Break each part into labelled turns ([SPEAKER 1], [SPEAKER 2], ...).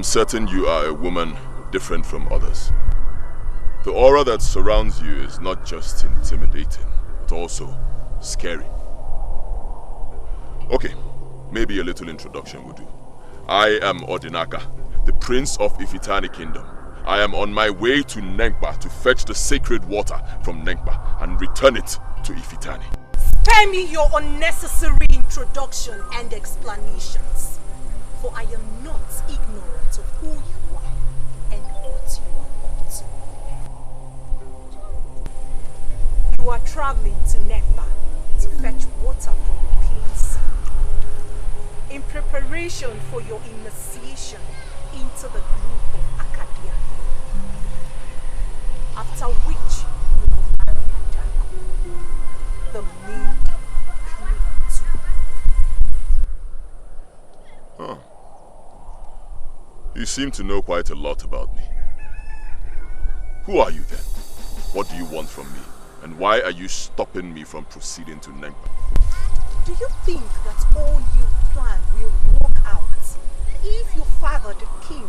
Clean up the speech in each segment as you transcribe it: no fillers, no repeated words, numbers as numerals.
[SPEAKER 1] certain you are a woman different from others. The aura that surrounds you is not just intimidating, but also scary. Okay, maybe a little introduction will do. I am Odinaka, the Prince of Ifitani Kingdom. I am on my way to Nengba to fetch the sacred water from Nengba and return it to Ifitani.
[SPEAKER 2] Spare me your unnecessary introduction and explanations, for I am not ignorant of who you are and what you are up to. You are traveling to Nengba to fetch water from the clean sea, in preparation for your initiation into the group of Acadia. After which you will marry Adako, the maid claim to.
[SPEAKER 1] Huh. You seem to know quite a lot about me. Who are you then? What do you want from me? And why are you stopping me from proceeding to Nengba?
[SPEAKER 2] Do you think that all you plan will work out if your father, the king,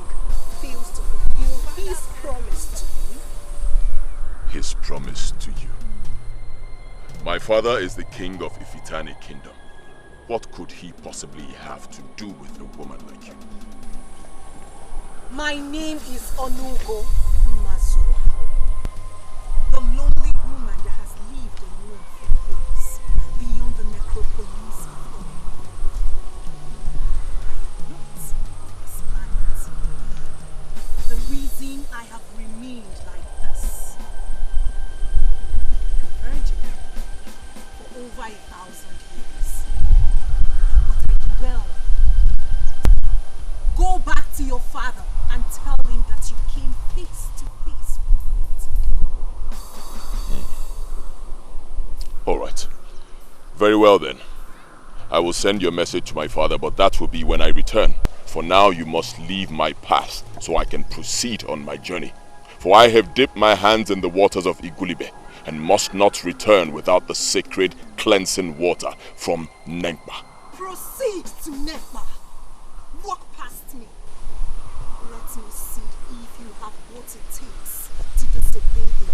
[SPEAKER 2] fails to fulfill his promise to you?
[SPEAKER 1] His promise to you. My father is the king of Ifitani Kingdom. What could he possibly have to do with a woman like you?
[SPEAKER 2] My name is Onogo Mazura, the lonely woman that has lived alone for years beyond the necropolis of Onogo. I am not this planet. The reason I have remained like this, like a virgin, for over 1,000 years. But I dwell. Go back to your father and tell him that you came face to face with me today.
[SPEAKER 1] All right. Very well then. I will send your message to my father, but that will be when I return. For now, you must leave my path so I can proceed on my journey. For I have dipped my hands in the waters of Igulibe and must not return without the sacred cleansing water from Nengba.
[SPEAKER 2] Proceed to Nengba. Walk past me. Let me see if you have what it takes to disobey him.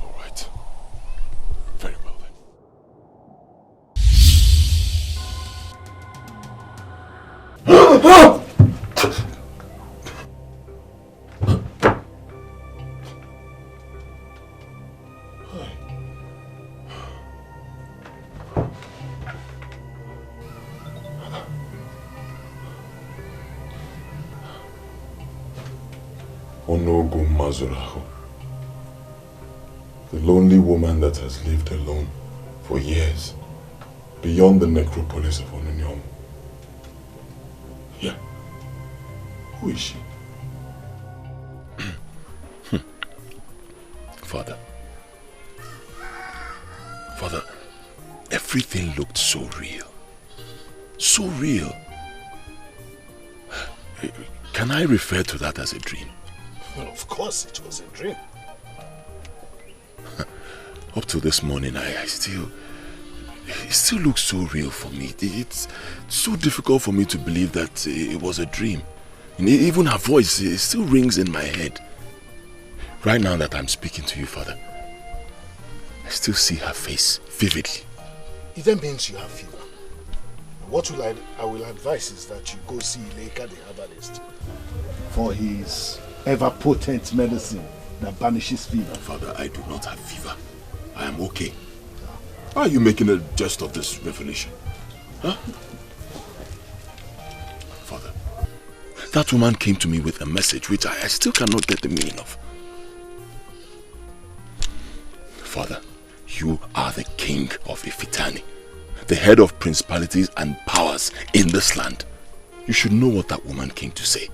[SPEAKER 1] All right. Very well then.
[SPEAKER 3] Onogo Mazuraho, the lonely woman that has lived alone for years beyond the necropolis of Onunyomu. Yeah. Who is she?
[SPEAKER 1] Father, everything looked so real. So real. Can I refer to that as a dream?
[SPEAKER 4] Well, of course it was a dream.
[SPEAKER 1] Up to this morning, it still looks so real for me. It's so difficult for me to believe that it was a dream. And even her voice, it still rings in my head. Right now that I'm speaking to you, Father, I still see her face vividly.
[SPEAKER 4] It then means you have fever. What I will advise is that you go see Ileka the herbalist for his ever-potent medicine that banishes fever.
[SPEAKER 1] Father, I do not have fever. I am okay. Why are you making a jest of this revelation? Huh? Father, that woman came to me with a message which I still cannot get the meaning of. Father, you are the king of Ifitani, the head of principalities and powers in this land. You should know what that woman came to say.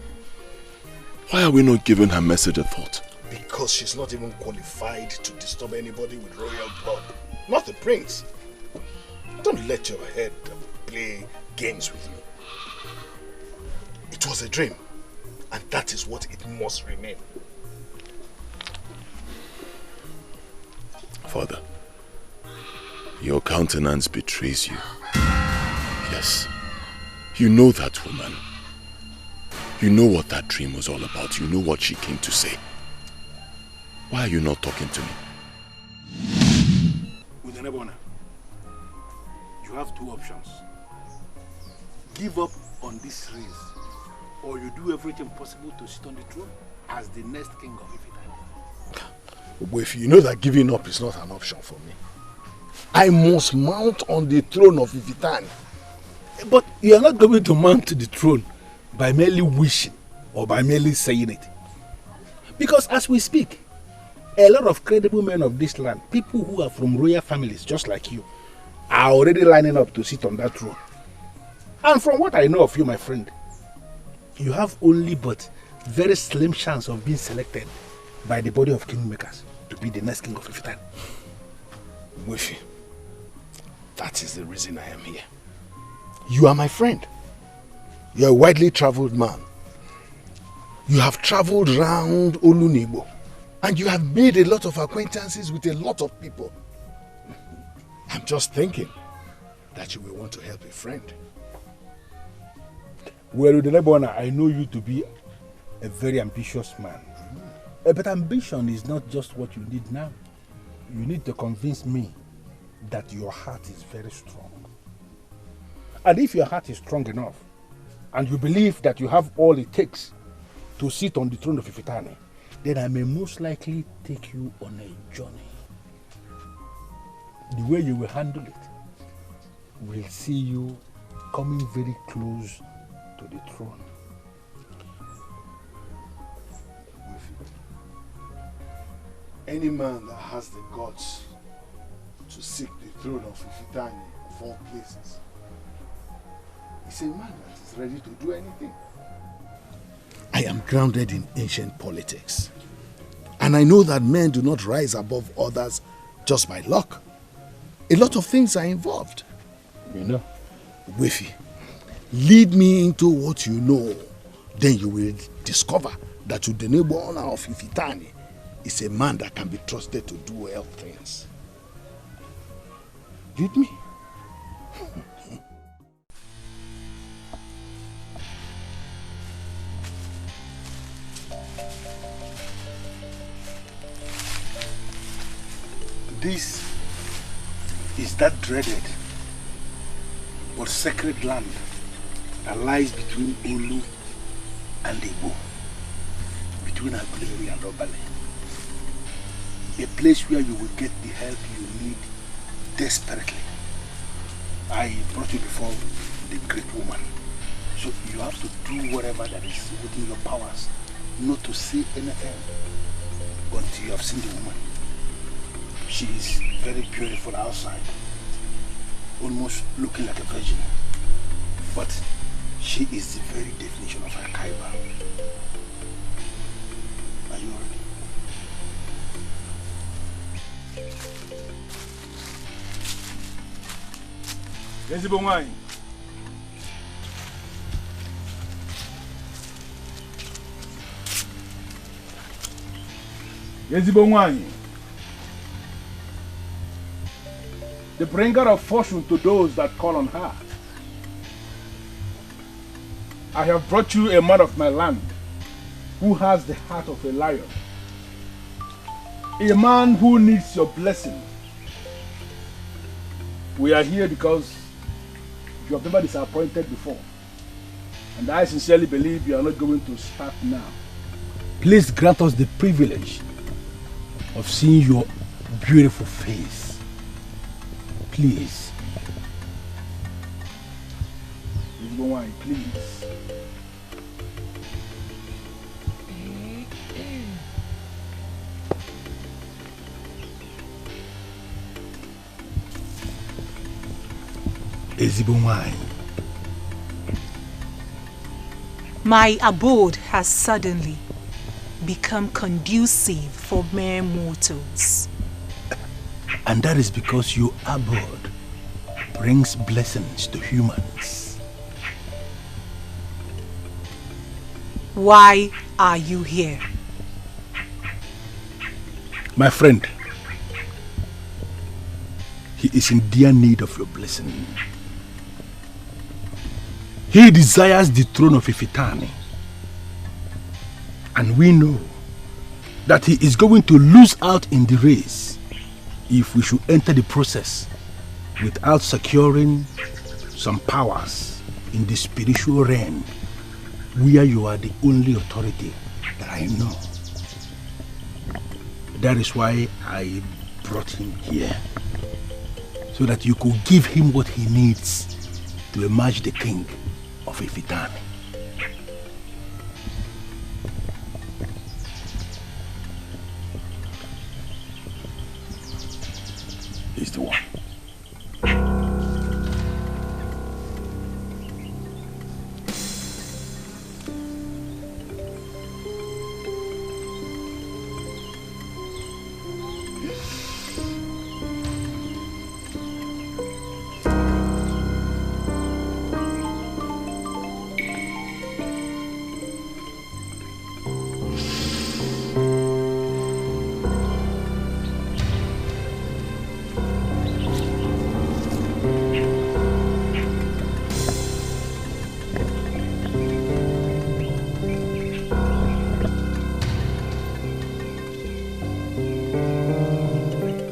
[SPEAKER 1] Why are we not giving her message a thought?
[SPEAKER 4] Because she's not even qualified to disturb anybody with royal blood. Not the prince. Don't let your head play games with me. It was a dream, and that is what it must remain.
[SPEAKER 1] Father, your countenance betrays you. Yes,
[SPEAKER 3] You know that woman. You know what that dream was all about. You know what she came to say. Why are you not talking to me?
[SPEAKER 4] With Enebona, you have two options. Give up on this race, or you do everything possible to sit on the throne as the next king of Ifitani.
[SPEAKER 5] But if you know that giving up is not an option for me, I must mount on the throne of Ifitani.
[SPEAKER 4] But you are not going to mount to the throne by merely wishing or by merely saying it. Because as we speak, a lot of credible men of this land, people who are from royal families just like you, are already lining up to sit on that throne. And from what I know of you, my friend, you have only but very slim chance of being selected by the body of kingmakers to be the next king of Ifitani.
[SPEAKER 5] Wifi, that is the reason I am here. You are my friend. You are a widely traveled man. You have traveled round Olunibo, and you have made a lot of acquaintances with a lot of people. I'm just thinking that you will want to help a friend.
[SPEAKER 4] Well, Udenebona, I know you to be a very ambitious man. But ambition is not just what you need now. You need to convince me that your heart is very strong. And if your heart is strong enough, and you believe that you have all it takes to sit on the throne of Ifitani, then I may most likely take you on a journey. The way you will handle it will see you coming very close to the throne.
[SPEAKER 5] Any man that has the guts to seek the throne of Ifitani of all places is a man that is ready to do anything. I am grounded in ancient politics, and I know that men do not rise above others just by luck. A lot of things are involved.
[SPEAKER 4] You know?
[SPEAKER 5] Wifi, lead me into what you know, then you will discover that Udenebona of Ifitani is a man that can be trusted to do all things. Lead me.
[SPEAKER 4] This is that dreaded but sacred land that lies between Olu and Igbo, between Aguleri and Obale. A place where you will get the help you need desperately. I brought you before the great woman, so you have to do whatever that is within your powers, not to say anything until you have seen the woman. She is very beautiful outside, almost looking like a virgin, but she is the very definition of a Kaiba. Are you ready? Ezigbo nwanyị. Ezigbo nwanyị. The bringer of fortune to those that call on her. I have brought you a man of my land who has the heart of a lion. A man who needs your blessing. We are here because you have never disappointed before. And I sincerely believe you are not going to start now. Please grant us the privilege of seeing your beautiful face. Please. Please.
[SPEAKER 2] My abode has suddenly become conducive for mere mortals.
[SPEAKER 4] And that is because your abode brings blessings to humans.
[SPEAKER 2] Why are you here?
[SPEAKER 4] My friend, he is in dear need of your blessing.
[SPEAKER 6] He desires the throne of Ifitani. And we know that he is going to lose out in the race if we should enter the process without securing some powers in the spiritual realm where you are the only authority that I know. That is why I brought him here, so that you could give him what he needs to emerge the king of Ifitani. He's the one.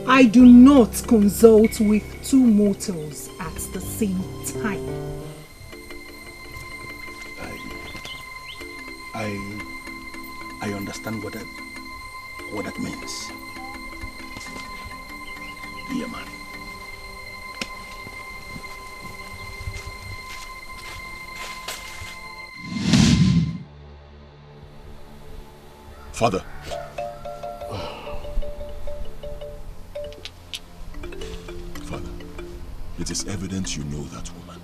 [SPEAKER 2] I do not consult with two mortals at the same time.
[SPEAKER 6] I understand what that means. Dear man.
[SPEAKER 3] Father. Father, it is evident you know that woman.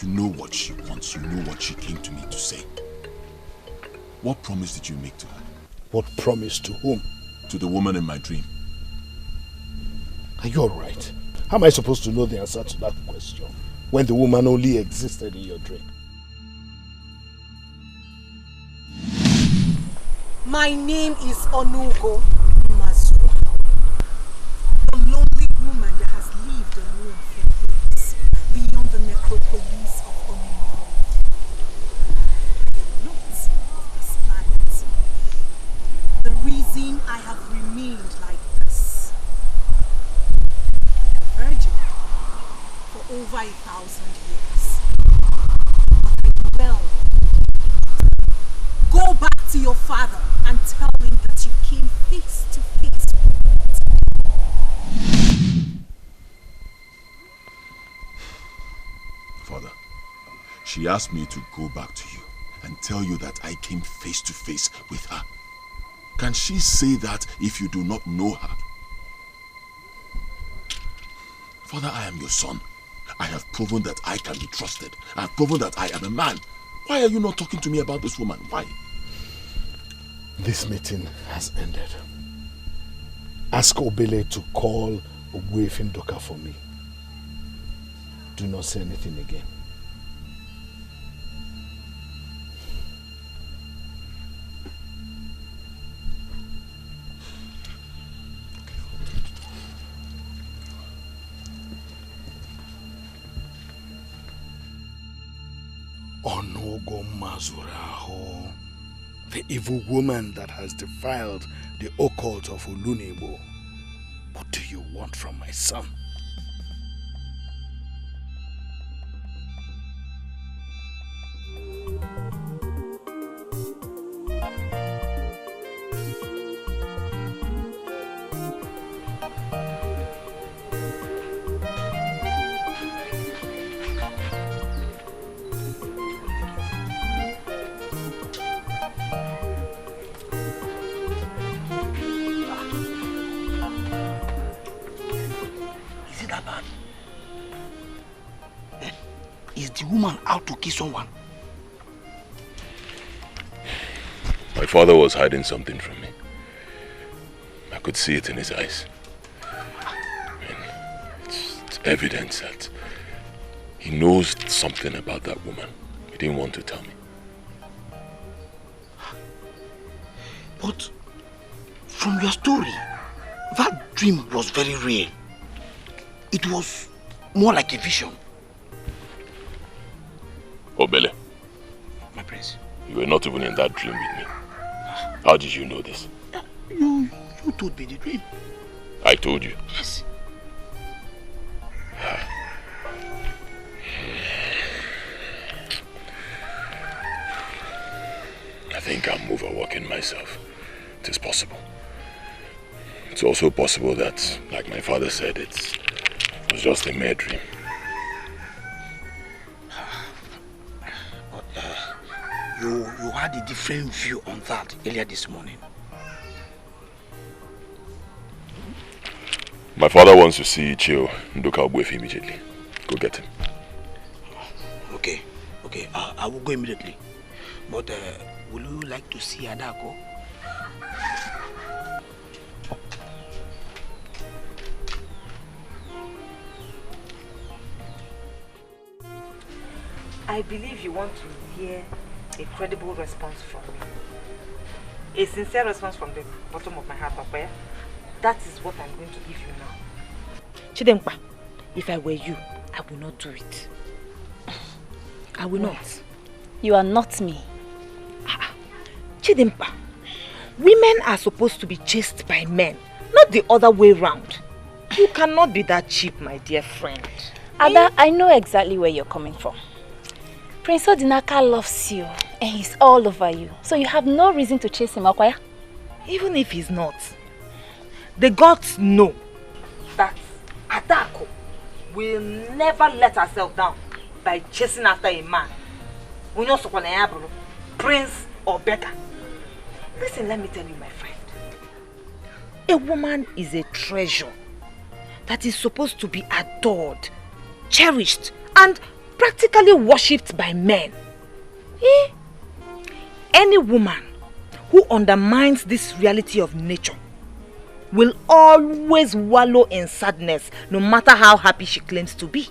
[SPEAKER 3] You know what she wants. You know what she came to me to say. What promise did you make to her?
[SPEAKER 4] What promise to whom?
[SPEAKER 3] To the woman in my dream.
[SPEAKER 4] Are you alright? How am I supposed to know the answer to that question when the woman only existed in your dream?
[SPEAKER 2] My name is Onugo Mazua. A lonely woman that has lived alone for years beyond the necropolis of Onugo. Not of this planet. The reason I have remained like this, a virgin for over 1,000 years. Well, go back to your father and tell him that you came face to face with me.
[SPEAKER 3] Father, she asked me to go back to you and tell you that I came face to face with her. Can she say that if you do not know her? Father, I am your son. I have proven that I can be trusted. I have proven that I am a man. Why are you not talking to me about this woman? Why?
[SPEAKER 4] This meeting has ended. Ask Obele to call Ogbuefi Ndoka for me. Do not say anything again. Onogo Mazuraho, the evil woman that has defiled the occult of Olunibo. What do you want from my son?
[SPEAKER 7] Woman out to kill someone.
[SPEAKER 1] My father was hiding something from me. I could see it in his eyes. It's evident that he knows something about that woman. He didn't want to tell me.
[SPEAKER 7] But from your story, that dream was very real. It was more like a vision.
[SPEAKER 1] Obele,
[SPEAKER 7] My prince.
[SPEAKER 1] you were not even in that dream with me. How did you know this?
[SPEAKER 7] You told me the dream.
[SPEAKER 1] I told you.
[SPEAKER 7] Yes.
[SPEAKER 1] I think I'm overworking myself. It is possible. It's also possible that, like my father said, it was just a mere dream.
[SPEAKER 7] But you had a different view on that earlier this morning.
[SPEAKER 1] My father wants to see Chio Ndoka Ogbuefi immediately. Go get him.
[SPEAKER 7] Okay. I will go immediately. But will you like to see Adako?
[SPEAKER 8] I believe you want to hear a credible response from me. A sincere response from the bottom of my heart, Papa. That is what I'm going to give you now. Chidempa, if I were you, I will not do it. I will not.
[SPEAKER 9] You are not me.
[SPEAKER 8] Chidempa, women are supposed to be chased by men, not the other way round. You cannot be that cheap, my dear friend.
[SPEAKER 9] Ada, I know exactly where you're coming from. Prince Odinaka loves you and he's all over you. So you have no reason to chase him, Akwaya.
[SPEAKER 8] Even if he's not, the gods know that Adako will never let herself down by chasing after a man. Prince or beggar. Listen, let me tell you, my friend. A woman is a treasure that is supposed to be adored, cherished, and practically worshipped by men. Any woman who undermines this reality of nature will always wallow in sadness, no matter how happy she claims to be.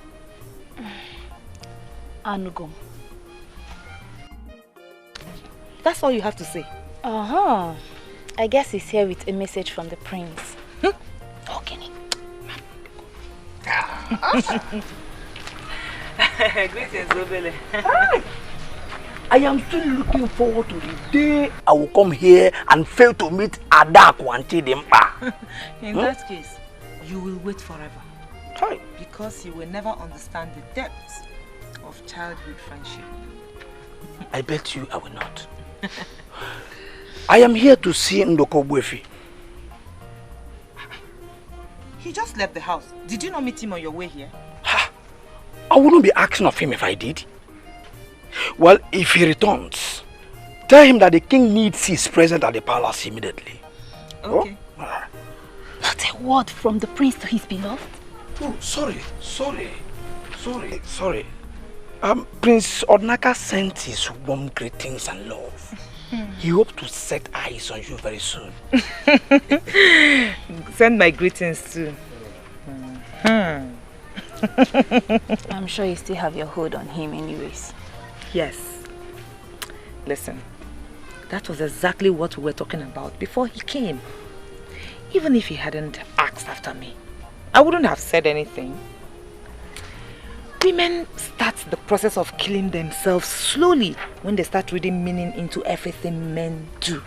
[SPEAKER 9] Anugo.
[SPEAKER 8] That's all you have to say.
[SPEAKER 9] I guess he's here with a message from the prince.
[SPEAKER 8] Okay. Greetings, Obele.
[SPEAKER 7] I am still looking forward to the day I will come here and fail to meet Adako and Chidempa.
[SPEAKER 8] In that case, you will wait forever.
[SPEAKER 7] Hi.
[SPEAKER 8] Because you will never understand the depths of childhood friendship.
[SPEAKER 7] I bet you I will not. I am here to see Ndoka Ogbuefi.
[SPEAKER 8] He just left the house. Did you not meet him on your way here?
[SPEAKER 7] I wouldn't be asking of him if I did. Well, if he returns, tell him that the king needs his presence at the palace immediately.
[SPEAKER 8] Okay.
[SPEAKER 7] Oh?
[SPEAKER 9] Not a word from the prince to his beloved.
[SPEAKER 7] Oh, sorry. Prince Odinaka sent his warm greetings and love. He hopes to set eyes on you very soon.
[SPEAKER 8] Send my greetings too.
[SPEAKER 9] I'm sure you still have your hold on him anyways.
[SPEAKER 8] Yes. Listen, that was exactly what we were talking about before he came. Even if he hadn't asked after me, I wouldn't have said anything. Women start the process of killing themselves slowly when they start reading meaning into everything men do.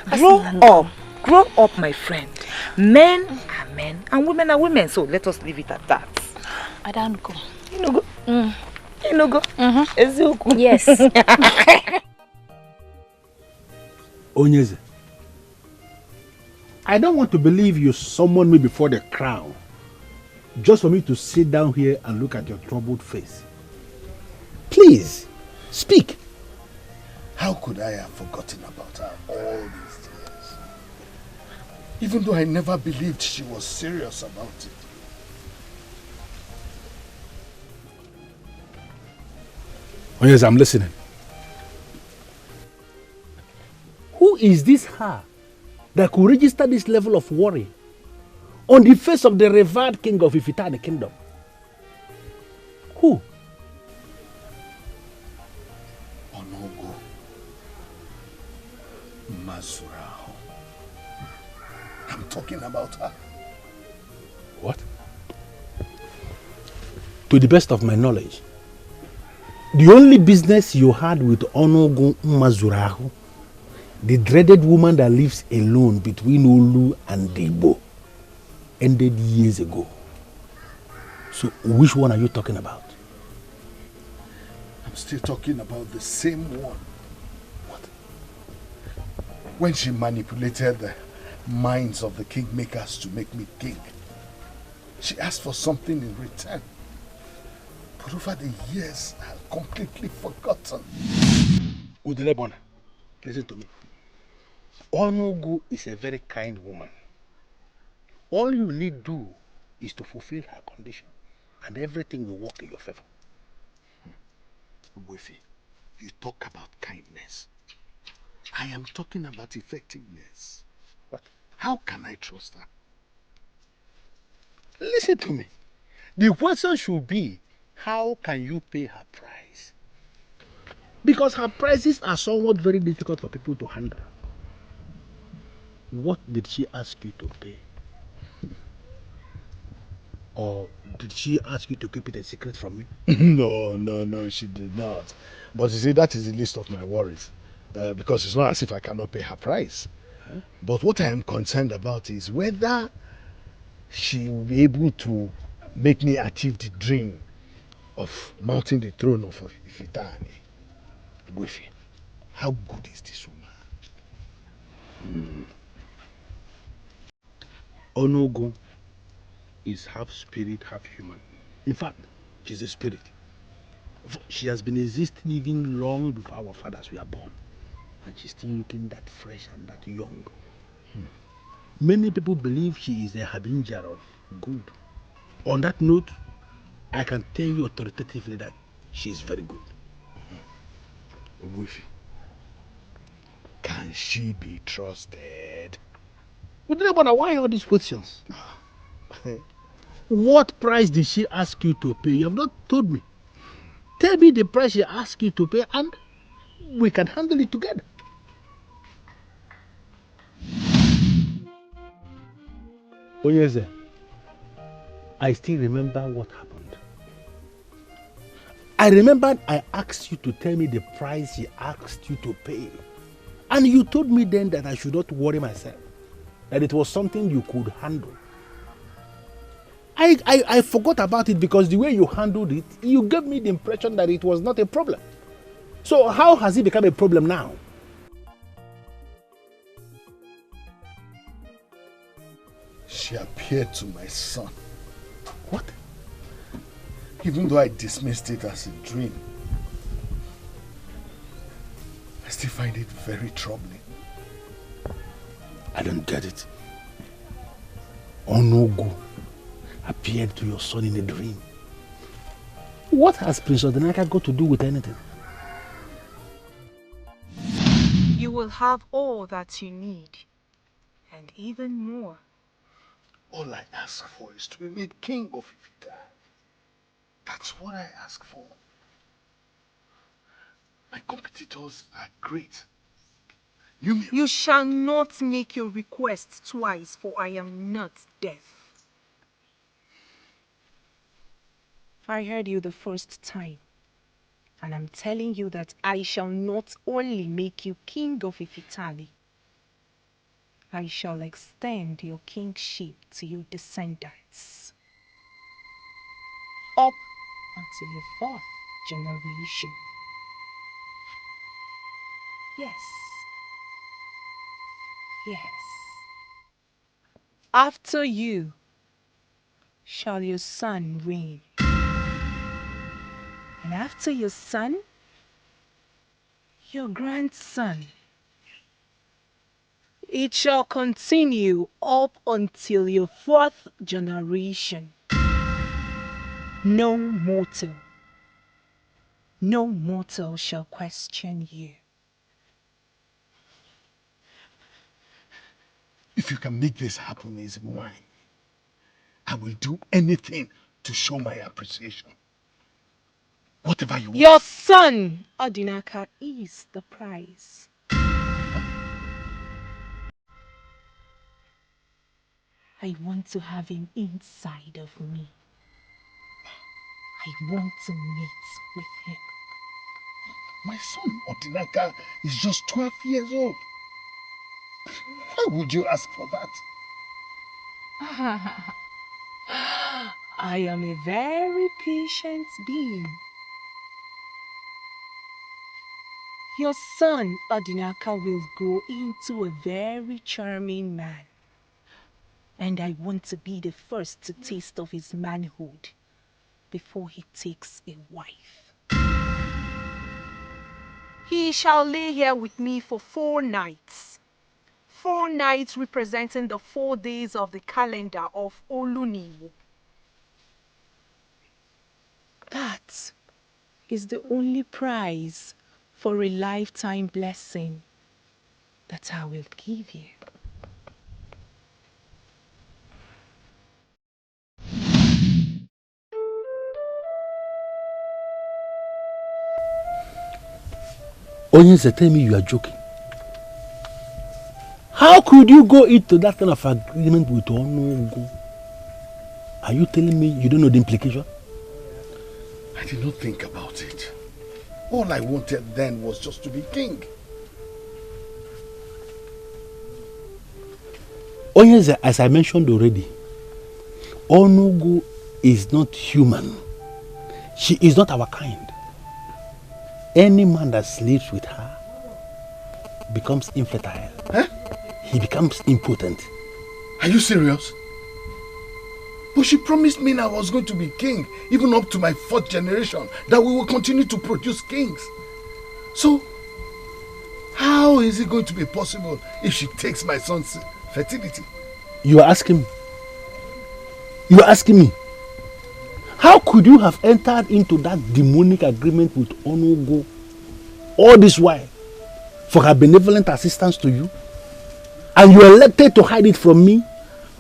[SPEAKER 8] Grow up, my friend. Men are men and women are women, so let us leave it at that.
[SPEAKER 9] I don't go.
[SPEAKER 8] You know go. You know go.
[SPEAKER 9] Yes.
[SPEAKER 6] Onyeze, I don't want to believe you summoned me before the crown just for me to sit down here and look at your troubled face. Please, speak.
[SPEAKER 5] How could I have forgotten about her all these years? Even though I never believed she was serious about it.
[SPEAKER 6] Oh yes, I'm listening. Who is this her that could register this level of worry on the face of the revered king of Ifitani kingdom? Who?
[SPEAKER 5] Onogo Mazuraho. I'm talking about her.
[SPEAKER 6] What? To the best of my knowledge, The only business you had with Onogun Mazurahu, the dreaded woman that lives alone between Olu and Debo, ended years ago. So which one are you talking about?
[SPEAKER 5] I'm still talking about the same one. What? When she manipulated the minds of the kingmakers to make me king, she asked for something in return. But over the years, I've completely forgotten.
[SPEAKER 6] Udelebona, listen to me. Onogu is a very kind woman. All you need do is to fulfill her condition, and everything will work in your favor.
[SPEAKER 5] Wefi, you talk about kindness. I am talking about effectiveness.
[SPEAKER 6] What?
[SPEAKER 5] How can I trust her?
[SPEAKER 6] Listen to me. The question should be, how can you pay her price? Because her prices are somewhat very difficult for people to handle. What did she ask you to pay? Or did she ask you to keep it a secret from me?
[SPEAKER 5] No, she did not. But you see, that is the least of my worries. Because it's not as if I cannot pay her price. Huh? But what I am concerned about is whether she will be able to make me achieve the dream of mounting the throne of Ifitani.
[SPEAKER 6] Gwefi,
[SPEAKER 5] how good is this woman?
[SPEAKER 6] Onogo is half spirit, half human. In fact, she's a spirit. She has been existing even long before our fathers were born. And she's still looking that fresh and that young. Many people believe she is a harbinger of good. On that note, I can tell you authoritatively that she is very good.
[SPEAKER 5] Wifi, can she be trusted?
[SPEAKER 6] Why all these questions? What price did she ask you to pay? You have not told me. Tell me the price she asked you to pay and we can handle it together. Oyeze, I still remember what happened. I remembered I asked you to tell me the price she asked you to pay. And you told me then that I should not worry myself. That it was something you could handle. I forgot about it because the way you handled it, you gave me the impression that it was not a problem. So how has it become a problem now?
[SPEAKER 5] She appeared to my son.
[SPEAKER 6] What?
[SPEAKER 5] Even though I dismissed it as a dream, I still find it very troubling.
[SPEAKER 6] I don't get it. Onogu appeared to your son in a dream. What has Prince Odinaka got to do with anything?
[SPEAKER 2] You will have all that you need, and even more.
[SPEAKER 5] All I ask for is to be made king of Ifita. That's what I ask for. My competitors are great.
[SPEAKER 2] You shall not make your request twice, for I am not deaf. I heard you the first time, and I'm telling you that I shall not only make you king of Ifitali, I shall extend your kingship to your descendants, up until your fourth generation. Yes. Yes. After you shall your son reign. And after your son, your grandson. It shall continue up until your fourth generation. No mortal shall question you.
[SPEAKER 5] If you can make this happen, is mine. I will do anything to show my appreciation. Whatever you want.
[SPEAKER 2] Your son, Odinaka, is the prize. I want to have him inside of me. I want to meet with him.
[SPEAKER 5] My son Odinaka is just 12 years old. Why would you ask for that?
[SPEAKER 2] I am a very patient being. Your son, Odinaka, will grow into a very charming man. And I want to be the first to taste of his manhood before he takes a wife. He shall lay here with me for 4 nights. 4 nights representing the 4 days of the calendar of Oluniwo. That is the only prize for a lifetime blessing that I will give you.
[SPEAKER 6] Onyeze, tell me you are joking. How could you go into that kind of agreement with Onugo? Are you telling me you don't know the implication?
[SPEAKER 5] I did not think about it. All I wanted then was just to be king.
[SPEAKER 6] Onyeze, as I mentioned already, Onugo is not human. She is not our kind. Any man that sleeps with her becomes infertile.
[SPEAKER 5] Huh?
[SPEAKER 6] He becomes impotent.
[SPEAKER 5] Are you serious? But she promised me I was going to be king, even up to my 4th generation, that we will continue to produce kings. So, how is it going to be possible if she takes my son's fertility?
[SPEAKER 6] You are asking me? You are asking me? How could you have entered into that demonic agreement with Onugo all this while for her benevolent assistance to you? And you elected to hide it from me?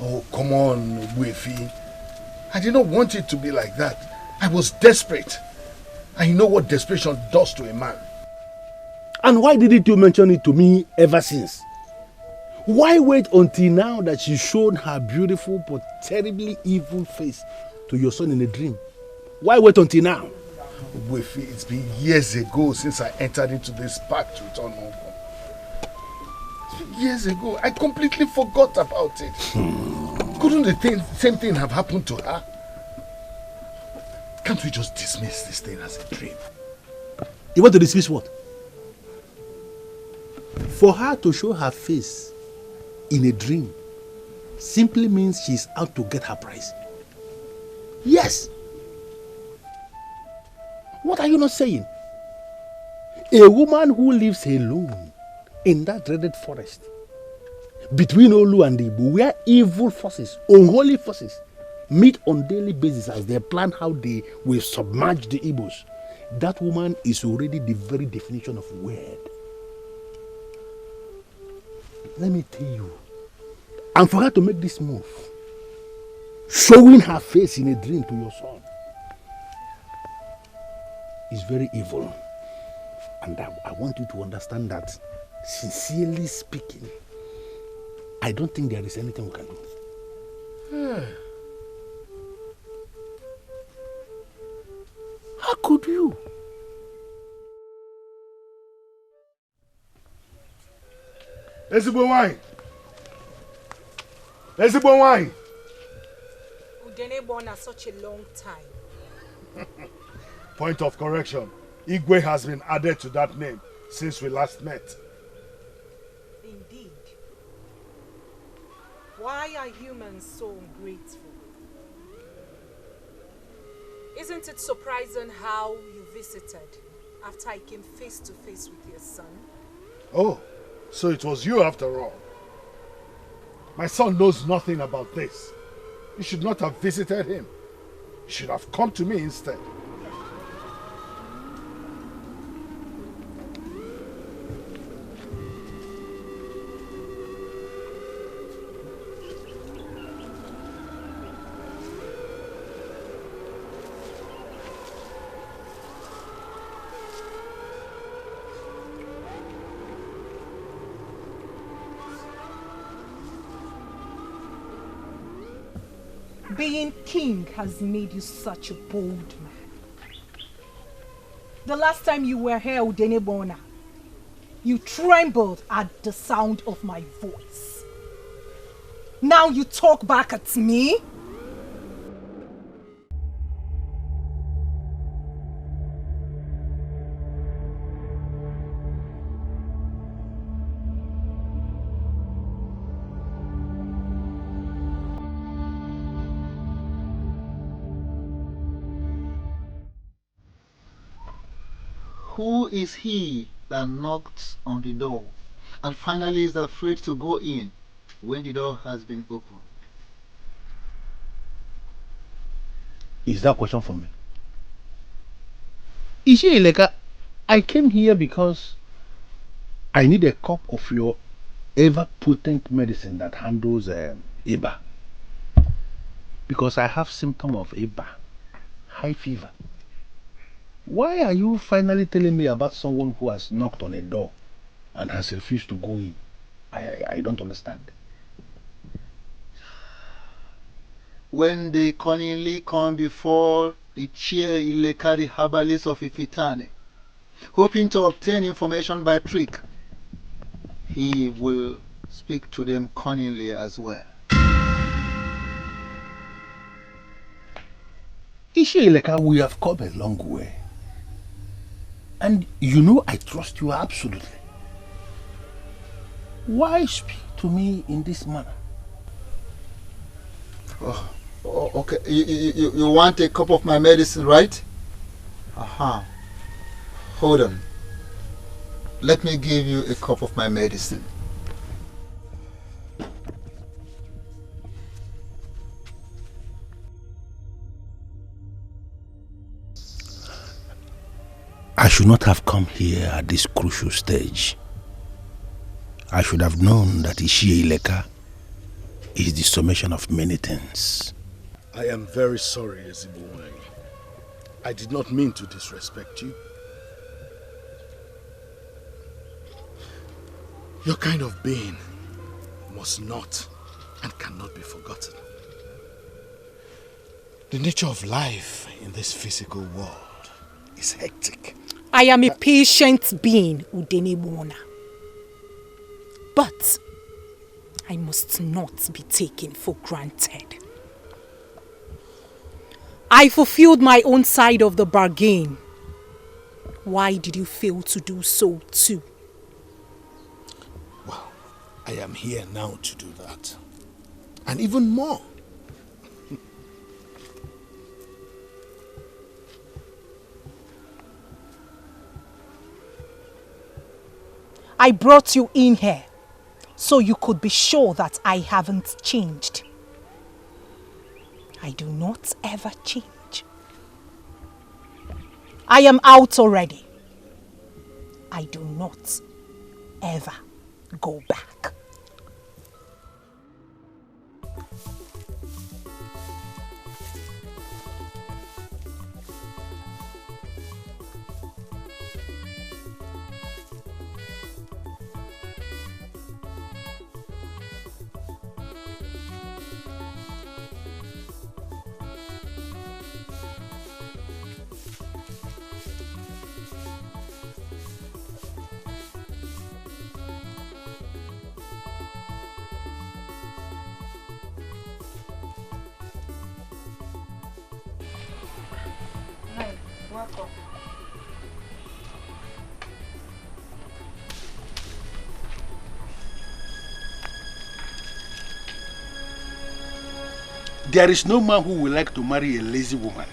[SPEAKER 5] Oh, come on, Wefi. I did not want it to be like that. I was desperate. And you know what desperation does to a man.
[SPEAKER 6] And why didn't you mention it to me ever since? Why wait until now that she showed her beautiful but terribly evil face to your son in a dream? Why wait until now?
[SPEAKER 5] Wefi, it's been years ago since I entered into this pact with Onugo. Years ago, I completely forgot about it. Couldn't the same thing have happened to her? Can't we just dismiss this thing as a dream?
[SPEAKER 6] You want to dismiss what? For her to show her face in a dream simply means she's out to get her prize. Yes. What are you not saying? A woman who lives alone in that dreaded forest between Olu and Igbo, where evil forces, unholy forces, meet on daily basis as they plan how they will submerge the Igbos. That woman is already the very definition of weird. Let me tell you, and for her to make this move, showing her face in a dream to your son, is very evil. And I want you to understand that, sincerely speaking, I don't think there is anything we can do. How could you?
[SPEAKER 5] Ezigbo wine. Ezigbo wine.
[SPEAKER 2] Udene born at such a long time.
[SPEAKER 5] Point of correction. Igwe has been added to that name since we last met.
[SPEAKER 2] Indeed. Why are humans so ungrateful? Isn't it surprising how you visited after I came face to face with your son?
[SPEAKER 5] Oh, so it was you after all. My son knows nothing about this. You should not have visited him. You should have come to me instead. Being king has made you such a bold man.
[SPEAKER 2] The last time you were here, Udenebona, you trembled at the sound of my voice. Now you talk back at me?
[SPEAKER 10] Who is he that knocks on the door and finally is afraid to go in when the door has been opened?
[SPEAKER 6] Is that question for me? Ishieleka, I came here because I need a cup of your ever-potent medicine that handles Eba. Because I have symptoms of Eba, high fever. Why are you finally telling me about someone who has knocked on a door and has refused to go in? I don't understand.
[SPEAKER 10] When they cunningly come before the chair Ilekari herbalist of Ifitane, hoping to obtain information by trick, he will speak to them cunningly as well.
[SPEAKER 6] Ishieleka, we have come a long way. And you know I trust you absolutely. Why speak to me in this manner?
[SPEAKER 10] Oh, okay. You want a cup of my medicine, right? Aha. Hold on. Let me give you a cup of my medicine.
[SPEAKER 6] I should not have come here at this crucial stage. I should have known that Ishieleka is the summation of many things.
[SPEAKER 5] I am very sorry, Ezibunwanyi. I did not mean to disrespect you. Your kind of being must not and cannot be forgotten. The nature of life in this physical world is hectic.
[SPEAKER 2] I am a patient being, Udenebona. But I must not be taken for granted. I fulfilled my own side of the bargain. Why did you fail to do so too?
[SPEAKER 5] Well, I am here now to do that. And even more.
[SPEAKER 2] I brought you in here so you could be sure that I haven't changed. I do not ever change. I am out already. I do not ever go back.
[SPEAKER 6] There is no man who will like to marry a lazy woman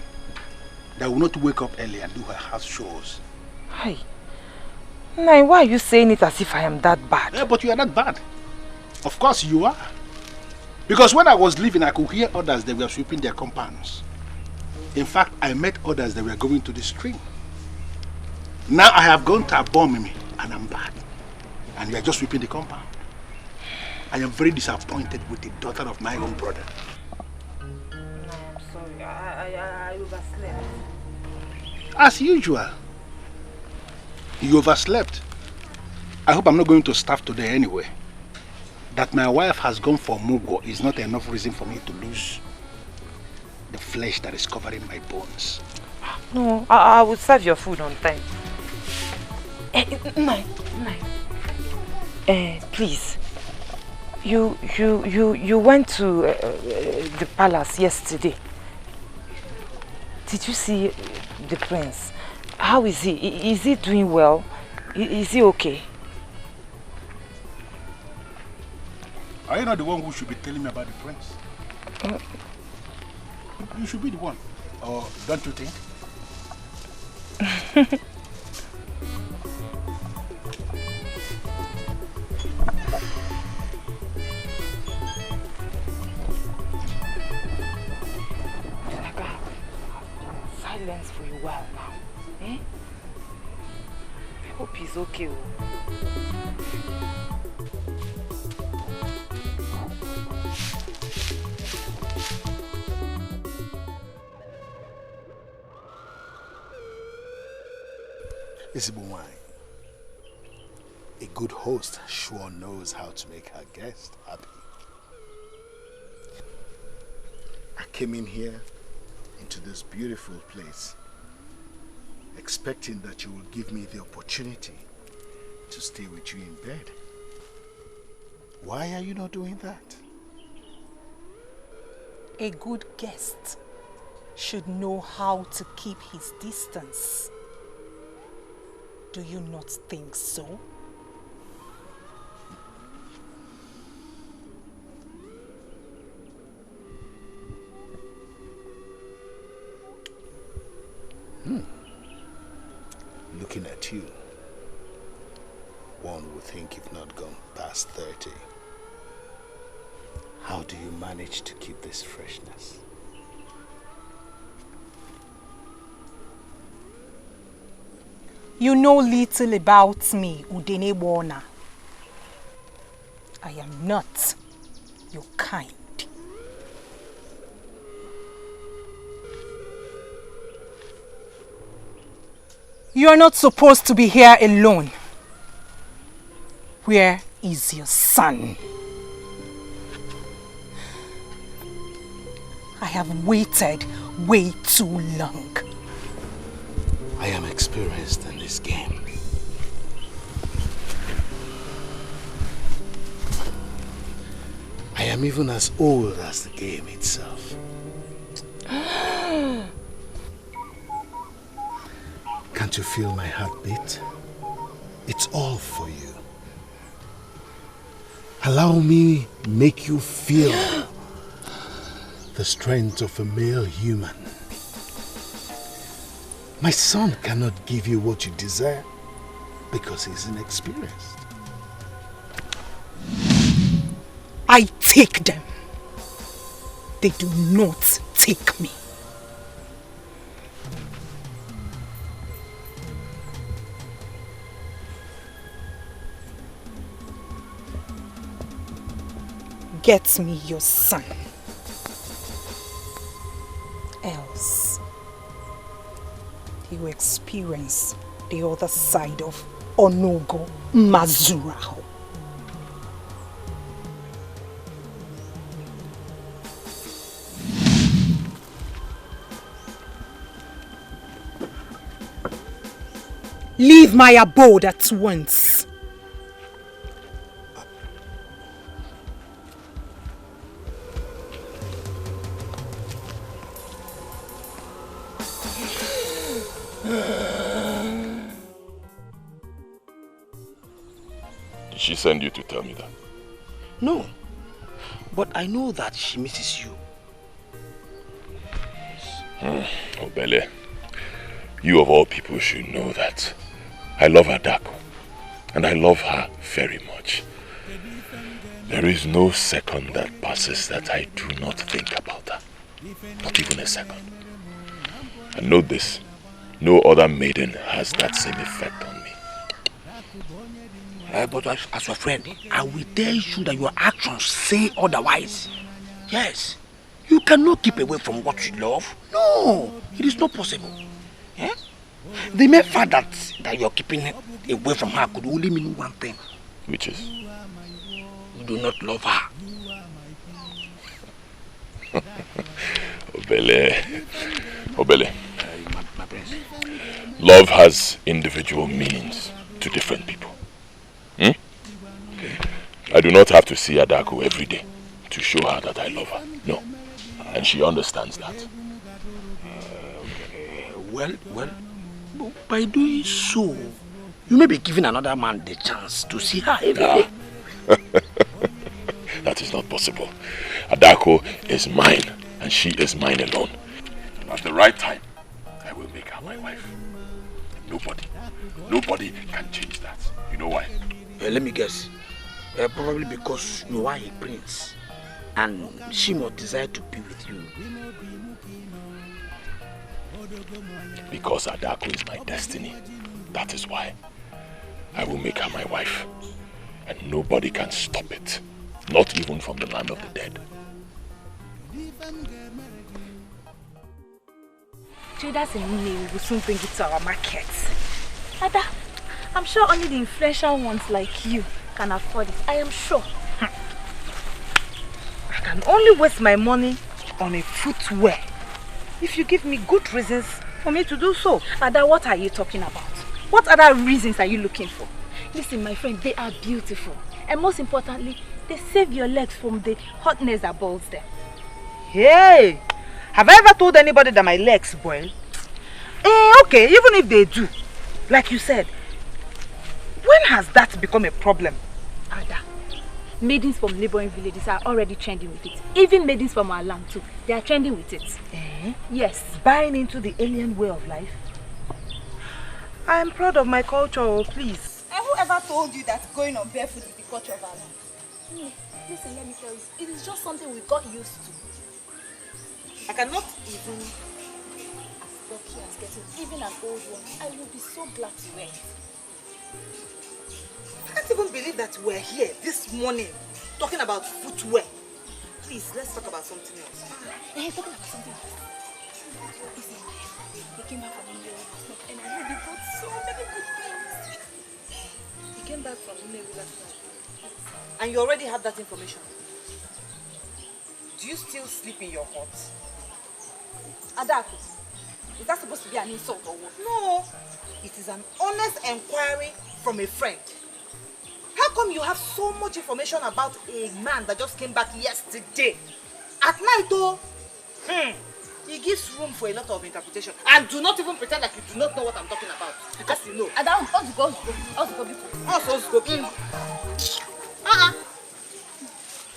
[SPEAKER 6] that will not wake up early and do her house chores.
[SPEAKER 8] Hey, Nai, why are you saying it as if I am that bad?
[SPEAKER 6] Yeah, but you are not bad. Of course you are. Because when I was leaving, I could hear others that were sweeping their compounds. In fact, I met others that were going to the stream. Now I have gone to Abomimi and I'm back. And you are just sweeping the compound. I am very disappointed with the daughter of my own brother.
[SPEAKER 8] I'm sorry, I overslept.
[SPEAKER 6] As usual. You overslept. I hope I'm not going to starve today anyway. That my wife has gone for Mugo is not enough reason for me to lose.
[SPEAKER 7] the flesh that is covering my bones.
[SPEAKER 8] No, I will serve your food on time. Please. You went to the palace yesterday. Did you see the prince? How is he? Is he doing well? Is he okay?
[SPEAKER 6] Are you not the one who should be telling me about the prince? You should be the one. Or don't you think?
[SPEAKER 8] Silence for a while now. Eh? I hope he's okay.
[SPEAKER 5] Isibunwai, a good host sure knows how to make her guest happy. I came in here into this beautiful place expecting that you will give me the opportunity to stay with you in bed. Why are you not doing that?
[SPEAKER 2] A good guest should know how to keep his distance. Do you not think so?
[SPEAKER 5] Looking at you, one would think you've not gone past 30. How do you manage to keep this freshness?
[SPEAKER 2] You know little about me, Udene Warner. I am not your kind. You are not supposed to be here alone. Where is your son? I have waited way too long.
[SPEAKER 5] I am experienced in this game. I am even as old as the game itself. Can't you feel my heartbeat? It's all for you. Allow me make you feel the strength of a male human. My son cannot give you what you desire because he's inexperienced.
[SPEAKER 2] I take them. They do not take me. Get me your son. Else, he will experience the other side of Onogo Mazuraho. Leave my abode at once.
[SPEAKER 1] Did she send you to tell me that?
[SPEAKER 7] No, but I know that she misses you.
[SPEAKER 1] Obele, you of all people should know that I love Adako, and I love her very much. There is no second that passes that I do not think about her. Not even a second. And note this, no other maiden has that same effect on me.
[SPEAKER 7] But as your friend, I will tell you that your actions say otherwise. Yes, you cannot keep away from what you love. No, it is not possible. Eh? The mere fact that you're keeping away from her could only mean one thing.
[SPEAKER 1] Which is?
[SPEAKER 7] You do not love her.
[SPEAKER 1] Obele.
[SPEAKER 7] My prince.
[SPEAKER 1] Love has individual meanings to different people. I do not have to see Adako every day to show her that I love her. No. And she understands that.
[SPEAKER 7] Well, by doing so, you may be giving another man the chance to see her every day.
[SPEAKER 1] That is not possible. Adako is mine, and she is mine alone. At the right time, I will make her my wife. Nobody can change that. You know why?
[SPEAKER 7] Let me guess. Probably because you are a prince, and she must desire to be with you.
[SPEAKER 1] Because Adako is my destiny. That is why. I will make her my wife. And nobody can stop it. Not even from the land of the dead.
[SPEAKER 9] Traders in Nne will soon bring it to our market. Ada, I'm sure only the influential ones like you can afford it. I am sure.
[SPEAKER 8] I can only waste my money on a footwear if you give me good reasons for me to do so.
[SPEAKER 9] Ada, what are you talking about? What other reasons are you looking for? Listen, my friend, they are beautiful. And most importantly, they save your legs from the hotness that boils them.
[SPEAKER 8] Hey! Have I ever told anybody that my legs boil? Okay, even if they do, like you said, when has that become a problem?
[SPEAKER 9] Ada, maidens from neighboring villages are already trending with it. Even maidens from our land too, they are trending with it. Yes.
[SPEAKER 8] Buying into the alien way of life? I am proud of my culture, please.
[SPEAKER 2] And whoever told you that going on barefoot is the culture of our land?
[SPEAKER 9] Listen, let me tell you, it is just something we got used to.
[SPEAKER 2] I cannot even, as lucky as getting even an old one, I will be so glad to wear it.
[SPEAKER 8] I can't even believe that we're here this morning talking about footwear. Please, let's talk about something else.
[SPEAKER 9] Talking about something else. Listen, they came back from India last night and I heard they brought so many good things.
[SPEAKER 8] He came back from India last night. And you already have that information. Do you still sleep in your hut?
[SPEAKER 2] Adako, is that supposed to be an insult or what?
[SPEAKER 8] No, it is an honest inquiry from a friend. How come you have so much information about a man that just came back yesterday? At night though, it gives room for a lot of interpretation. And do not even pretend like you do not know what I'm talking about. Because you know.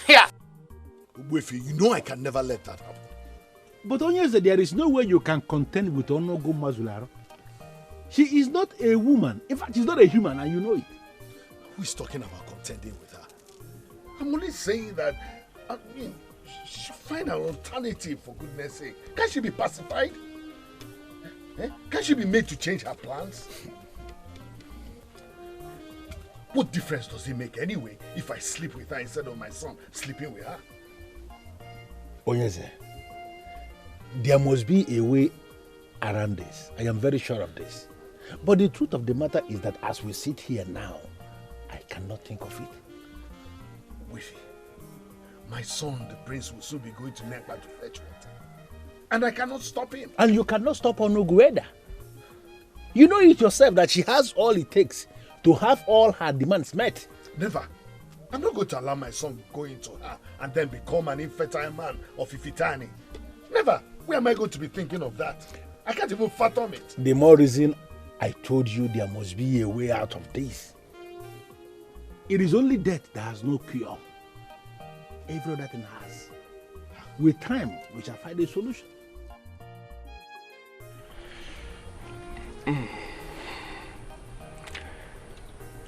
[SPEAKER 4] Here. Wefi, you know I can never let that happen.
[SPEAKER 6] But Onyeze, there is no way you can contend with Onogo Mazularo. She is not a woman. In fact, she's not a human, and you know it.
[SPEAKER 4] Who is talking about contending with her? I'm only saying that, she should find an alternative, for goodness sake. Can't she be pacified? Can't she be made to change her plans? What difference does it make anyway if I sleep with her instead of my son sleeping with her?
[SPEAKER 6] Onyeze, there must be a way around this. I am very sure of this. But the truth of the matter is that as we sit here now, I cannot think of it.
[SPEAKER 4] Wifi, my son, the prince, will soon be going to Nekpa to fetch water. And I cannot stop him.
[SPEAKER 6] And you cannot stop Onogueda. You know it yourself that she has all it takes to have all her demands met.
[SPEAKER 4] Never. I'm not going to allow my son go into her and then become an infertile man of Ifitani. Never. Where am I going to be thinking of that? I can't even fathom it.
[SPEAKER 6] The more reason I told you there must be a way out of this. It is only death that has no cure. Every other thing has. With time, we shall find a solution.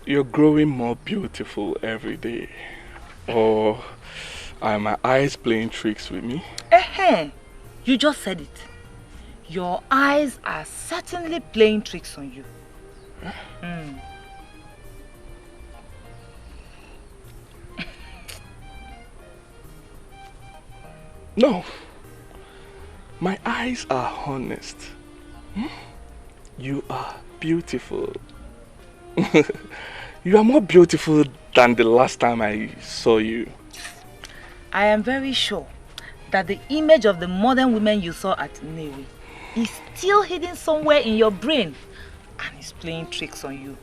[SPEAKER 11] You're growing more beautiful every day. Or are my eyes playing tricks with me?
[SPEAKER 8] You just said it. Your eyes are certainly playing tricks on you.
[SPEAKER 11] No. My eyes are honest. You are beautiful. You are more beautiful than the last time I saw you.
[SPEAKER 8] I am very sure that the image of the modern women you saw at Newi is still hidden somewhere in your brain and is playing tricks on you.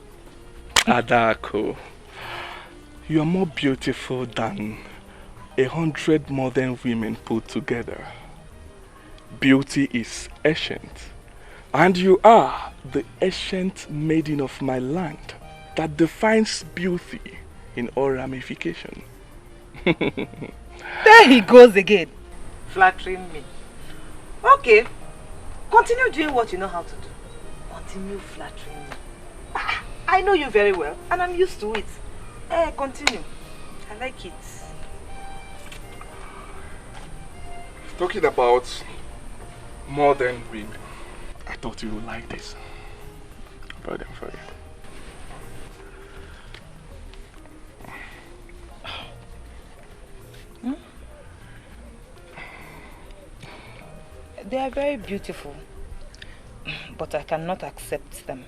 [SPEAKER 11] Adako, you are more beautiful than 100 modern women put together. Beauty is ancient, and you are the ancient maiden of my land that defines beauty in all ramification.
[SPEAKER 8] There he goes again, flattering me. Okay, continue doing what you know how to do. Continue flattering me. I know you very well, and I'm used to it. Continue. I like it.
[SPEAKER 11] Talking about modern women, I thought you would like this. I brought them for you.
[SPEAKER 8] They are very beautiful, but I cannot accept them.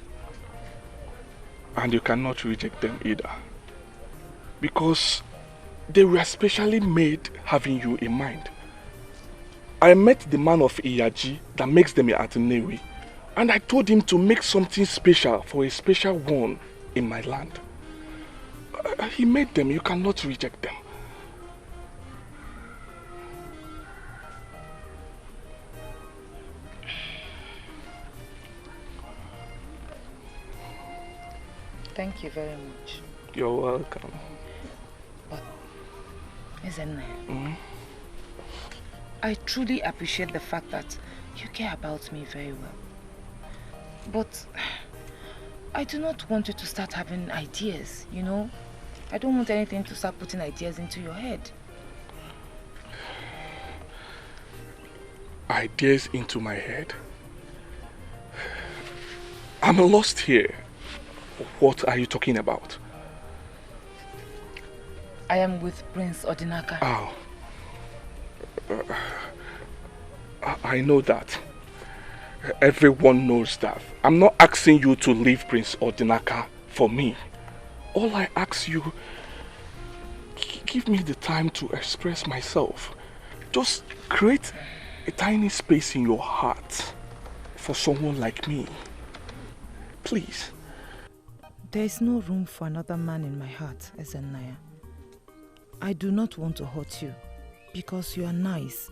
[SPEAKER 11] And you cannot reject them either, because they were specially made having you in mind. I met the man of Iyaji that makes them at Newi, and I told him to make something special for a special one in my land. He made them. You cannot reject them.
[SPEAKER 8] Thank you very much.
[SPEAKER 11] You're welcome.
[SPEAKER 8] But, isn't it? I truly appreciate the fact that you care about me very well. But I do not want you to start having ideas, you know? I don't want anything to start putting ideas into your head.
[SPEAKER 11] Ideas into my head? I'm lost here. What are you talking about?
[SPEAKER 8] I am with Prince Odinaka.
[SPEAKER 11] Oh. I know that. Everyone knows that. I'm not asking you to leave Prince Odinaka for me. All I ask you, give me the time to express myself. Just create a tiny space in your heart for someone like me. Please.
[SPEAKER 8] There is no room for another man in my heart, Ezenaya. I do not want to hurt you because you are nice,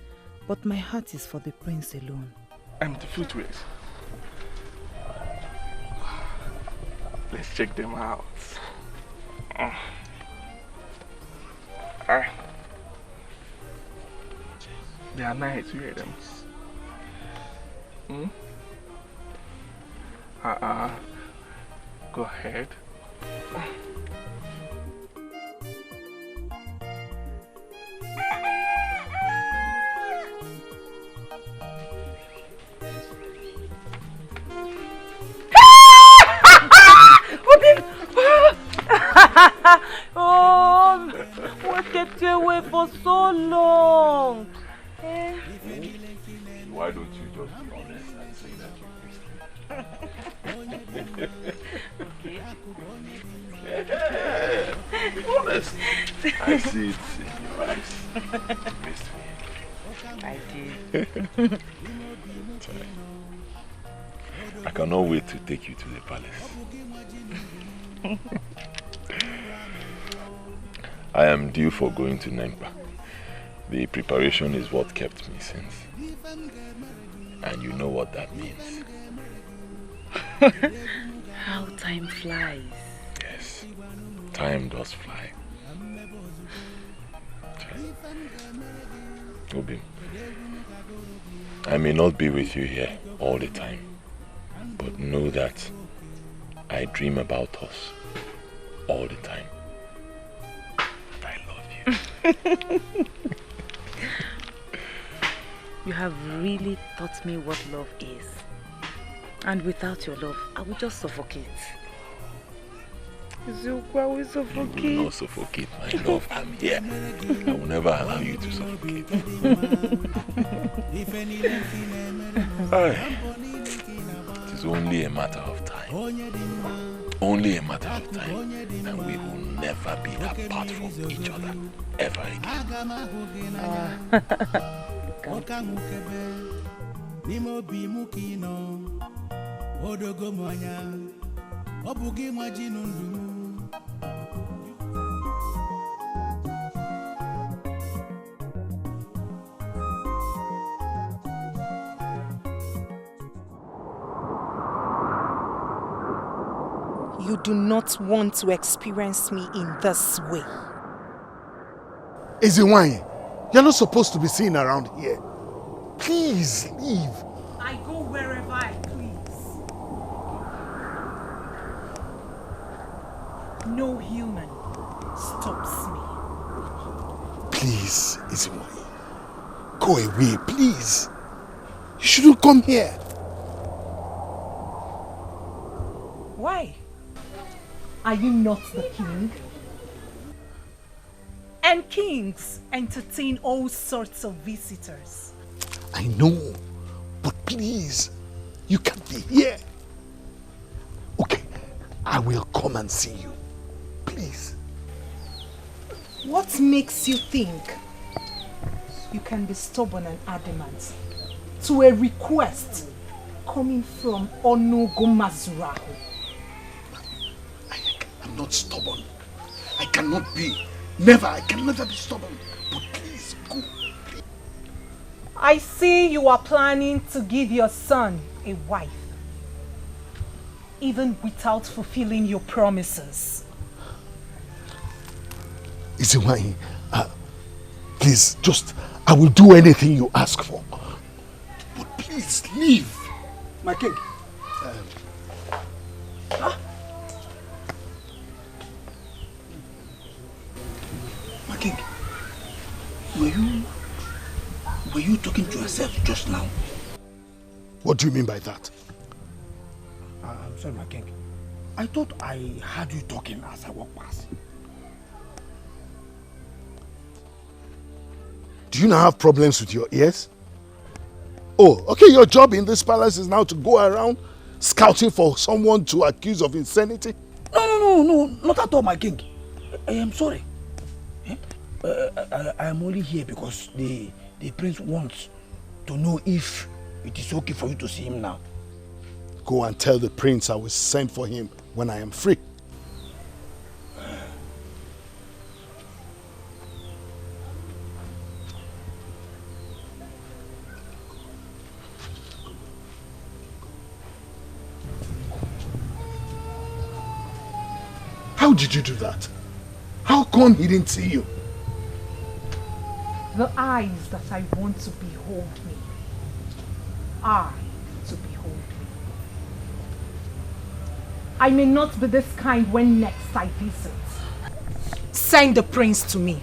[SPEAKER 8] but my heart is for the prince alone.
[SPEAKER 11] I'm the footways. Let's check them out. They are nice, you hear them? Go ahead.
[SPEAKER 8] Oh, what kept you away for so long?
[SPEAKER 1] Why don't you just be honest and say that you missed me? Okay. Be honest. I see it in your eyes. You missed me.
[SPEAKER 8] I did.
[SPEAKER 1] Sorry. I cannot wait to take you to the palace. I am due for going to Nempa. The preparation is what kept me since. And you know what that means.
[SPEAKER 8] How time flies.
[SPEAKER 1] Yes, time does fly. Obi, I may not be with you here all the time, but know that I dream about us all the time. And I love you.
[SPEAKER 8] You have really taught me what love is. And without your love, I would just suffocate. Zuko, I will suffocate.
[SPEAKER 1] You will not suffocate, my love. I'm here. I will never allow you to suffocate. It is only a matter of time. Only a matter of time. And we will never be apart from each other ever again.
[SPEAKER 2] You do not want to experience me in this way.
[SPEAKER 5] Eziwanye, you're not supposed to be seen around here. Please leave.
[SPEAKER 2] I go wherever I please. No human stops me.
[SPEAKER 5] Please, Eziwanye, go away, please. You shouldn't come here.
[SPEAKER 2] Why? Are you not the king? And kings entertain all sorts of visitors.
[SPEAKER 5] I know, but please, you can't be here. Okay, I will come and see you. Please.
[SPEAKER 2] What makes you think you can be stubborn and adamant to a request coming from Onogo Mazurahu?
[SPEAKER 5] I'm not stubborn. I cannot be. Never. I can never be stubborn. But please, go. Please.
[SPEAKER 2] I see you are planning to give your son a wife, even without fulfilling your promises.
[SPEAKER 5] Eziwanye, please, I will do anything you ask for. But please, leave.
[SPEAKER 6] My king.
[SPEAKER 7] My king, were you talking to yourself just now?
[SPEAKER 5] What do you mean by that?
[SPEAKER 7] I'm sorry, my king. I thought I heard you talking as I walked past.
[SPEAKER 5] Do you now have problems with your ears? Oh, okay, your job in this palace is now to go around scouting for someone to accuse of insanity?
[SPEAKER 7] No, not at all, my king. I am sorry. I am only here because the prince wants to know if it is okay for you to see him now.
[SPEAKER 5] Go and tell the prince I will send for him when I am free. How did you do that? How come he didn't see you?
[SPEAKER 2] The eyes that I want to behold me are to behold me. I may not be this kind when next I visit. Send the prince to me.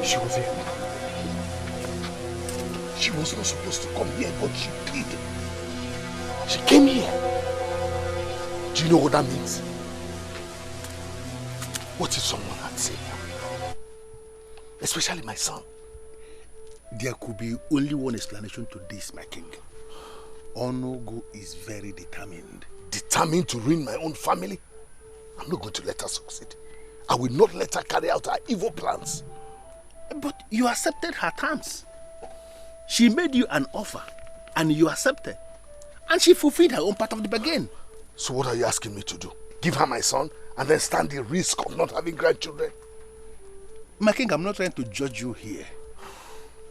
[SPEAKER 5] She was here. She was not supposed to come here, but she did. She came here. Do you know what that means? What if someone had said that? Especially my son.
[SPEAKER 12] There could be only one explanation to this, my king. Onogo is very determined.
[SPEAKER 5] Determined to ruin my own family? I'm not going to let her succeed. I will not let her carry out her evil plans.
[SPEAKER 12] But you accepted her terms. She made you an offer and you accepted. And she fulfilled her own part of the bargain.
[SPEAKER 5] So what are you asking me to do? Give her my son and then stand the risk of not having grandchildren?
[SPEAKER 12] My king, I'm not trying to judge you here.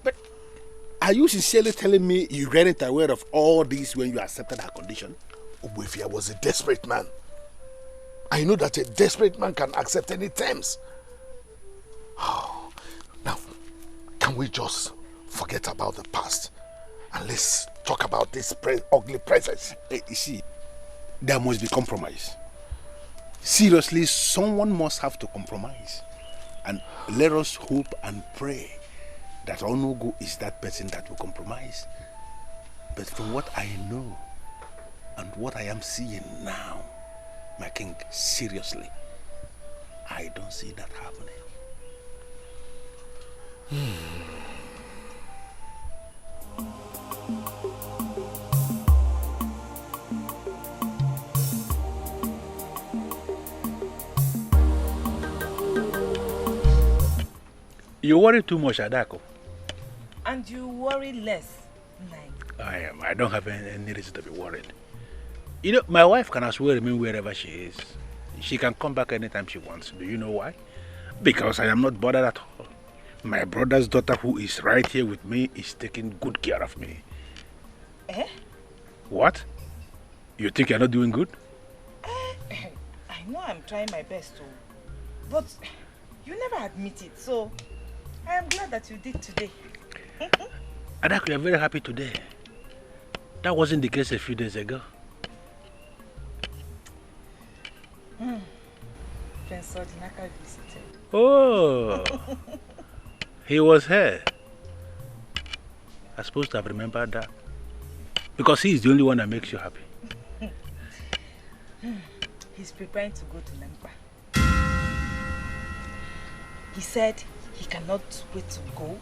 [SPEAKER 12] But are you sincerely telling me you weren't aware of all this when you accepted her condition?
[SPEAKER 5] Obwefia was a desperate man. I know that a desperate man can accept any terms. Oh, now, can we just forget about the past and let's talk about this ugly princess.
[SPEAKER 12] You see, there must be compromise. Seriously, someone must have to compromise. And let us hope and pray that Onogo is that person that will compromise. But from what I know and what I am seeing now, my king, seriously, I don't see that happening. You worry too much, Adako.
[SPEAKER 8] And you worry less.
[SPEAKER 12] I don't have any reason to be worried. You know, my wife can as well remain wherever she is. She can come back anytime she wants. Do you know why? Because I am not bothered at all. My brother's daughter, who is right here with me, is taking good care of me.
[SPEAKER 8] Eh?
[SPEAKER 12] What? You think you're not doing good?
[SPEAKER 8] I know I'm trying my best to, but you never admit it, so I am glad that you did today.
[SPEAKER 12] Adako, you're very happy today. That wasn't the case a few days ago.
[SPEAKER 8] Prince Odinaka visited.
[SPEAKER 12] Oh, he was here. I'm supposed to have remembered that. Because he is the only one that makes you happy.
[SPEAKER 8] He's preparing to go to Lempa. He said he cannot wait to go,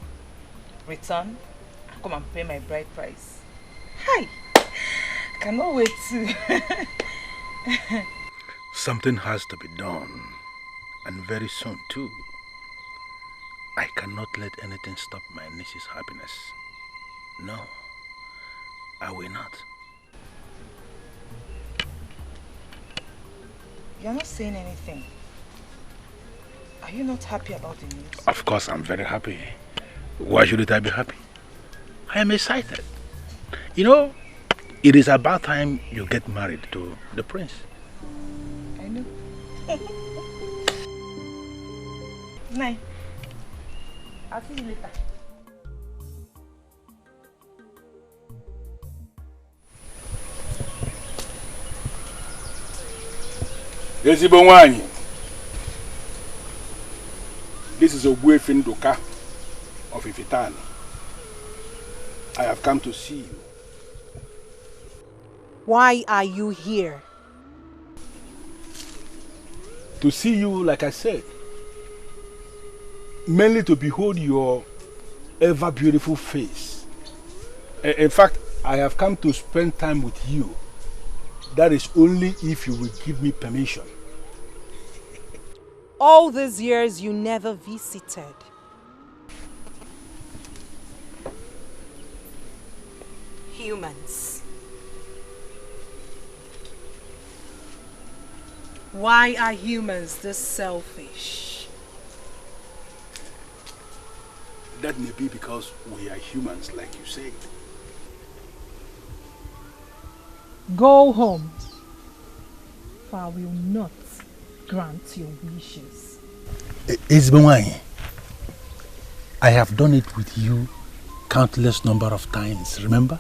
[SPEAKER 8] return, and come and pay my bride price. Hi! I cannot wait to.
[SPEAKER 12] Something has to be done. And very soon too. I cannot let anything stop my niece's happiness. No, I will not.
[SPEAKER 8] You're not saying anything. Are you not happy about the news?
[SPEAKER 12] Of course I'm very happy. Why shouldn't I be happy? I am excited. You know, it is about time you get married to the prince.
[SPEAKER 8] I know. Night. I'll see you later.
[SPEAKER 12] Ezigbo nwanyi. This is Ogbuefi Nduka of Ifitani. I have come to see you.
[SPEAKER 2] Why are you here?
[SPEAKER 12] To see you, like I said. Mainly to behold your ever beautiful face. In fact, I have come to spend time with you. That is only if you will give me permission.
[SPEAKER 2] All these years you never visited. Humans. Why are humans this selfish?
[SPEAKER 12] That may be because we are humans, like you said.
[SPEAKER 2] Go home, for I will not grant your wishes.
[SPEAKER 6] Ezbenwanyi, I have done it with you countless number of times, remember?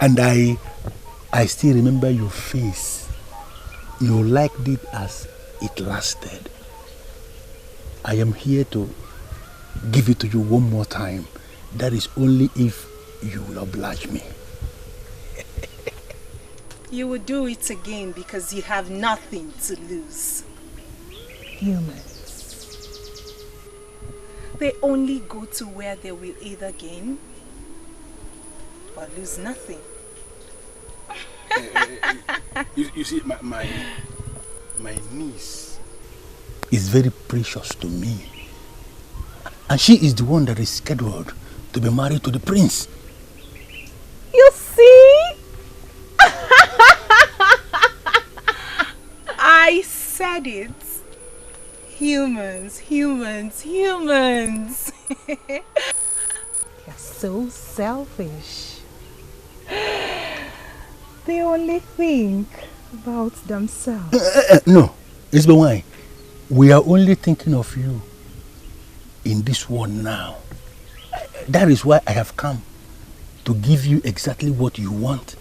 [SPEAKER 6] And I still remember your face. You liked it as it lasted. I am here to give it to you one more time. That is only if you will oblige me.
[SPEAKER 2] You will do it again because you have nothing to lose. Humans. They only go to where they will either gain or lose nothing.
[SPEAKER 12] You see, my niece
[SPEAKER 6] is very precious to me. And she is the one that is scheduled to be married to the prince.
[SPEAKER 2] You see? I said it. Humans, humans, humans. You're so selfish. They only think about themselves.
[SPEAKER 6] No, Ezbenwanyi, we are only thinking of you in this world now. That is why I have come to give you exactly what you want.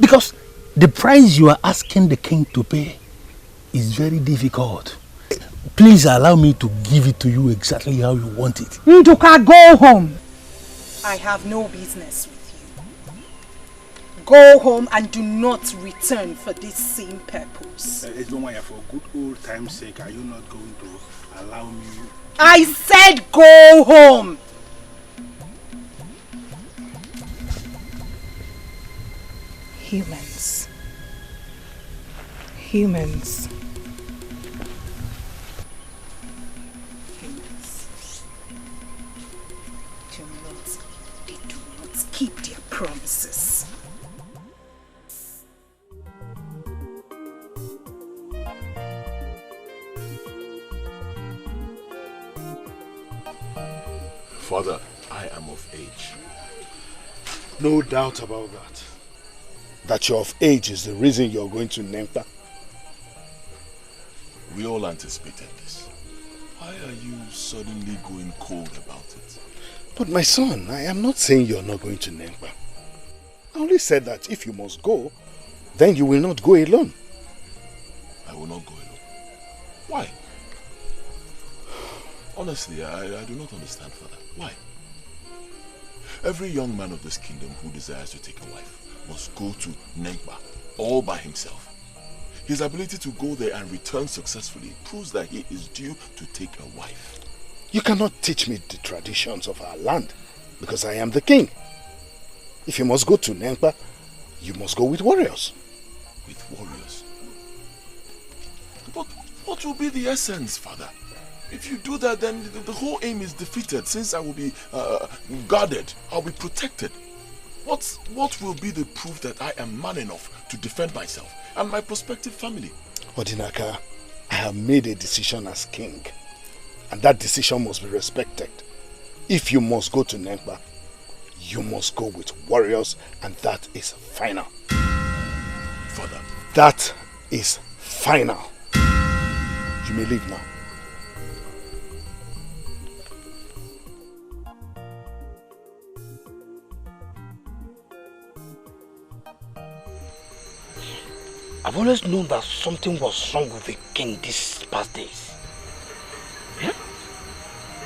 [SPEAKER 6] Because the price you are asking the king to pay is very difficult. Please allow me to give it to you exactly how you want it.
[SPEAKER 2] Nduka, go home. I have no business with you. Go home and do not return for this same purpose.
[SPEAKER 12] For good old time's sake, are you not going to allow me?
[SPEAKER 2] I said go home! Humans. Humans. They do not keep their promises.
[SPEAKER 3] Father, I am of age.
[SPEAKER 4] No doubt about that. That you're of age is the reason you're going to Nempa.
[SPEAKER 3] We all anticipated this. Why are you suddenly going cold about it?
[SPEAKER 4] But my son, I am not saying you're not going to Nempa. I only said that if you must go, then you will not go alone.
[SPEAKER 3] I will not go alone. Why? Honestly, I do not understand, Father. Why? Every young man of this kingdom who desires to take a wife must go to Nempa all by himself. His ability to go there and return successfully proves that he is due to take a wife.
[SPEAKER 4] You cannot teach me the traditions of our land because I am the king. If you must go to Nempa, you must go with warriors.
[SPEAKER 3] With warriors? But what will be the essence, Father? If you do that, then the whole aim is defeated, since I will be guarded, I'll be protected. What will be the proof that I am man enough to defend myself and my prospective family?
[SPEAKER 4] Odinaka, I have made a decision as king, and that decision must be respected. If you must go to Nempa, you must go with warriors, and that is final.
[SPEAKER 3] Father.
[SPEAKER 4] That is final. You may leave now.
[SPEAKER 7] I've always known that something was wrong with the king these past days. Yeah?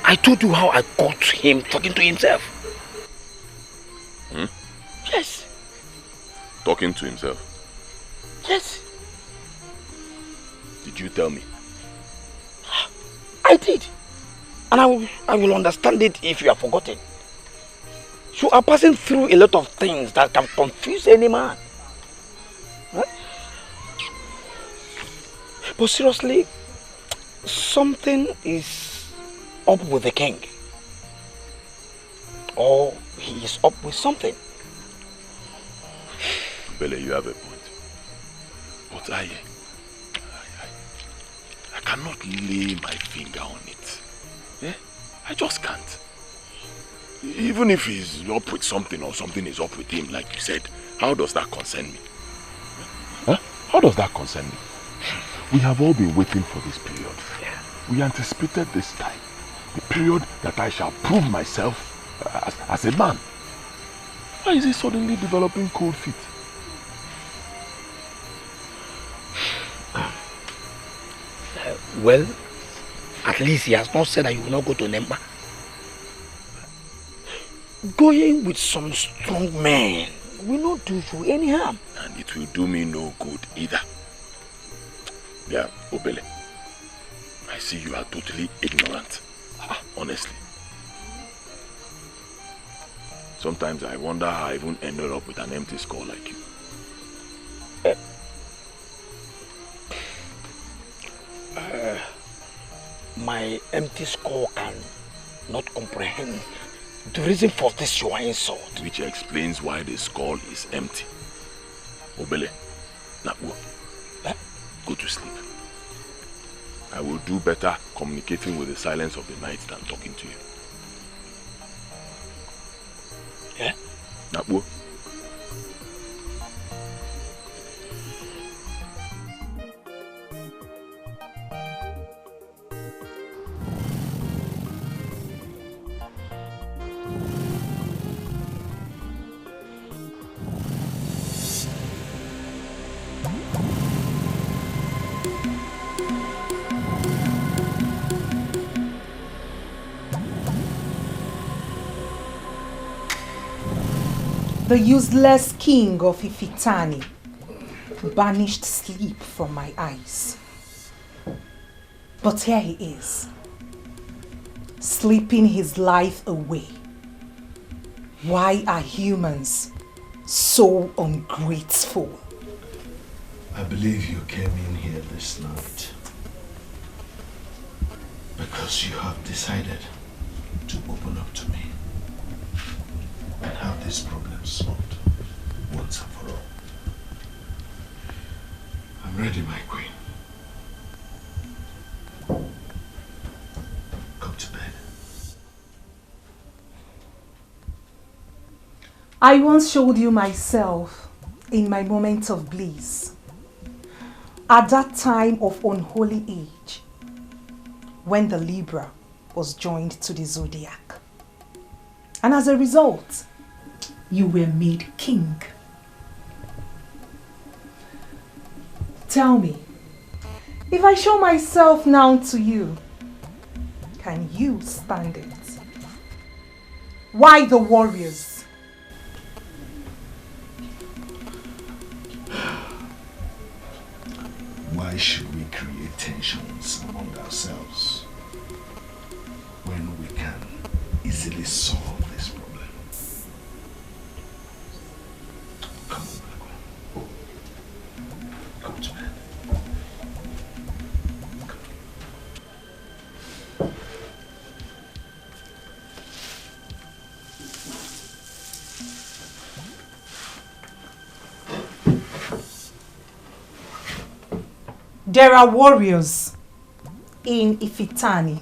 [SPEAKER 7] I told you how I caught him talking to himself.
[SPEAKER 3] Hmm?
[SPEAKER 7] Yes.
[SPEAKER 3] Talking to himself?
[SPEAKER 7] Yes.
[SPEAKER 3] Did you tell me?
[SPEAKER 7] I did. And I will understand it if you have forgotten. You are passing through a lot of things that can confuse any man. Huh? But seriously, something is up with the king. Or he is up with something.
[SPEAKER 3] Bele, you have a point. But I cannot lay my finger on it. Yeah? I just can't. Even if he's up with something or something is up with him, like you said, how does that concern me? Huh? How does that concern me? We have all been waiting for this period.
[SPEAKER 7] Yeah.
[SPEAKER 3] We anticipated this time. The period that I shall prove myself as a man. Why is he suddenly developing cold feet?
[SPEAKER 7] Well, at least he has not said that you will not go to Nempa. Going with some strong men will not do you any harm.
[SPEAKER 3] And it will do me no good either. Yeah, Obele. I see you are totally ignorant. Honestly. Sometimes I wonder how I even ended up with an empty skull like you.
[SPEAKER 7] My empty skull can not comprehend the reason for this your insult.
[SPEAKER 3] Which explains why the skull is empty. Obele, Nakwo, go to sleep. I will do better communicating with the silence of the night than talking to you.
[SPEAKER 7] Yeah?
[SPEAKER 3] Nakwo.
[SPEAKER 2] The useless king of Ifitani banished sleep from my eyes. But here he is, sleeping his life away. Why are humans so ungrateful?
[SPEAKER 4] I believe you came in here this night because you have decided to open up to me and have this problem solved once and for all. I'm ready, my queen. Come to bed.
[SPEAKER 2] I once showed you myself in my moment of bliss, at that time of unholy age, when the Libra was joined to the zodiac. And as a result, you were made king. Tell me, if I show myself now to you, can you stand it? Why the warriors?
[SPEAKER 4] Why should we create tensions among ourselves when we can easily solve this problem? Come on, Black One. Come to bed.
[SPEAKER 2] There are warriors in Ifitani,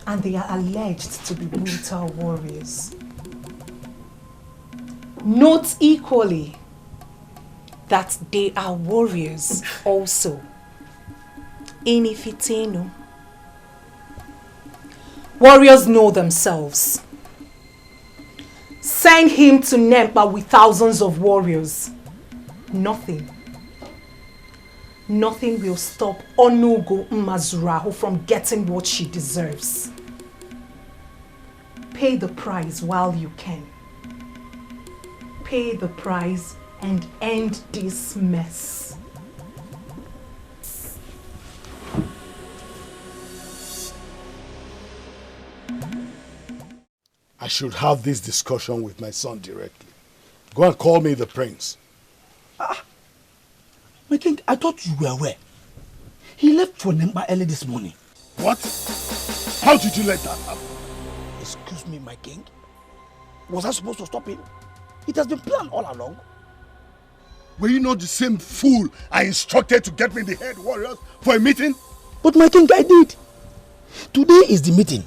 [SPEAKER 2] and they are alleged to be brutal warriors. Note equally that they are warriors also in Ifitenu. Warriors know themselves. Send him to Nempa with thousands of warriors. Nothing will stop Onugo Mmazuraho from getting what she deserves. Pay the price while you can. Pay the price and end this mess.
[SPEAKER 5] I should have this discussion with my son directly. Go and call me the prince.
[SPEAKER 7] My king, I thought you were aware. He left for Nemba early this morning.
[SPEAKER 5] What? How did you let that happen?
[SPEAKER 7] Excuse me, my king. Was I supposed to stop him? It has been planned all along.
[SPEAKER 5] Were you not the same fool I instructed to get me the head warriors for a meeting?
[SPEAKER 7] But my king, I did. Today is the meeting,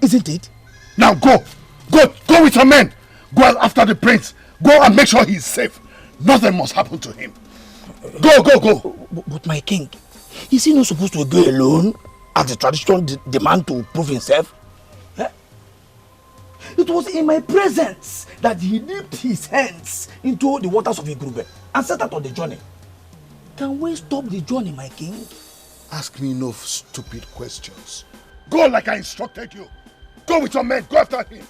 [SPEAKER 7] isn't it?
[SPEAKER 5] Now go! Go with your men! Go after the prince! Go and make sure he's safe. Nothing must happen to him. Go!
[SPEAKER 7] But my king, is he not supposed to go alone as the tradition demand to prove himself? Eh? It was in my presence that he dipped his hands into the waters of Igrube and set out on the journey. Can we stop the journey, my king?
[SPEAKER 5] Ask me no stupid questions. Go like I instructed you. Go with your men. Go after him.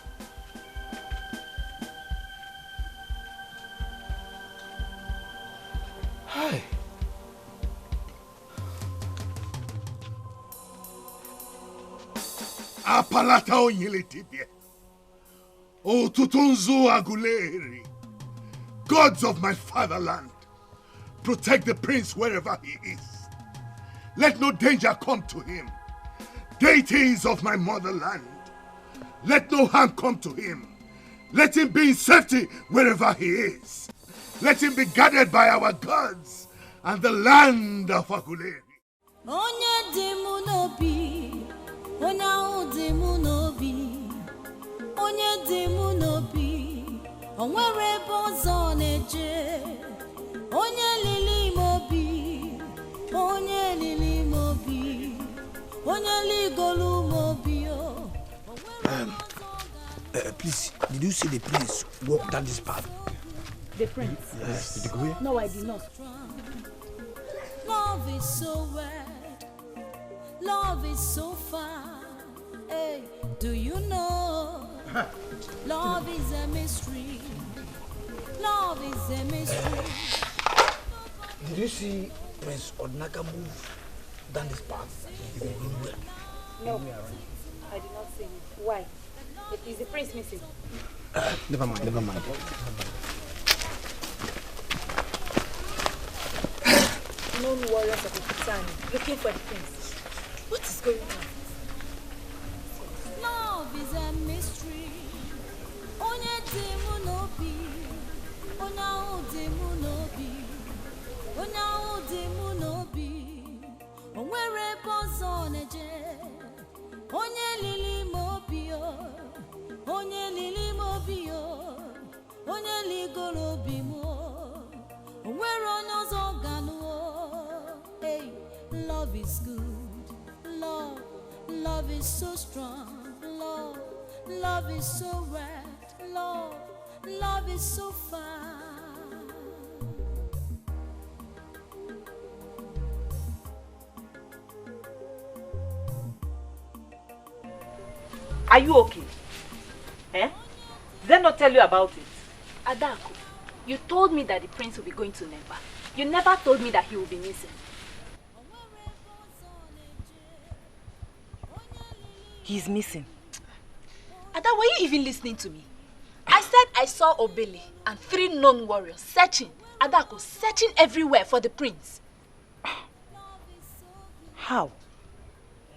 [SPEAKER 7] Hi.
[SPEAKER 5] Apalata onyelitibie. O tutunzu aguleri. Gods of my fatherland, protect the prince wherever he is. Let no danger come to him. Deities of my motherland, let no harm come to him. Let him be in safety wherever he is. Let him be guarded by our gods and the land of Aguleri.
[SPEAKER 13] Onye demunobi, ona demunobi, onye demunobi, onwere bozo neje, onye lili mobi, onye lili mobi, onye ligolu mobi.
[SPEAKER 7] Please, did you see the prince walk down this path?
[SPEAKER 9] The prince?
[SPEAKER 7] Yes. Did you go here?
[SPEAKER 9] No, I did not.
[SPEAKER 13] Love is so wet, love is so far. Hey, do you know? Love is a mystery. Love is a mystery.
[SPEAKER 7] Did you see Prince Odnaka move down this path?
[SPEAKER 9] No, I did not see him. Why? Is the prince missing?
[SPEAKER 7] Never mind.
[SPEAKER 9] Known warriors of Ifitani looking for the prince. What is going on?
[SPEAKER 13] Love is a mystery. Onye demu no bi, onya demu no bi, onya demu no bi. Onwere bozo neje, onye lili mo bi o, onye lili mo bi o, onye ligoro bi mo. Onwere onyozo ganu o. Hey, love is good. Love is so strong. Love is so right. Love is so far.
[SPEAKER 8] Are you okay? Eh? Did they not tell you about it?
[SPEAKER 9] Adako, you told me that the prince will be going to Nepa. You never told me that he will be missing.
[SPEAKER 8] He's missing.
[SPEAKER 9] Ada, were you even listening to me? I said I saw Obele and 3 known warriors searching, Adako, searching everywhere for the prince.
[SPEAKER 8] How?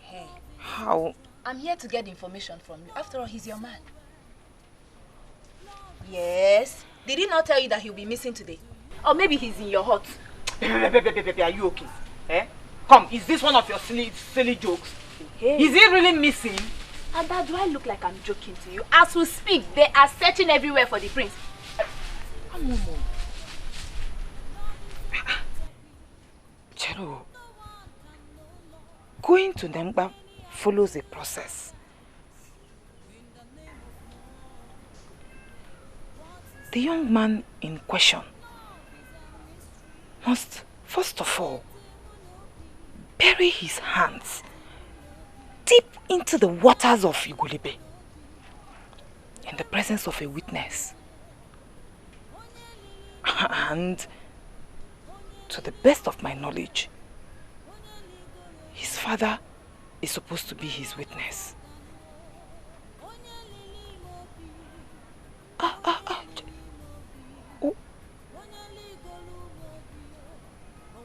[SPEAKER 9] Hey.
[SPEAKER 8] How?
[SPEAKER 9] I'm here to get information from you. After all, he's your man. Yes. Did he not tell you that he'll be missing today? Or maybe he's in your hut.
[SPEAKER 8] Are you okay? Eh? Come, is this one of your silly jokes?
[SPEAKER 9] Hey.
[SPEAKER 8] Is he really missing?
[SPEAKER 9] Ada, do I look like I'm joking to you? As we speak, they are searching everywhere for the prince.
[SPEAKER 8] Chero, going to Nemba follows a process. The young man in question must, first of all, bury his hands deep into the waters of Igulebe in the presence of a witness. And to the best of my knowledge, his father is supposed to be his witness. Oh.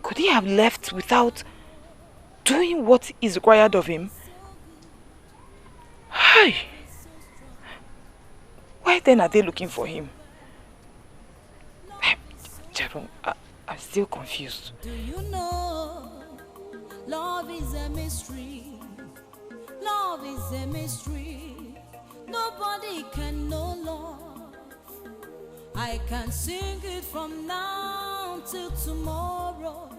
[SPEAKER 8] Could he have left without doing what is required of him? Hi. Why then are they looking for him? Jerome, I'm still confused.
[SPEAKER 13] Do you know love is a mystery? Love is a mystery. Nobody can know love. I can sing it from now till tomorrow.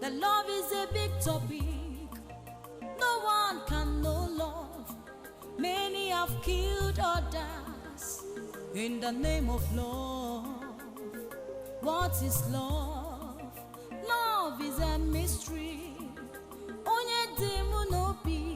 [SPEAKER 13] That love is a big topic. No one can know love. Many have killed others in the name of love. What is love? Love is a mystery. Onye demu no bi.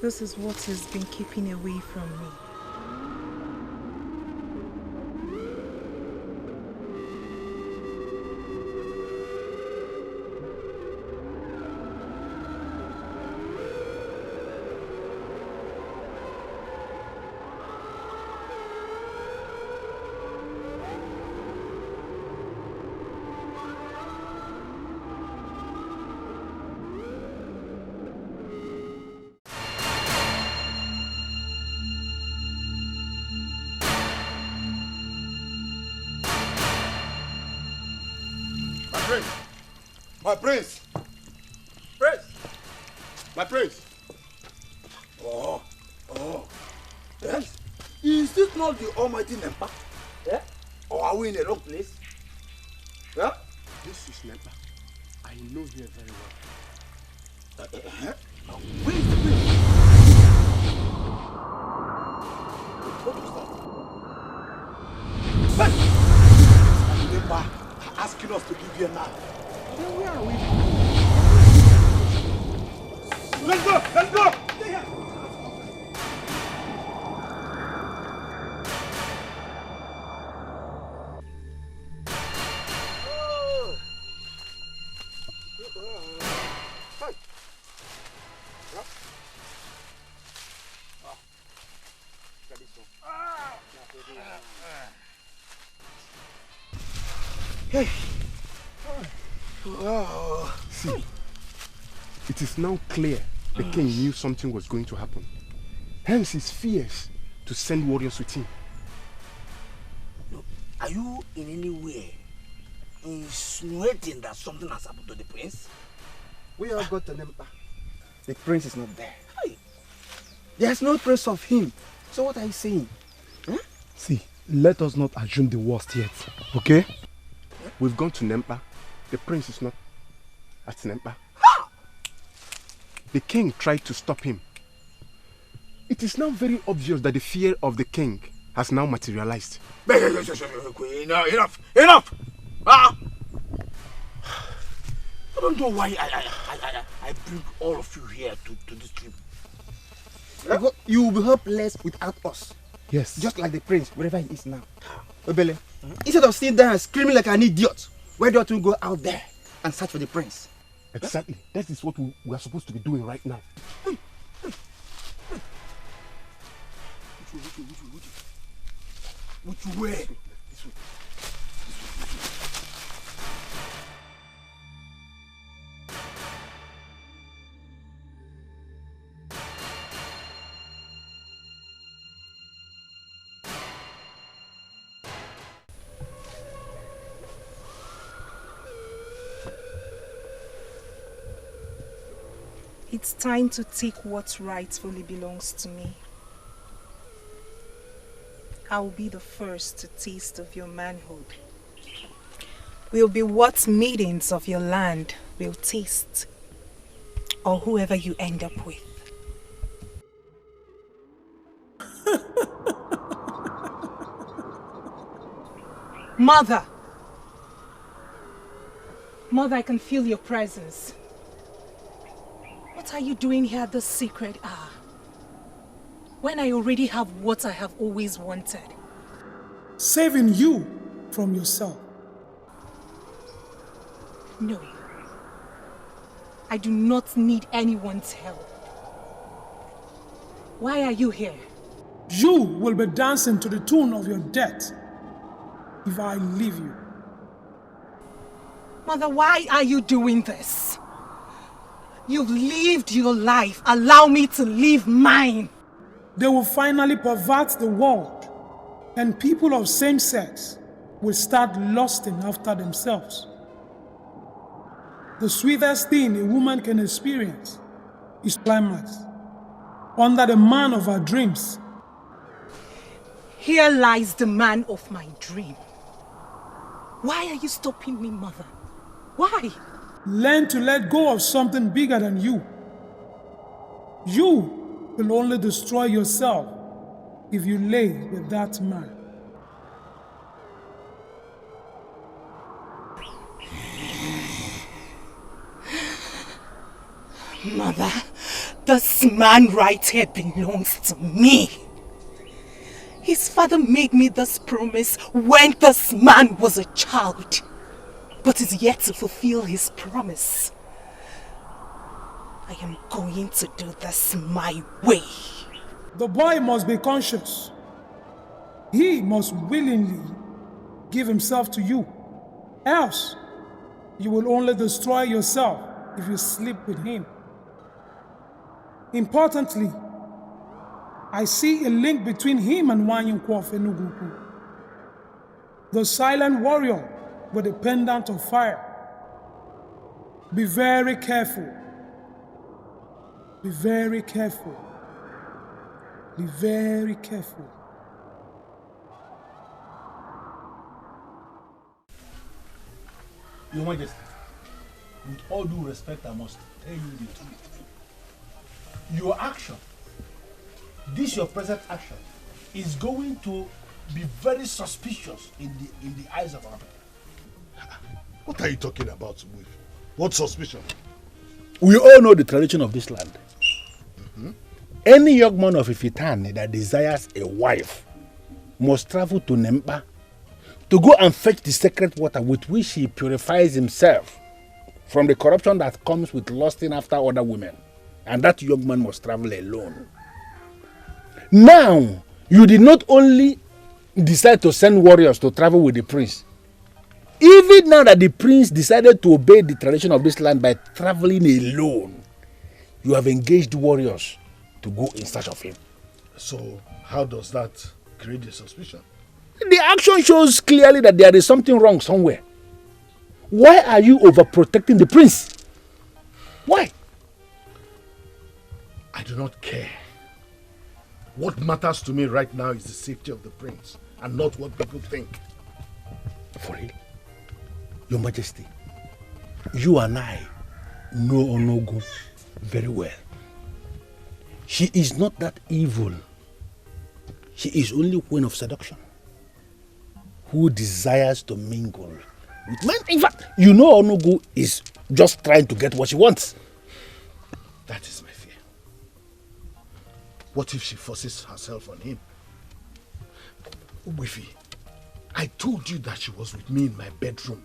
[SPEAKER 2] This is what has been keeping away from me.
[SPEAKER 3] My prince! Prince! My prince!
[SPEAKER 14] Oh. Yes. Is this not the almighty Nempa? Yeah? Or are we in the wrong place? Yeah?
[SPEAKER 12] This is Nempa. I know here very well.
[SPEAKER 14] Where is the prince? What was that? Hey! Nempa are asking us to leave here now. Then where are we? Let's go! Let's go!
[SPEAKER 12] Hey. See, it is now clear the king knew something was going to happen. Hence his fears to send warriors with him.
[SPEAKER 14] Look, are you in any way insinuating that something has happened to the prince?
[SPEAKER 15] We all got to Nempa. The prince is not there. Hey. There's no trace of him. So what are you saying? Huh?
[SPEAKER 12] See, let us not assume the worst yet, okay? We've gone to Nempa. The prince is not at Nempa. The king tried to stop him. It is now very obvious that the fear of the king has now materialized.
[SPEAKER 14] Enough! I don't know why I bring all of you here to this trip.
[SPEAKER 15] You will be helpless without us.
[SPEAKER 12] Yes.
[SPEAKER 15] Just like the prince, wherever he is now. Obele, instead of sitting there and screaming like an idiot, why don't you go out there and search for the prince?
[SPEAKER 12] Exactly. That is what we are supposed to be doing right now.
[SPEAKER 14] Which way?
[SPEAKER 12] This way.
[SPEAKER 2] It's time to take what rightfully belongs to me. I will be the first to taste of your manhood. Will be what maidens of your land will taste, or whoever you end up with. Mother! Mother, I can feel your presence. What are you doing here at this sacred hour? When I already have what I have always wanted.
[SPEAKER 16] Saving you from yourself.
[SPEAKER 2] No. I do not need anyone's help. Why are you here?
[SPEAKER 16] You will be dancing to the tune of your death if I leave you.
[SPEAKER 2] Mother, why are you doing this? You've lived your life. Allow me to live mine.
[SPEAKER 16] They will finally pervert the world, and people of same sex will start lusting after themselves. The sweetest thing a woman can experience is climax, under the man of her dreams.
[SPEAKER 2] Here lies the man of my dream. Why are you stopping me, Mother? Why?
[SPEAKER 16] Learn to let go of something bigger than you. You will only destroy yourself if you lay with that man.
[SPEAKER 2] Mother, this man right here belongs to me. His father made me this promise when this man was a child, but is yet to fulfill his promise. I am going to do this my way.
[SPEAKER 16] The boy must be conscious. He must willingly give himself to you. Else, you will only destroy yourself if you sleep with him. Importantly, I see a link between him and Wanyinkwo Enuguku, the silent warrior with a pendant of fire. Be very careful. Be very careful. Be very careful.
[SPEAKER 6] Your Majesty, with all due respect, I must tell you the truth. Your action, this your present action, is going to be very suspicious in the eyes of our people.
[SPEAKER 4] What are you talking about, Wife? What suspicion?
[SPEAKER 6] We all know the tradition of this land. Any young man of Ifitani that desires a wife must travel to Nempa to go and fetch the sacred water with which he purifies himself from the corruption that comes with lusting after other women. And that young man must travel alone. Now, you did not only decide to send warriors to travel with the prince. Even now that the prince decided to obey the tradition of this land by traveling alone, you have engaged warriors to go in search of him.
[SPEAKER 4] So, how does that create a suspicion?
[SPEAKER 6] The action shows clearly that there is something wrong somewhere. Why are you overprotecting the prince? Why?
[SPEAKER 4] I do not care. What matters to me right now is the safety of the prince and not what people think.
[SPEAKER 6] For real? Your Majesty, you and I know Onogo very well. She is not that evil. She is only queen of seduction who desires to mingle with men. In fact, you know Onogo is just trying to get what she wants.
[SPEAKER 4] That is my fear. What if she forces herself on him? Wifi, I told you that she was with me in my bedroom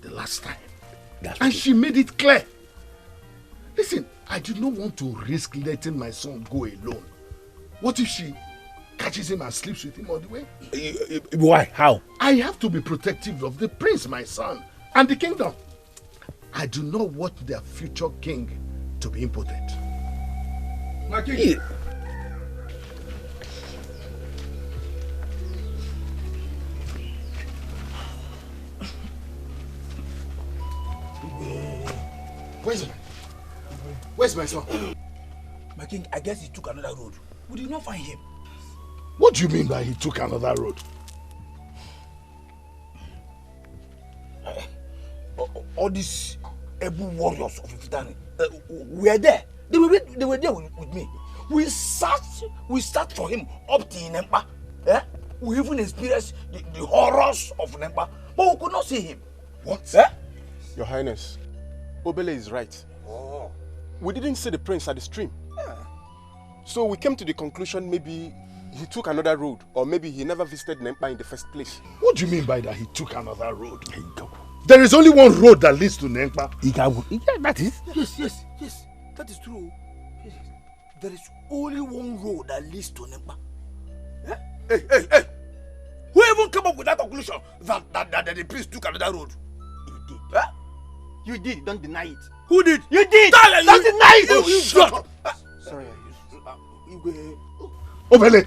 [SPEAKER 4] the last time. And she made it clear. Listen, I do not want to risk letting my son go alone. What if she catches him and sleeps with him on the way?
[SPEAKER 6] Why? How?
[SPEAKER 4] I have to be protective of the prince, my son, and the kingdom. I do not want their future king to be impotent.
[SPEAKER 14] My king. Where's my son?
[SPEAKER 7] My king, I guess he took another road. We did not find him.
[SPEAKER 4] What do you mean by he took another road?
[SPEAKER 7] All these able warriors of Ifitani were there. They were there with me. We searched for him up to Nempa. We even experienced the horrors of Nempa, but we could not see him.
[SPEAKER 14] What?
[SPEAKER 17] Your Highness, Obele is right.
[SPEAKER 14] Oh.
[SPEAKER 17] We didn't see the prince at the stream. So we came to the conclusion maybe he took another road, or maybe he never visited Nempa in the first place.
[SPEAKER 4] What do you mean by that he took another road? There is only one road that leads to Nempa.
[SPEAKER 6] That is?
[SPEAKER 7] Yes, that is true. Yes. There is only one road that leads to Nempa. Hey! Who even came up with that conclusion that the prince took another road? You did.
[SPEAKER 17] You did, don't deny it.
[SPEAKER 7] Who did? You did! Don't deny it! You shut up!
[SPEAKER 17] Sorry,
[SPEAKER 4] Obele,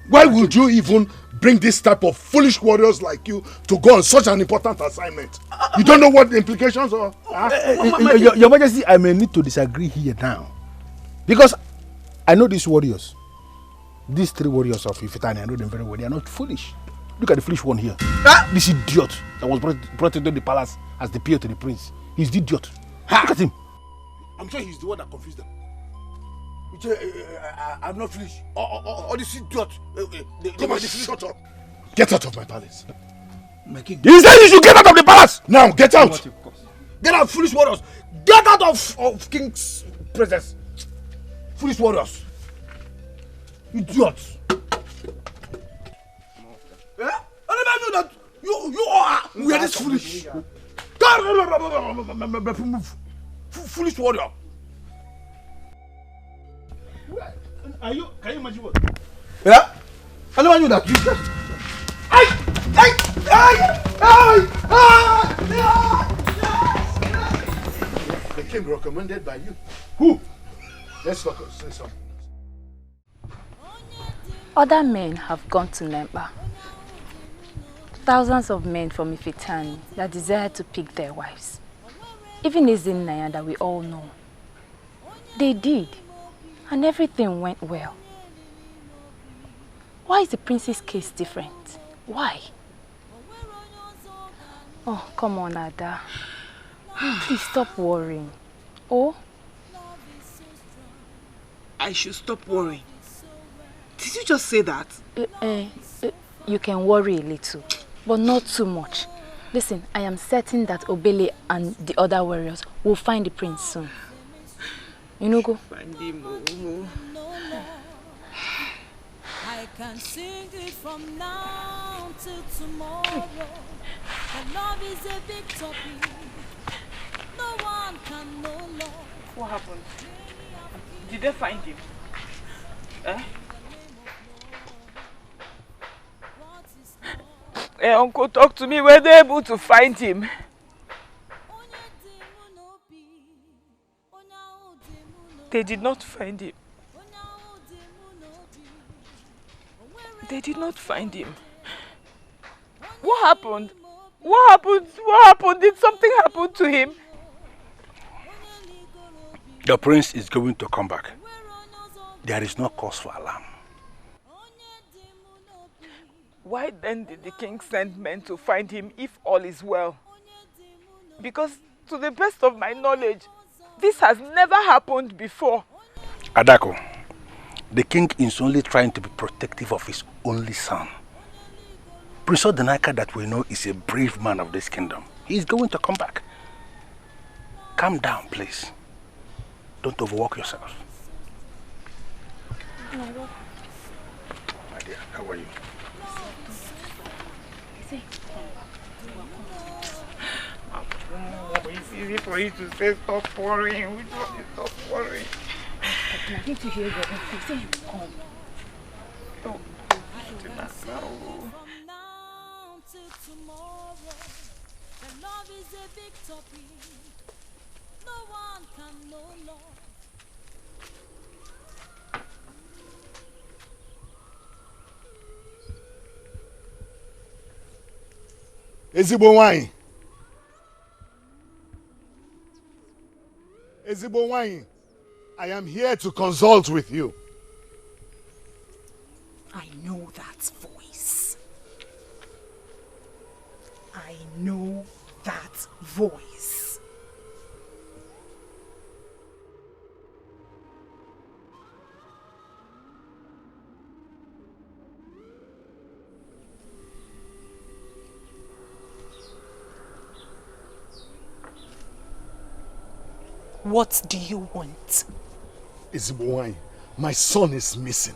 [SPEAKER 4] why would you even bring this type of foolish warriors like you to go on such an important assignment? You don't know what the implications are?
[SPEAKER 6] Your Majesty, I may need to disagree here now. Because I know these warriors. These three warriors of Ifitani, I know them very well. They are not foolish. Look at the foolish one here. This idiot that was brought into the palace as the peer to the prince. He's the idiot. Look at him.
[SPEAKER 7] I'm sure he's the one that confused them. I'm not foolish. All this idiot.
[SPEAKER 4] Come on, shut up. Get out of my palace.
[SPEAKER 7] My king.
[SPEAKER 6] He said you should get out of the palace.
[SPEAKER 4] Now, get out.
[SPEAKER 7] Get out, foolish warriors. Get out of king's presence. Foolish warriors. Idiots. I never knew that you are. We are this foolish. Move. Foolish warrior.
[SPEAKER 6] Can you imagine what?
[SPEAKER 7] Yeah? I never knew that.
[SPEAKER 4] The king recommended by you.
[SPEAKER 6] Who?
[SPEAKER 4] Let's focus. Say something.
[SPEAKER 9] Other men have gone to Nempa. Thousands of men from Ifitani that desire to pick their wives. Even Ezinaya that we all know. They did, and everything went well. Why is the prince's case different? Why? Oh, come on, Ada. Please stop worrying. Oh?
[SPEAKER 8] I should stop worrying. Did you just say that?
[SPEAKER 9] You can worry a little, but not too much. Listen, I am certain that Obele and the other warriors will find the prince soon. You know, go.
[SPEAKER 8] Find him.
[SPEAKER 13] I can sing it from now till tomorrow. The love is a big topic. No one can know love.
[SPEAKER 8] What happened? Did they find him? Hey, Uncle, talk to me. Were they able to find him? They did not find him. They did not find him. What happened? What happened? What happened? Did something happen to him?
[SPEAKER 6] The prince is going to come back. There is no cause for alarm.
[SPEAKER 8] Why then did the king send men to find him if all is well? Because to the best of my knowledge, this has never happened before.
[SPEAKER 6] Adako, the king is only trying to be protective of his only son. Prince Odenaka that we know is a brave man of this kingdom. He is going to come back. Calm down, please. Don't overwork yourself. My dear, how are you?
[SPEAKER 8] It's easy for you to say stop worrying. Which one is stop worrying?
[SPEAKER 9] I need to hear your voice. Say you come.
[SPEAKER 8] Oh,
[SPEAKER 13] From now till tomorrow. The love is a big topic. No one can know love.
[SPEAKER 4] Ezigbo wine. Ezigbo wine. I am here to consult with you.
[SPEAKER 2] I know that voice. I know that voice. What do you want?
[SPEAKER 4] Ezigbo, my son is missing.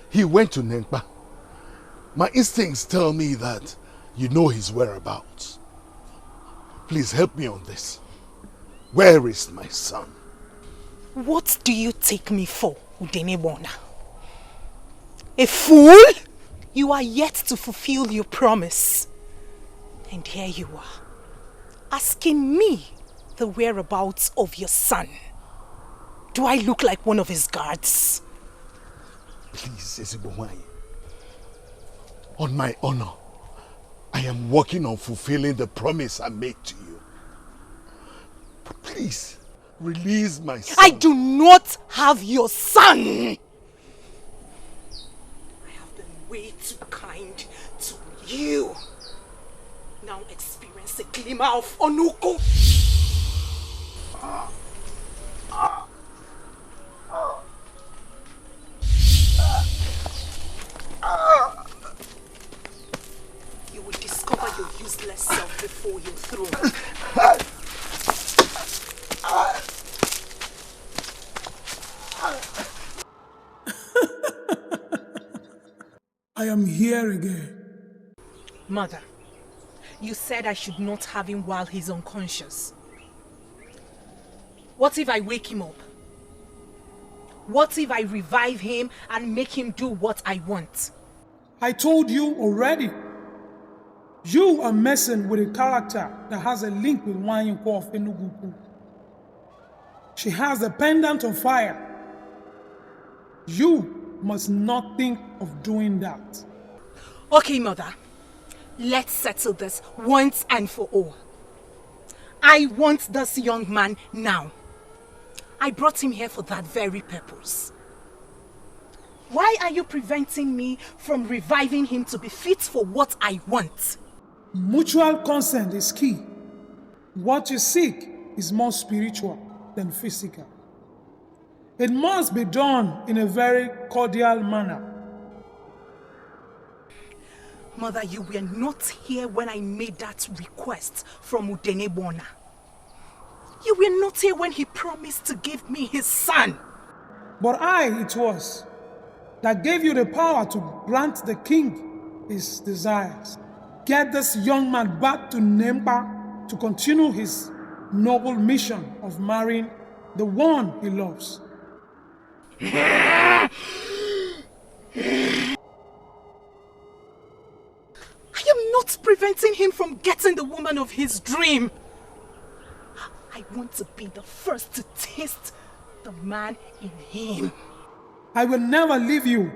[SPEAKER 4] He went to Nenkpa. My instincts tell me that you know his whereabouts. Please help me on this. Where is my son?
[SPEAKER 2] What do you take me for, Udenebona? A fool? You are yet to fulfill your promise. And here you are, asking me the whereabouts of your son. Do I look like one of his guards?
[SPEAKER 4] Please, Ezigbo, on my honor, I am working on fulfilling the promise I made to you. But please, release my son.
[SPEAKER 2] I do not have your son! I have been way too kind to you. Now experience a glimmer of Onuko. You will discover your useless self before your throne.
[SPEAKER 16] I am here again.
[SPEAKER 2] Mother, you said I should not have him while he's unconscious. What if I wake him up? What if I revive him and make him do what I want?
[SPEAKER 16] I told you already. You are messing with a character that has a link with Wanyiko of Enugu. She has a pendant of fire. You must not think of doing that.
[SPEAKER 2] Okay, Mother. Let's settle this once and for all. I want this young man now. I brought him here for that very purpose. Why are you preventing me from reviving him to be fit for what I want?
[SPEAKER 16] Mutual consent is key. What you seek is more spiritual than physical. It must be done in a very cordial manner.
[SPEAKER 2] Mother, you were not here when I made that request from Udenebona. You were not here when he promised to give me his son.
[SPEAKER 16] But it was, that gave you the power to grant the king his desires. Get this young man back to Nempa to continue his noble mission of marrying the one he loves.
[SPEAKER 2] I am not preventing him from getting the woman of his dream. I want to be the first to taste the man in him.
[SPEAKER 16] I will never leave you.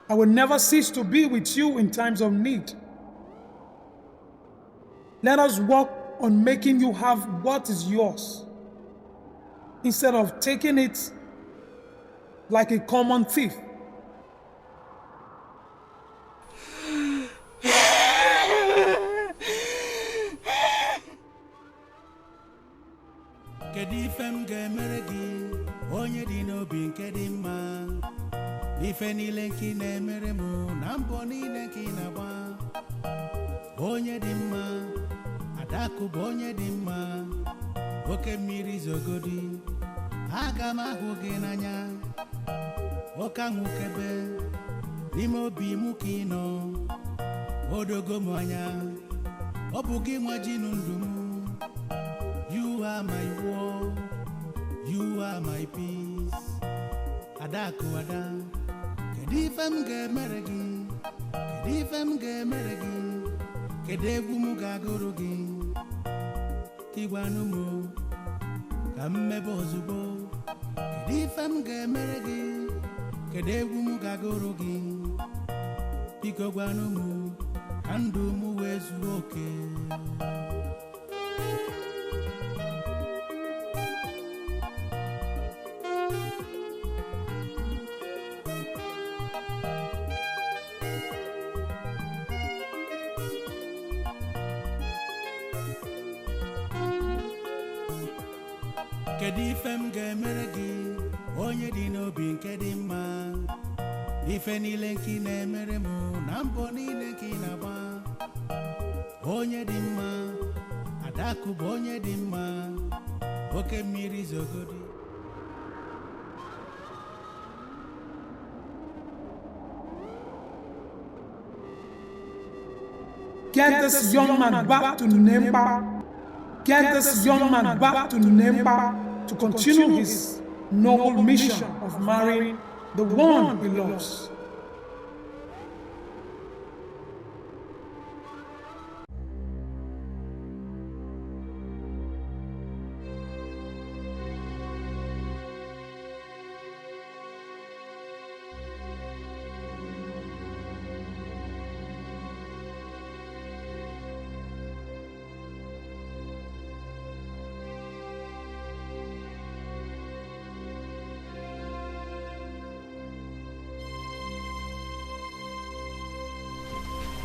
[SPEAKER 16] I will never cease to be with you in times of need. Let us work on making you have what is yours, instead of taking it like a common thief.
[SPEAKER 18] Kedifem gemeregi, onye di n'obi nke dị mma. Ife niile nke na-emere mụ na mbọ niile nke na-agba. Onye dị mma, Adaku bụ onye dị mma. Oke mmiri zogodi, aga m ahụ gị n'anya. Oke anwụ kebe, n'ime obi mụ ka ị nọ. Odogo m anya, ọ bụ gị nwa ji ndụ m. You are my war, you are my peace. Adaku Ada, kedifem gemere gị, kedifem gemere gị, kedegwu m gagoro gị. Tigwanu mo, ka mmebe ozugbo, kedifem gemere gị, kedegwu m gagoro gị. Biko gwanu mo, ka ndụ m wee zuo oke. Kedifem gemere gị, onye dị n'obi nke dị mma. Ife niile nke na-emere mụ na mbọ niile nke na-agba. Onye dị mma, Adaku bụ onye dị mma. Oke mmiri zogodi.
[SPEAKER 16] Get this young man back to Nempa. Get this young man back to Nempa to continue his noble mission of marrying the one he loves.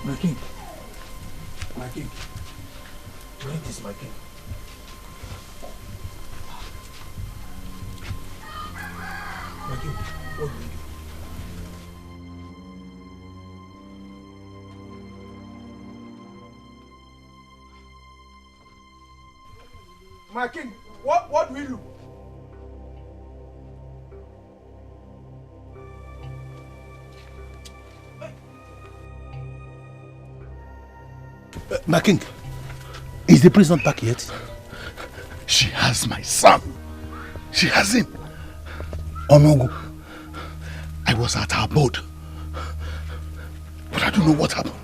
[SPEAKER 14] My king. My king. Wait, is my king. My king, what do you do? My king, what do we do?
[SPEAKER 12] My king, is the priest not back yet?
[SPEAKER 3] She has my son. She has him.
[SPEAKER 12] Onogo,
[SPEAKER 3] I was at her abode. But I don't know what happened.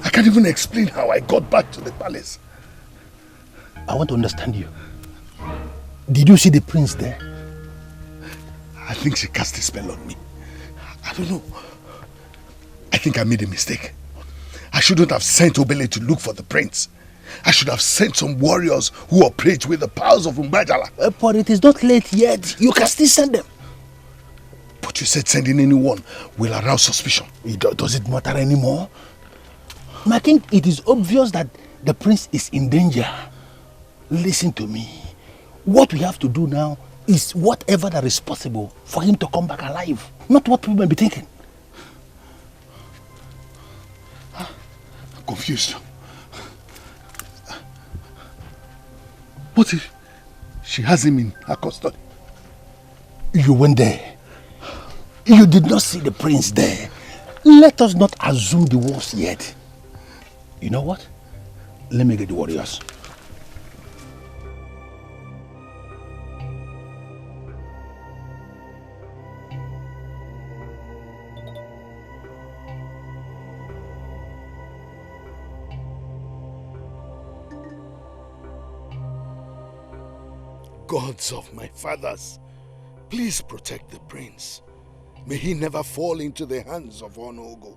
[SPEAKER 3] I can't even explain how I got back to the palace.
[SPEAKER 12] I want to understand you. Did you see the prince there?
[SPEAKER 3] I think she cast a spell on me. I don't know. I think I made a mistake. I shouldn't have sent Obele to look for the prince. I should have sent some warriors who operate with the powers of Umbajala.
[SPEAKER 12] But it is not late yet. You can still send them. But you said sending anyone will arouse suspicion. Does it matter anymore? My king, it is obvious that the prince is in danger. Listen to me. What we have to do now is whatever that is possible for him to come back alive. Not what people may be thinking.
[SPEAKER 5] I'm confused. What if she has him in her custody?
[SPEAKER 12] You went there. You did not see the prince there. Let us not assume the worst yet. You know what? Let me get the warriors.
[SPEAKER 4] Gods of my fathers, please protect the prince. May he never fall into the hands of Onogo.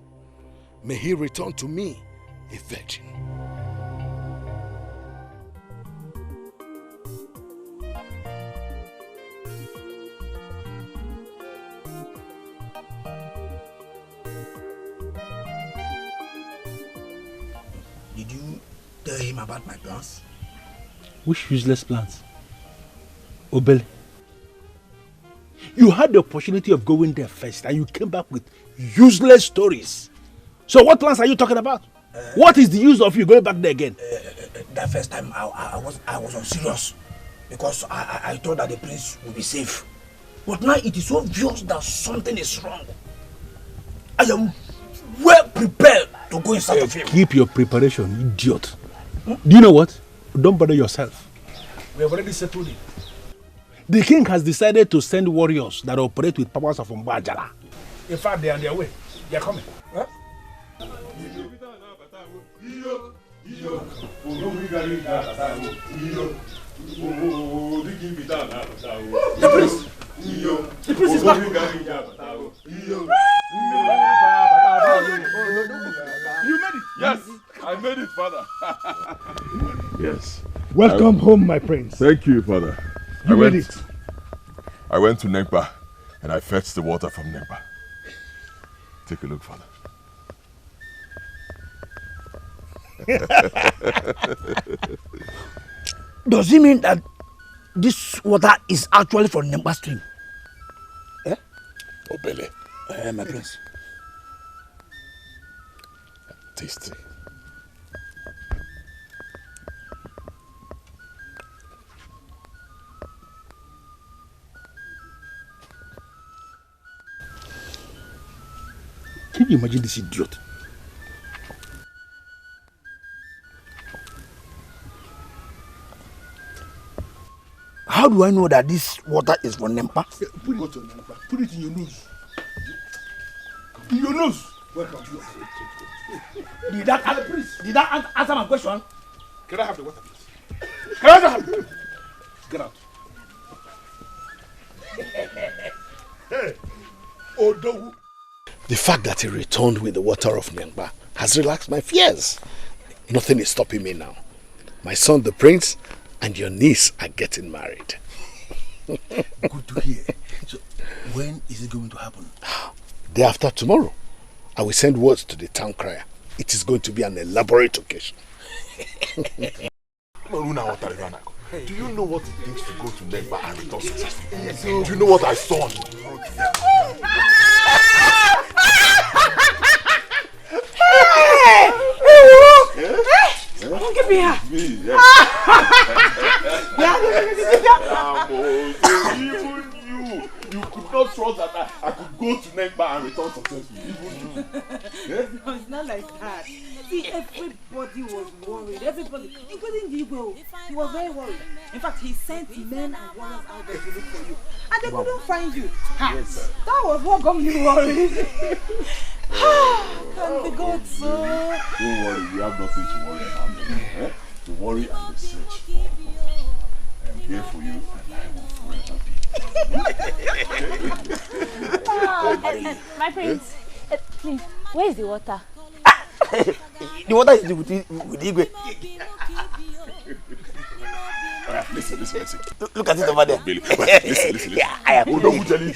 [SPEAKER 4] May he return to me a virgin.
[SPEAKER 7] Did you tell him about my plans?
[SPEAKER 6] Which useless plans? Obele. You had the opportunity of going there first and you came back with useless stories. So what plans are you talking about? What is the use of you going back there again?
[SPEAKER 7] That first time I was unserious because I thought that the prince would be safe. But now it is obvious that something is wrong. I am well prepared to go in search of him.
[SPEAKER 6] Keep your preparation, idiot. Do you know what? Don't bother yourself. We have already settled it. The king has decided to send warriors that operate with powers of Mbajala. In fact, they are on their way. They are coming. Huh?
[SPEAKER 7] The prince! The prince is back!
[SPEAKER 3] You made it! Yes, I made it, father. Yes.
[SPEAKER 6] Welcome home, my prince.
[SPEAKER 1] Thank you, father.
[SPEAKER 6] You made it.
[SPEAKER 1] I went to Nempa and I fetched the water from Nempa. Take a look, father.
[SPEAKER 7] Does it mean that this water is actually from Nempa stream? Eh?
[SPEAKER 1] Obele.
[SPEAKER 7] My prince.
[SPEAKER 1] Taste.
[SPEAKER 6] Can you imagine this idiot?
[SPEAKER 7] How do I know that this water is from Nempa?
[SPEAKER 5] Put it on Nempa. Put it in your nose.
[SPEAKER 6] In your nose?
[SPEAKER 5] Welcome.
[SPEAKER 7] Did that answer my question?
[SPEAKER 5] Can I have the water, please? Can I have it? Get out.
[SPEAKER 4] Hey, Odowu. The fact that he returned with the water of Nempa has relaxed my fears. Nothing is stopping me now. My son, the prince, and your niece are getting married.
[SPEAKER 12] Good to hear. So, when is it going to happen?
[SPEAKER 4] Day after tomorrow, I will send words to the town crier. It is going to be an elaborate occasion.
[SPEAKER 3] Do you know what it takes to go to Nempa and return successfully? Do you know what I saw on the road?
[SPEAKER 8] Don't give me her.
[SPEAKER 3] Even you could not trust that I could go to Nempa and return successfully. Even you.
[SPEAKER 8] No, it's not like that. See, everybody was worried. Everybody, including the Igbo. He was very worried. In fact, he sent men and warriors out there to look for you. And they couldn't find you. Yes. That was what got me worried. Thank the God, sir.
[SPEAKER 3] Don't worry, you have nothing to worry about. To worry and the search. I'm here for you and I will forever be.
[SPEAKER 9] My prince, please, where is the water?
[SPEAKER 7] The water is with Igwe.
[SPEAKER 3] Listen.
[SPEAKER 7] Look at it over there.
[SPEAKER 3] Listen.
[SPEAKER 7] Yeah, I am.
[SPEAKER 3] Odowu tell you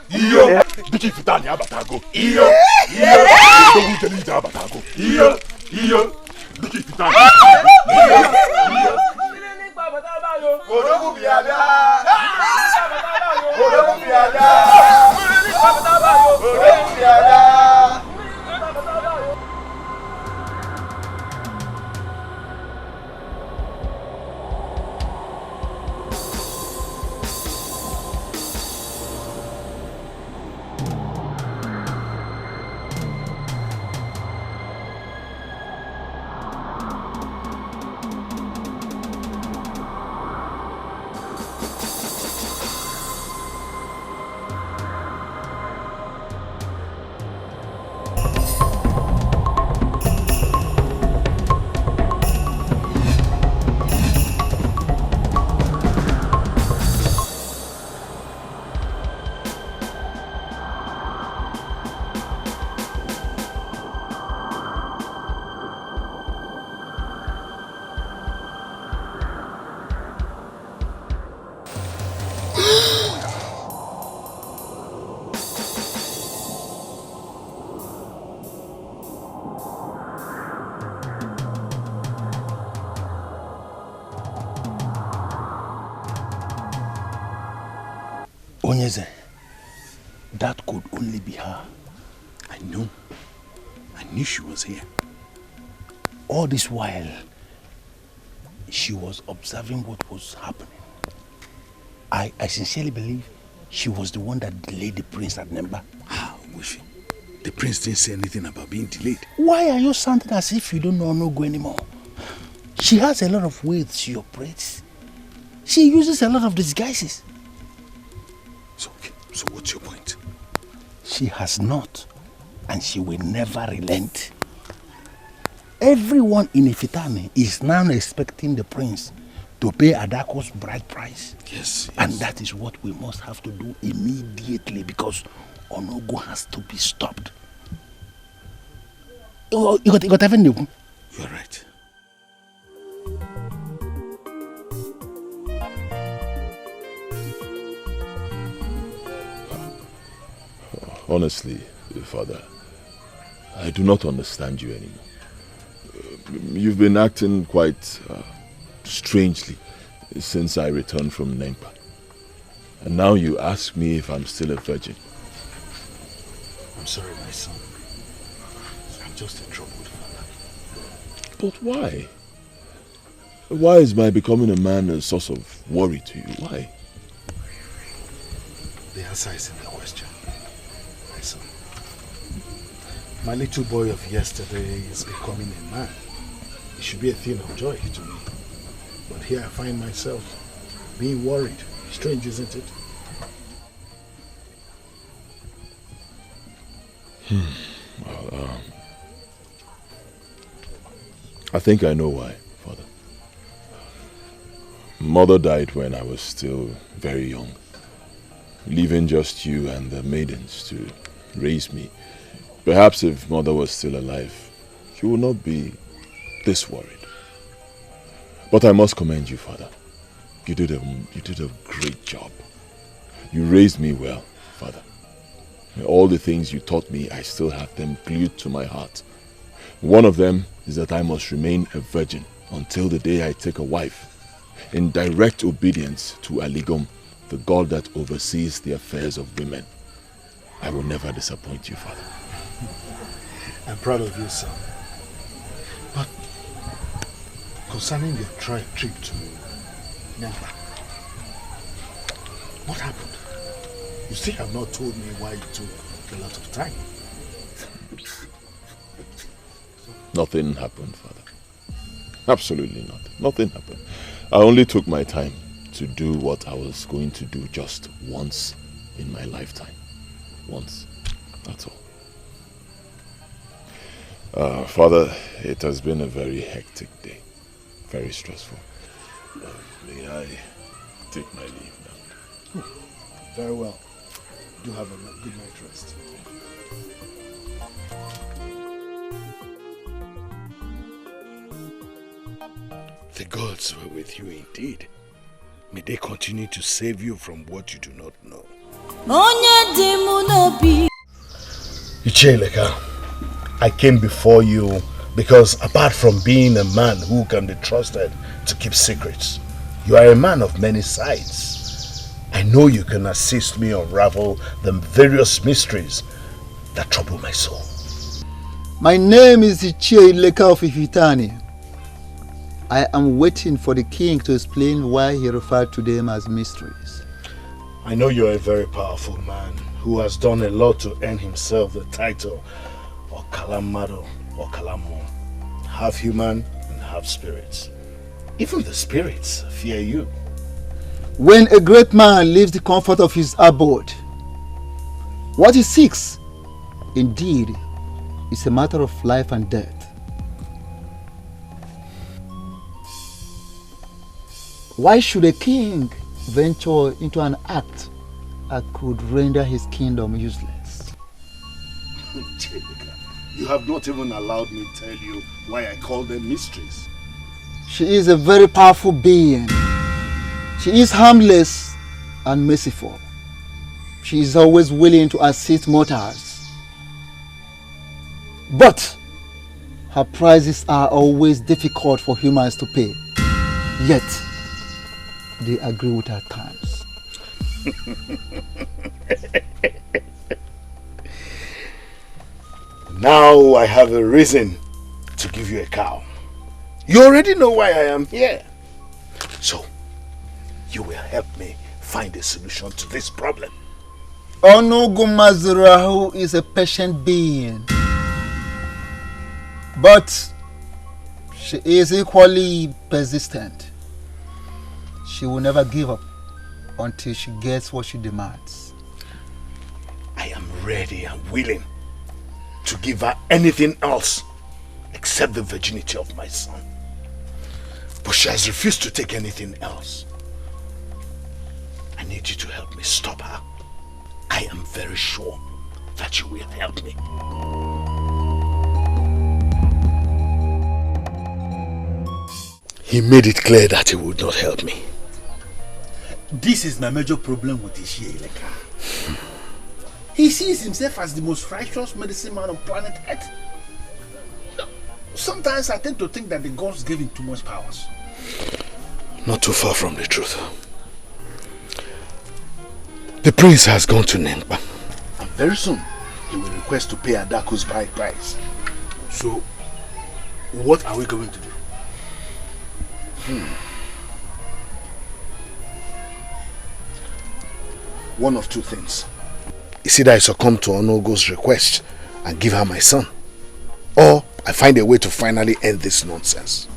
[SPEAKER 3] Iyo. Diki Ifitani abatago. Iyo. Iyo. Don't tell abatago. Iyo. Iyo. Diki Ifitani. Iyo. Iyo. Odogu biada. Odogu biada. Odogu biada.
[SPEAKER 12] Onyeze, that could only be her.
[SPEAKER 6] I knew. I knew she was here.
[SPEAKER 12] All this while, she was observing what was happening. I sincerely believe she was the one that delayed the prince at Nemba.
[SPEAKER 6] How was she? The prince didn't say anything about being delayed.
[SPEAKER 12] Why are you sounding as if you don't know Onogo anymore? She has a lot of ways she operates. She uses a lot of disguises.
[SPEAKER 6] So what's your point?
[SPEAKER 12] She has not, and she will never relent. Everyone in Ifitane is now expecting the prince to pay Adako's bride price.
[SPEAKER 6] Yes.
[SPEAKER 12] And that is what we must have to do immediately, because Onogo has to be stopped. You got everything?
[SPEAKER 6] You're right.
[SPEAKER 1] Honestly, Father, I do not understand you anymore. You've been acting quite strangely since I returned from Nempa. And now you ask me if I'm still a virgin.
[SPEAKER 6] I'm sorry, my son. I'm just a troubled father.
[SPEAKER 1] But why? Why is my becoming a man a source of worry to you? Why?
[SPEAKER 6] The answer is in the question. My son. My little boy of yesterday is becoming a man. It should be a thing of joy to me. But here I find myself being worried. Strange, isn't it?
[SPEAKER 1] Well, I think I know why, Father. Mother died when I was still very young, leaving just you and the maidens to raise me. Perhaps if Mother was still alive, she would not be this worried. But I must commend you, Father. You did a great job. You raised me well, Father. All the things you taught me, I still have them glued to my heart. One of them is that I must remain a virgin until the day I take a wife, in direct obedience to Aligom, the god that oversees the affairs of women. I will never disappoint you, Father.
[SPEAKER 6] I'm proud of you, son. But concerning your trip to Nempa, what happened? You still have not told me why it took a lot of time.
[SPEAKER 1] Nothing happened, Father. Absolutely nothing. Nothing happened. I only took my time to do what I was going to do just once in my lifetime. Once. That's all. Father, it has been a very hectic day. Very stressful. May I take my leave now?
[SPEAKER 6] Very well. Do have a good night rest.
[SPEAKER 5] The gods were with you indeed. May they continue to save you from what you do not know.
[SPEAKER 4] Icheleka, I came before you because apart from being a man who can be trusted to keep secrets, you are a man of many sides. I know you can assist me unravel the various mysteries that trouble my soul.
[SPEAKER 10] My name is Ichie Ileka of Ifitani. I am waiting for the king to explain why he referred to them as mysteries.
[SPEAKER 4] I know you're a very powerful man who has done a lot to earn himself the title of Kalamado or Kalamo, half human and half spirits. Even the spirits fear you.
[SPEAKER 10] When a great man leaves the comfort of his abode, what he seeks, indeed, is a matter of life and death. Why should a king venture into an act that could render his kingdom useless?
[SPEAKER 4] You have not even allowed me to tell you why I call them mysteries.
[SPEAKER 10] She is a very powerful being. She is harmless and merciful. She is always willing to assist mortals. But her prices are always difficult for humans to pay. Yet, they agree with her terms.
[SPEAKER 4] Now I have a reason to give you a cow. You already know why I am here. So, you will help me find a solution to this problem.
[SPEAKER 10] Onugumazurahu is a patient being. But she is equally persistent. She will never give up until she gets what she demands.
[SPEAKER 4] I am ready and willing to give her anything else except the virginity of my son. But she has refused to take anything else. I need you to help me stop her. I am very sure that you will help me. He made it clear that he would not help me.
[SPEAKER 6] This is my major problem with Ishie Ileka. He sees himself as the most righteous medicine man on planet Earth. Sometimes I tend to think that the gods gave him too much powers.
[SPEAKER 4] Not too far from the truth. The prince has gone to Nengba, and very soon he will request to pay Adaku's bride price.
[SPEAKER 6] So, what are we going to do?
[SPEAKER 4] One of two things. It's either I succumb to Onogo's request and give her my son, or I find a way to finally end this nonsense.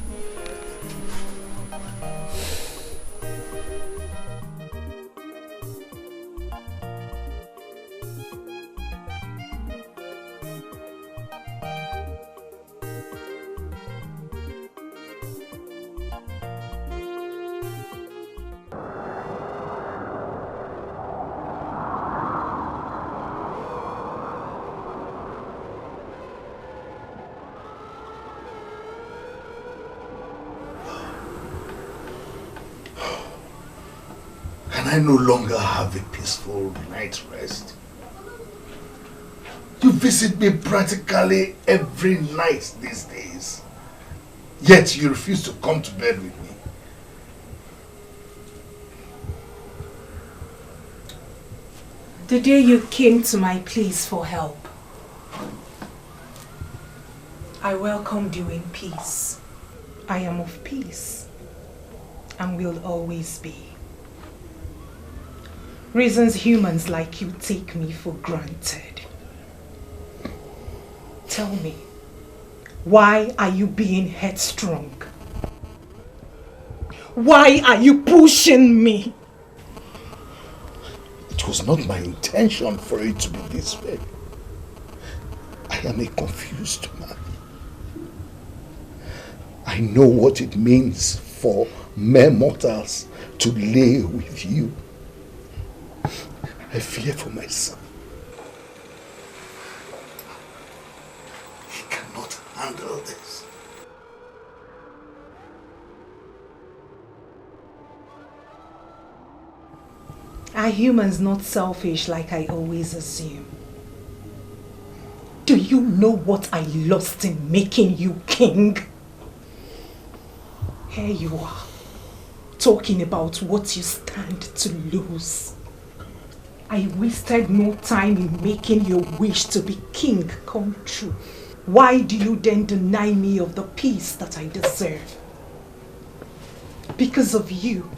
[SPEAKER 4] I no longer have a peaceful night's rest. You visit me practically every night these days. Yet you refuse to come to bed with me.
[SPEAKER 2] The day you came to my place for help, I welcomed you in peace. I am of peace and will always be. Reasons humans like you take me for granted. Tell me, why are you being headstrong? Why are you pushing me?
[SPEAKER 4] It was not my intention for it to be this way. I am a confused man. I know what it means for mere mortals to lay with you. I fear for my son. He cannot handle this.
[SPEAKER 2] Are humans not selfish like I always assume? Do you know what I lost in making you king? Here you are, talking about what you stand to lose. I wasted no time in making your wish to be king come true. Why do you then deny me of the peace that I deserve? Because of you,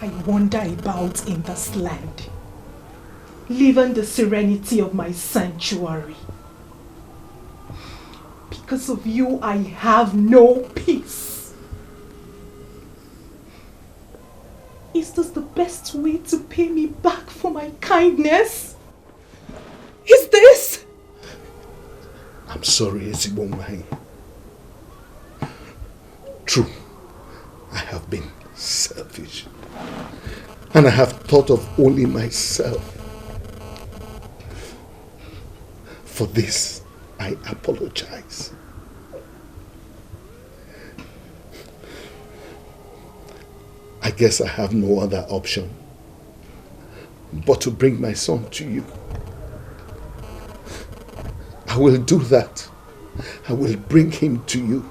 [SPEAKER 2] I wander about in this land, living the serenity of my sanctuary. Because of you, I have no peace. Is this the best way to pay me back for my kindness? Is this?
[SPEAKER 4] I'm sorry, Ezibonwai. True, I have been selfish. And I have thought of only myself. For this, I apologize. I guess I have no other option but to bring my son to you. I will do that. I will bring him to you.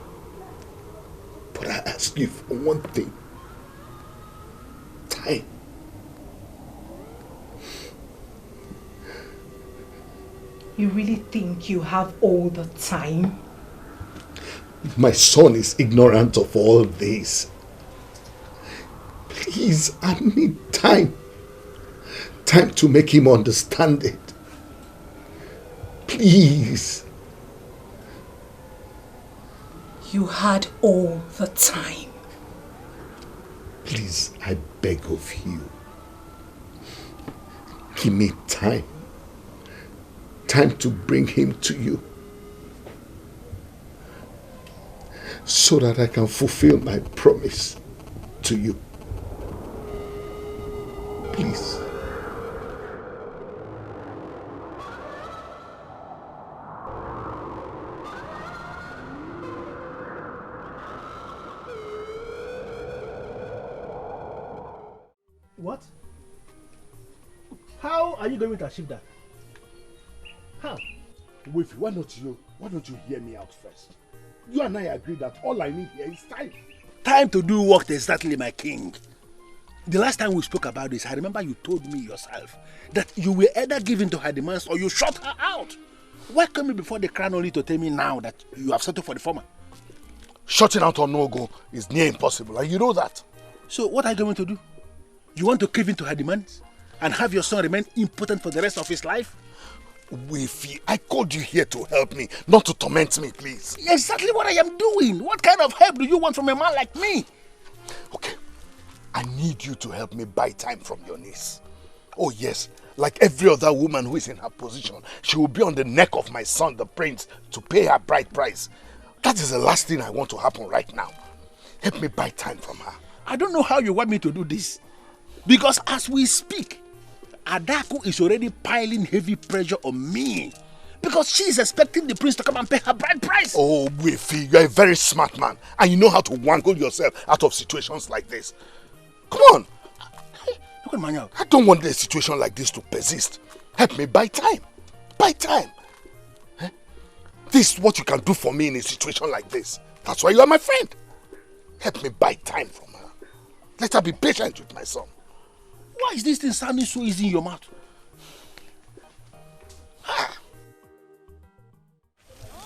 [SPEAKER 4] But I ask you for one thing. Time.
[SPEAKER 2] You really think you have all the time?
[SPEAKER 4] My son is ignorant of all this. Please, I need time. Time to make him understand it. Please.
[SPEAKER 2] You had all the time.
[SPEAKER 4] Please, I beg of you. Give me time. Time to bring him to you. So that I can fulfill my promise to you. Please.
[SPEAKER 6] What? How are you going to achieve that? How?
[SPEAKER 5] Wifi, why don't you hear me out first? You and I agree that all I need here is time.
[SPEAKER 12] Time to do what exactly, my king? The last time we spoke about this, I remember you told me yourself that you will either give in to her demands or you shut her out. Why come before the crown only to tell me now that you have settled for the former?
[SPEAKER 5] Shutting out or no go is near impossible, and you know that.
[SPEAKER 12] So what are you going to do? You want to give in to her demands and have your son remain impotent for the rest of his life?
[SPEAKER 5] Wifi, I called you here to help me, not to torment me, please.
[SPEAKER 12] Exactly what I am doing. What kind of help do you want from a man like me?
[SPEAKER 5] Okay, I need you to help me buy time from your niece. Oh yes, like every other woman who is in her position, she will be on the neck of my son, the prince, to pay her bride price. That is the last thing I want to happen right now. Help me buy time from her.
[SPEAKER 12] I don't know how you want me to do this. Because as we speak, Adako is already piling heavy pressure on me. Because she is expecting the prince to come and pay her bride price.
[SPEAKER 5] Oh, Wifi, you're a very smart man. And you know how to wangle yourself out of situations like this. Come on.
[SPEAKER 12] Look at Manuel.
[SPEAKER 5] I don't want a situation like this to persist. Help me buy time. Buy time. Eh? This is what you can do for me in a situation like this. That's why you are my friend. Help me buy time from her. Let her be patient with my son.
[SPEAKER 12] Why is this thing sounding so easy in your mouth?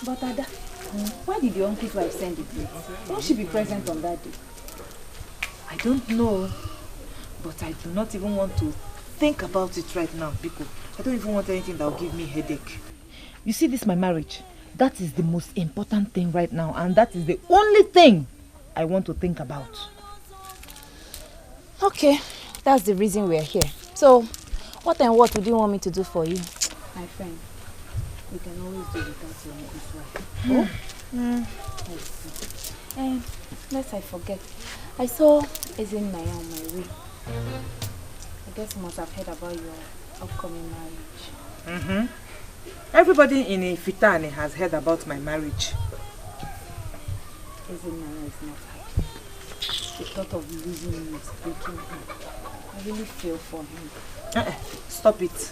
[SPEAKER 9] But Ada, why did your uncle's wife send the plate? Won't she be present on that day?
[SPEAKER 8] I don't know, but I do not even want to think about it right now, Biko. I don't even want anything that will give me headache. You see, this my marriage. That is the most important thing right now, and that is the only thing I want to think about.
[SPEAKER 9] Okay, that's the reason we're here. So, what and what would you want me to do for you? My friend, we can always do without your uncle's wife. Oh? And lest I forget, I saw Ezinaya on my way. I guess you must have heard about your upcoming marriage.
[SPEAKER 8] Everybody in Ifitane has heard about my marriage.
[SPEAKER 9] Ezinaya is not happy. The thought of losing me is breaking her. I really feel for him.
[SPEAKER 8] Stop it.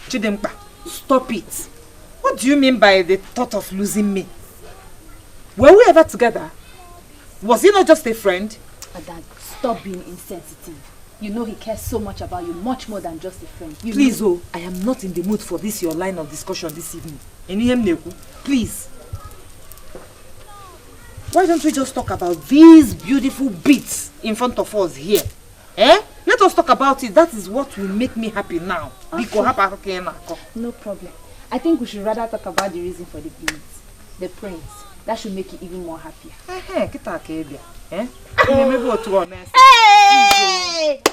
[SPEAKER 8] Chidempa, stop it. What do you mean by the thought of losing me? Were we ever together? Was he not just a friend?
[SPEAKER 9] Dad, stop being insensitive. You know he cares so much about you, much more than just a friend.
[SPEAKER 8] Please, I am not in the mood for this your line of discussion this evening. Please. Why don't we just talk about these beautiful beats in front of us here? Let us talk about it. That is what will make me happy now.
[SPEAKER 9] Okay. No problem. I think we should rather talk about the reason for the beats. The prince. That should make you even more happier.
[SPEAKER 8] Hey!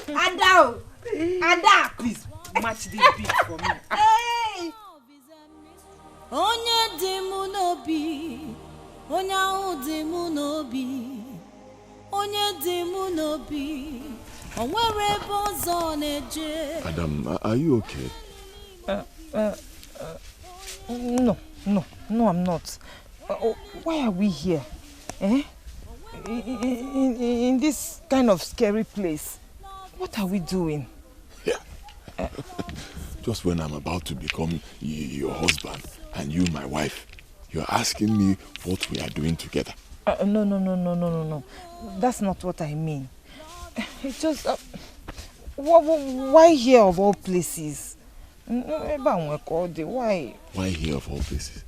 [SPEAKER 8] Ada! Please, match this beat for me.
[SPEAKER 13] Hey! Onye dimu n'obi, onye ahụ dimu n'obi, onye dimu n'obi, onwere ebe ọzọ na-eje.
[SPEAKER 1] Adam, are you okay?
[SPEAKER 8] No, I'm not. Why are we here? In this kind of scary place? What are we doing?
[SPEAKER 1] Yeah. Just when I'm about to become your husband and you my wife, you're asking me what we are doing together.
[SPEAKER 8] No. That's not what I mean. It's just... why here of all places? Why?
[SPEAKER 1] Why here of all places?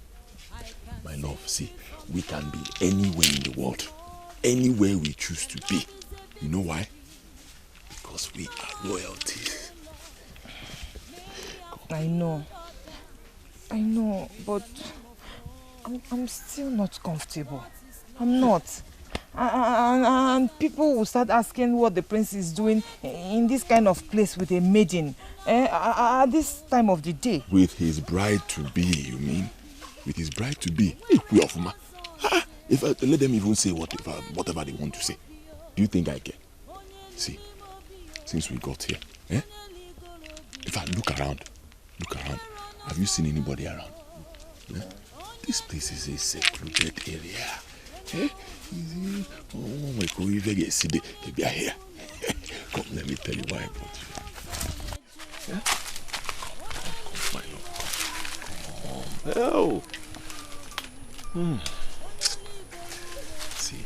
[SPEAKER 1] My love, see, we can be anywhere in the world. Anywhere we choose to be. You know why? Because we are royalties.
[SPEAKER 8] I know, but I'm still not comfortable. I'm not. And people will start asking what the prince is doing in this kind of place with a maiden at this time of the day.
[SPEAKER 1] With his bride-to-be, you mean? With his bride-to-be? If I let them even say whatever they want to say, do you think I care? See, since we got here, if I look around, have you seen anybody around? This place is a secluded area. Oh my God, if I get see they are here. Come, let me tell you why I brought you. Come, my love. Come. See,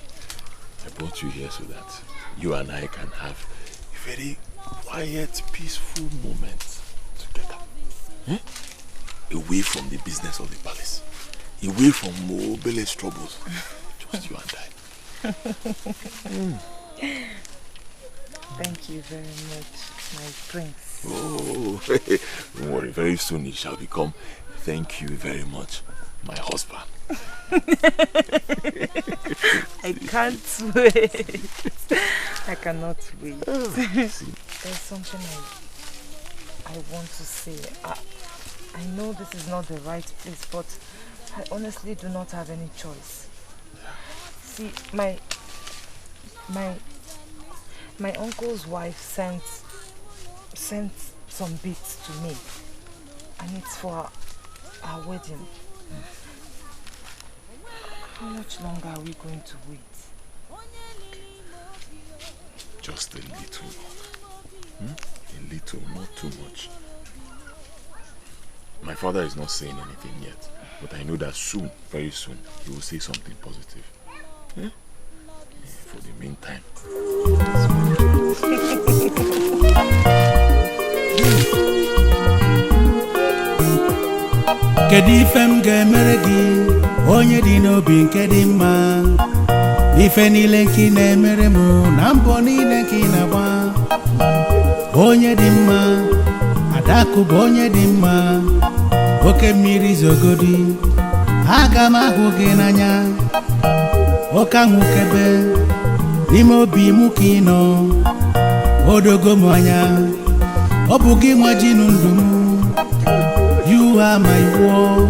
[SPEAKER 1] I brought you here so that you and I can have a very quiet, peaceful moment together. Away from the business of the palace. Away from Obele's troubles. Just you and I.
[SPEAKER 8] Thank you very much, my prince.
[SPEAKER 1] Oh, don't worry. Very soon it shall become, thank you very much, my husband.
[SPEAKER 8] I can't wait. I cannot wait. There's something I want to say. I know this is not the right place, but I honestly do not have any choice. See, my uncle's wife sent some beads to me, and it's for our wedding. How much longer are we going to wait?
[SPEAKER 1] Just a little longer. A little, not too much. My father is not saying anything yet, but I know that soon, very soon, he will say something positive. For the meantime.
[SPEAKER 18] Kedu ife m ga-emere gị onye dị n'obi nke dị mma ife niile nke na-emere m na mbọ niile nke na-agba onye dị mma Adakụ bụ onye dị mma oke mmiri zogodi aga m ahụ gị n'anya oke ahụ kebe n'ime obi m ka ị nọ odogo m anya ọ bụ gị nwa ji ndụ m. You are my war,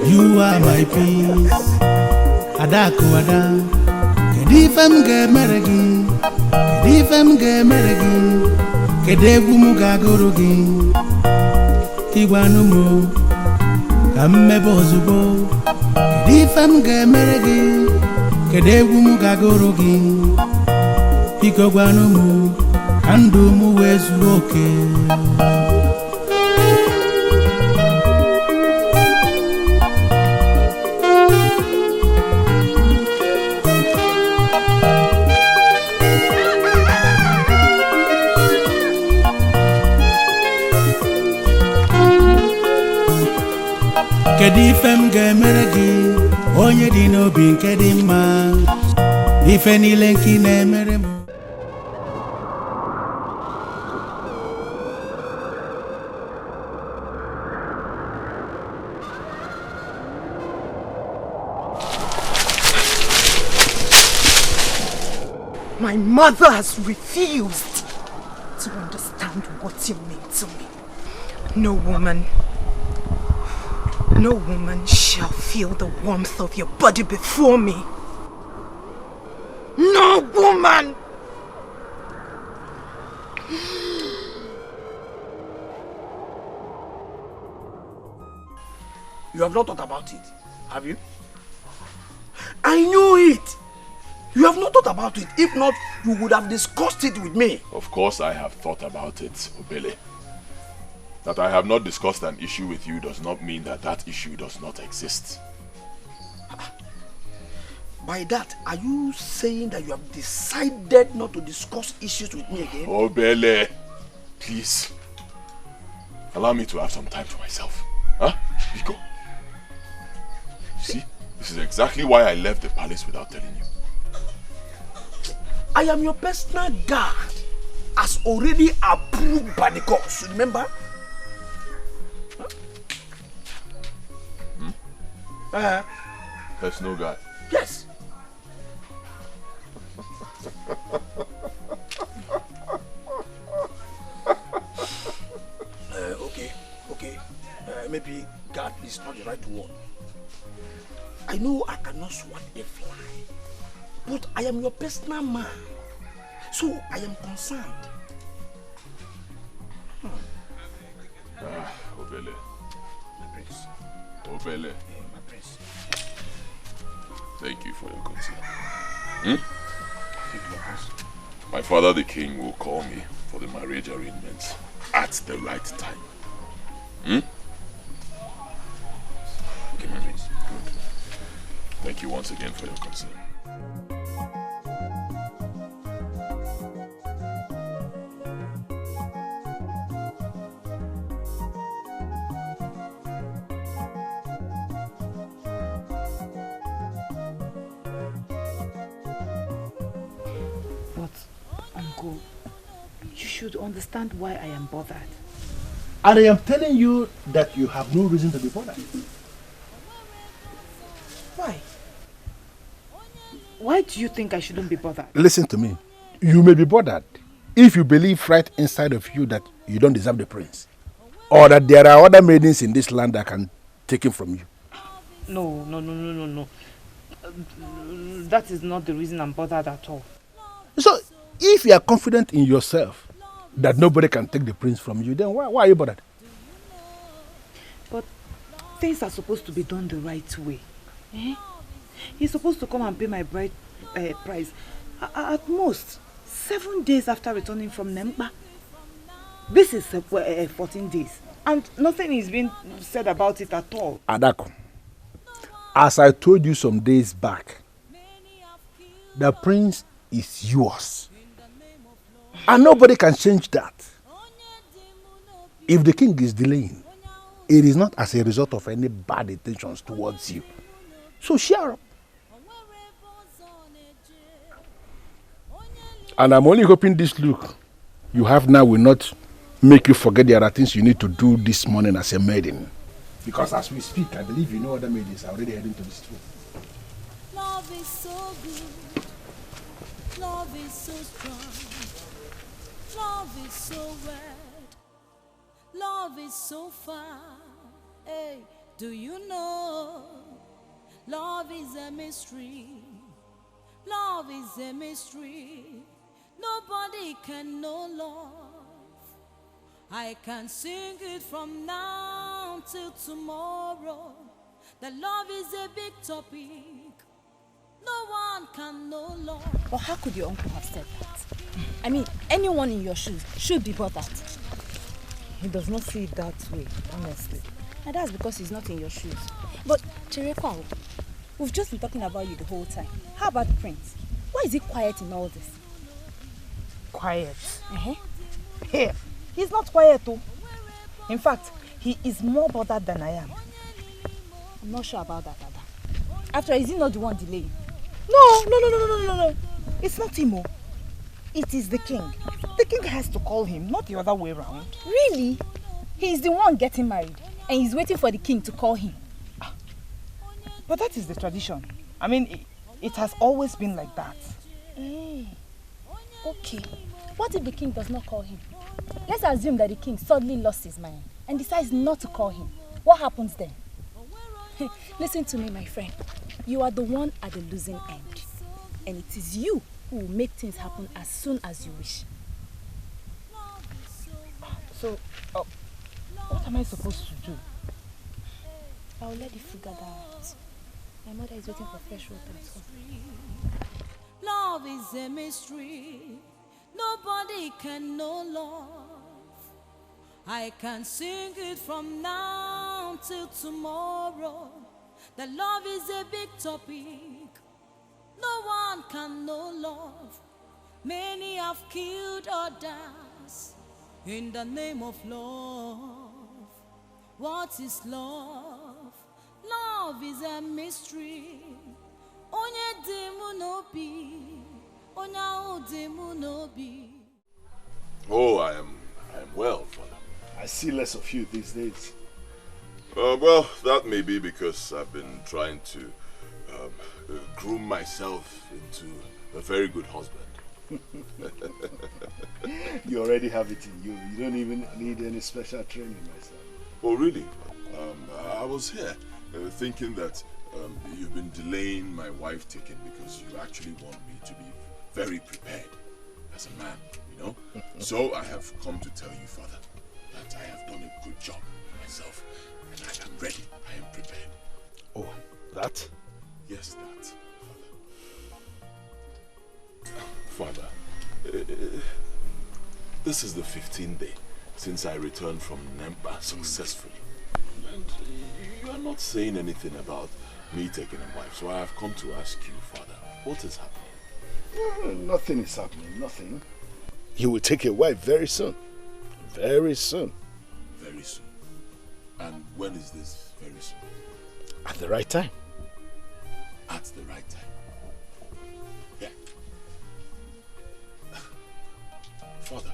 [SPEAKER 18] you are my peace. Adakụ ada, kedu ife m ga-emere gị? Kedu ife m ga-emere gị? Kedu egwu m ga-agụrụ gị? Igwanụ m ka m mebe ozugbo. Kedu ife m ga-emere gị? Kedu egwu m ga-agụrụ gị? Biko gwanụ m ka ndụ m wee zuo oke. Kedu ife m ga-emere gị onye dị n'obi nke dị mma, ife niile nke ị na-emere m.
[SPEAKER 2] My mother has refused to understand what you mean to me. No woman shall feel the warmth of your body before me. No woman!
[SPEAKER 14] You have not thought about it, have you? I knew it! You have not thought about it. If not, you would have discussed it with me.
[SPEAKER 1] Of course I have thought about it, Obele. That I have not discussed an issue with you does not mean that that issue does not exist.
[SPEAKER 14] By that, are you saying that you have decided not to discuss issues with me again?
[SPEAKER 1] Obele, please. Allow me to have some time to myself. Huh? Biko. See, this is exactly why I left the palace without telling you.
[SPEAKER 14] I am your personal guard, as already approved by the gods, remember? Huh?
[SPEAKER 1] Personal guard?
[SPEAKER 14] Yes. Okay. Maybe guard is not the right word. I know I cannot swat a fly, but I am your personal man, so I am concerned.
[SPEAKER 1] Obele.
[SPEAKER 14] My prince.
[SPEAKER 1] Obele.
[SPEAKER 14] My prince.
[SPEAKER 1] Thank you for your concern. My father the king will call me for the marriage arrangements at the right time.
[SPEAKER 14] Okay, my prince.
[SPEAKER 1] Good. Thank you once again for your concern.
[SPEAKER 8] But, Uncle, you should understand why I am bothered.
[SPEAKER 6] And I am telling you that you have no reason to be bothered.
[SPEAKER 8] Why? Why do you think I shouldn't be bothered?
[SPEAKER 6] Listen to me. You may be bothered if you believe right inside of you that you don't deserve the prince. Or that there are other maidens in this land that can take him from you.
[SPEAKER 8] No. That is not the reason I'm bothered at all.
[SPEAKER 6] So, if you are confident in yourself that nobody can take the prince from you, then why are you bothered?
[SPEAKER 8] But things are supposed to be done the right way. He's supposed to come and pay my bride price at most 7 days after returning from Nemba. This is 14 days, and nothing is being said about it at all.
[SPEAKER 6] Adako, as I told you some days back, the prince is yours. And nobody can change that. If the king is delaying, it is not as a result of any bad intentions towards you. So share up. And I'm only hoping this look you have now will not make you forget there are things you need to do this morning as a maiden. Because as we speak, I believe you know other maidens are already heading to the street.
[SPEAKER 13] Love is so good. Love is so strong. Love is so red. Love is so far. Hey, do you know? Love is a mystery. Love is a mystery. Nobody can know love. I can sing it from now till tomorrow. That love is a big topic. No one can know love.
[SPEAKER 9] But how could your uncle have said that? I mean, anyone in your shoes should be bothered.
[SPEAKER 8] He does not see it that way, honestly.
[SPEAKER 9] And that's because he's not in your shoes. But, Chirekwa, we've just been talking about you the whole time. How about the prince? Why is he quiet in all this?
[SPEAKER 8] Quiet?
[SPEAKER 9] Uh-huh.
[SPEAKER 8] Hey, he's not quiet too. In fact, he is more bothered than I am.
[SPEAKER 9] I'm not sure about that, Ada. After all, is he not the one delaying?
[SPEAKER 8] No. It's not him. It is the king. The king has to call him, not the other way around.
[SPEAKER 9] Really? He is the one getting married, and he's waiting for the king to call him.
[SPEAKER 8] But that is the tradition. I mean, it has always been like that.
[SPEAKER 9] Hey. Okay. What if the king does not call him? Let's assume that the king suddenly lost his mind and decides not to call him. What happens then? Listen to me, my friend. You are the one at the losing end. And it is you who will make things happen as soon as you wish.
[SPEAKER 8] So, what am I supposed to do?
[SPEAKER 9] I will let you figure that out. My mother is waiting for fresh water at home.
[SPEAKER 13] Love is a mystery. Nobody can know love. I can sing it from now till tomorrow. That love is a big topic. No one can know love. Many have killed others in the name of love. What is love? Love is a mystery. Onye demu no bi, onya demu no bi.
[SPEAKER 1] Oh, I am well, Father.
[SPEAKER 5] I see less of you these days.
[SPEAKER 1] Well, that may be because I've been trying to groom myself into a very good husband.
[SPEAKER 5] You already have it in you. You don't even need any special training, my son.
[SPEAKER 1] Oh, really? I was here thinking that you've been delaying my wife taking because you actually want me to be very prepared as a man, you know? So I have come to tell you, Father, that I have done a good job myself and I am ready. I am prepared.
[SPEAKER 12] Oh, that?
[SPEAKER 1] Yes, that, Father. Father, this is the 15th day since I returned from Nempa successfully. And you are not saying anything about me taking a wife, so I have come to ask you, Father, what is happening?
[SPEAKER 5] Nothing is happening, nothing. You will take a wife very soon. Very soon.
[SPEAKER 1] Very soon. And when is this very soon?
[SPEAKER 5] At the right time.
[SPEAKER 1] At the right time. Yeah. Father,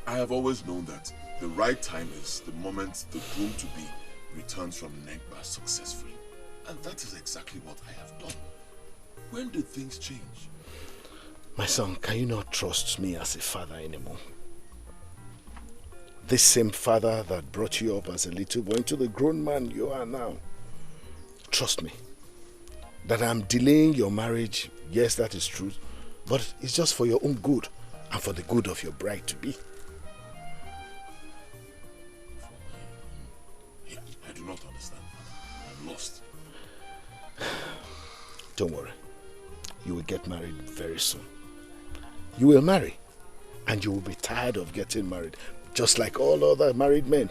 [SPEAKER 1] I have always known that the right time is the moment the groom-to-be returns from Negba successfully. And that is exactly what I have done. When did things change?
[SPEAKER 5] My son, can you not trust me as a father anymore? This same father that brought you up as a little boy into the grown man you are now. Trust me. That I'm delaying your marriage, yes, that is true. But it's just for your own good and for the good of your bride-to-be.
[SPEAKER 1] I do not understand. I'm lost.
[SPEAKER 5] Don't worry. You will get married very soon. You will marry. And you will be tired of getting married. Just like all other married men.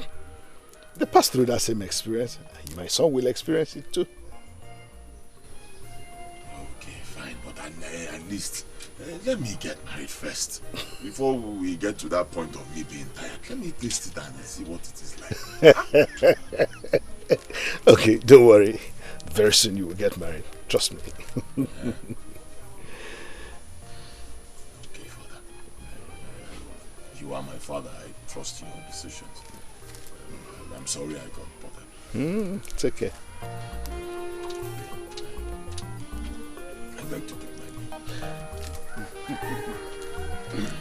[SPEAKER 5] They pass through that same experience. And my son will experience it too.
[SPEAKER 1] Okay, fine. But at least let me get married first. Before we get to that point of me being tired, let me taste it and see what it is like.
[SPEAKER 5] Okay, don't worry. Very soon you will get married. Trust me.
[SPEAKER 1] Yeah. Okay, Father. You are my father. I trust your decisions. I'm sorry I got bothered.
[SPEAKER 5] It's okay.
[SPEAKER 1] I'd like to take my leave.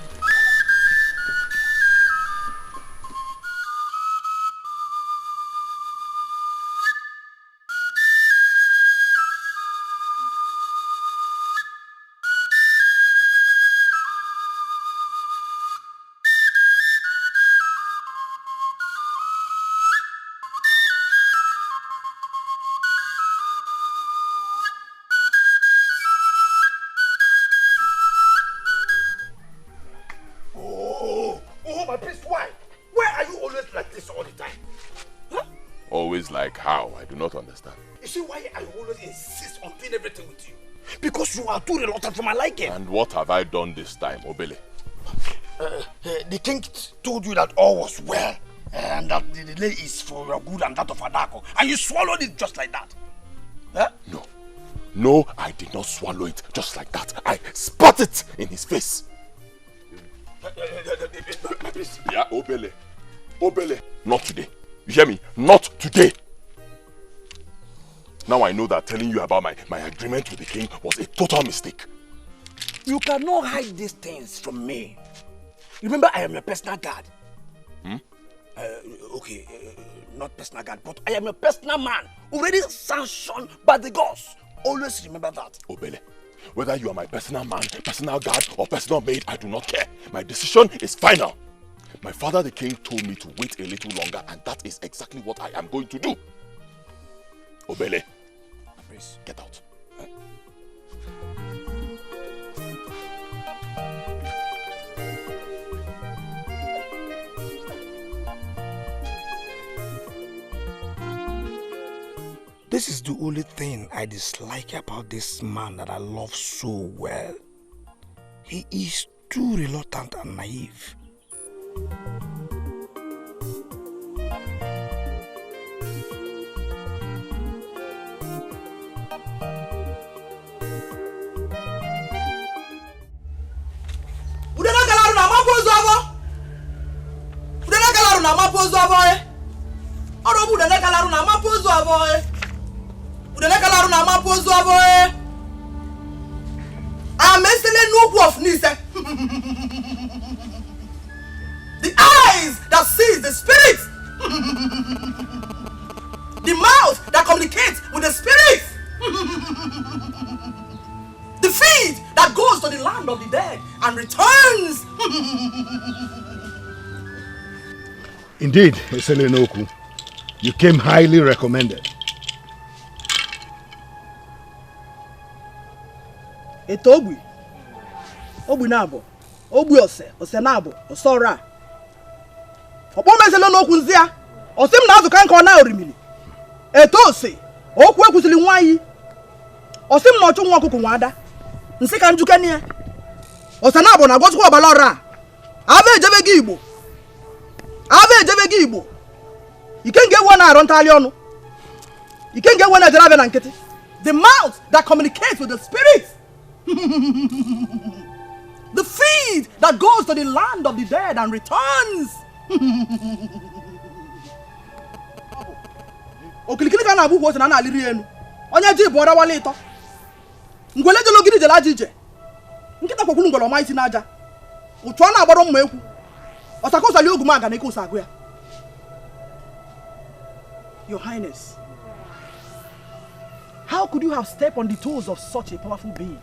[SPEAKER 1] always like how? I do not understand.
[SPEAKER 14] You see why I always insist on doing everything with you? Because you are too reluctant for my liking.
[SPEAKER 1] And what have I done this time, Obele?
[SPEAKER 14] The king told you that all was well, and that the delay is for your good and that of Adako, and you swallowed it just like that. Huh?
[SPEAKER 1] No, I did not swallow it just like that. I spat it in his face. Yeah, Obele. Obele. Not today. You hear me? Not today. Now I know that telling you about my agreement with the king was a total mistake.
[SPEAKER 14] You cannot hide these things from me. Remember, I am your personal guard. Not personal guard, but I am a personal man, already sanctioned by the gods. Always remember that.
[SPEAKER 1] Obele, whether you are my personal man, personal guard, or personal maid, I do not care. My decision is final. My father, the king, told me to wait a little longer, and that is exactly what I am going to do. Obele, please get out.
[SPEAKER 14] This is the only thing I dislike about this man that I love so well. He is too reluctant and naive. The eyes that sees the spirit. The mouth that communicates with the spirit. The feet that goes to the land of the dead and returns.
[SPEAKER 6] Indeed, Eselenoku, you came highly recommended.
[SPEAKER 15] Etogbi, Ogbi nabo, Ogbi ose nabo, osora. Opo Eselenoku nzia, osim na azuka nka na orimili. Etose, okwu ekwusili nwayi. Osim na ochu nwa okuku nwada. Nsi ka njuke ni e. Ose nabo na gozukwa obala ora. Ave ejebe gi Igbo. Ave ejebe gi Igbo. Ikenge wo na aron tali onu. Ikenge wo na jarabe na nkiti. The mouth that communicates with the spirit. The feet that goes to the land of the dead and returns. Okilikili ka na abu wo se na aliri enu. Onye ji bo wale ito. Ngwele je logiri je la jije. Nkita kokulu ngolo ma isi na aja. Utu na agbaro mma ekwu. Osako sali oguma aga na iko sagu ya. Your Highness, how could you have stepped on the toes of such a powerful being?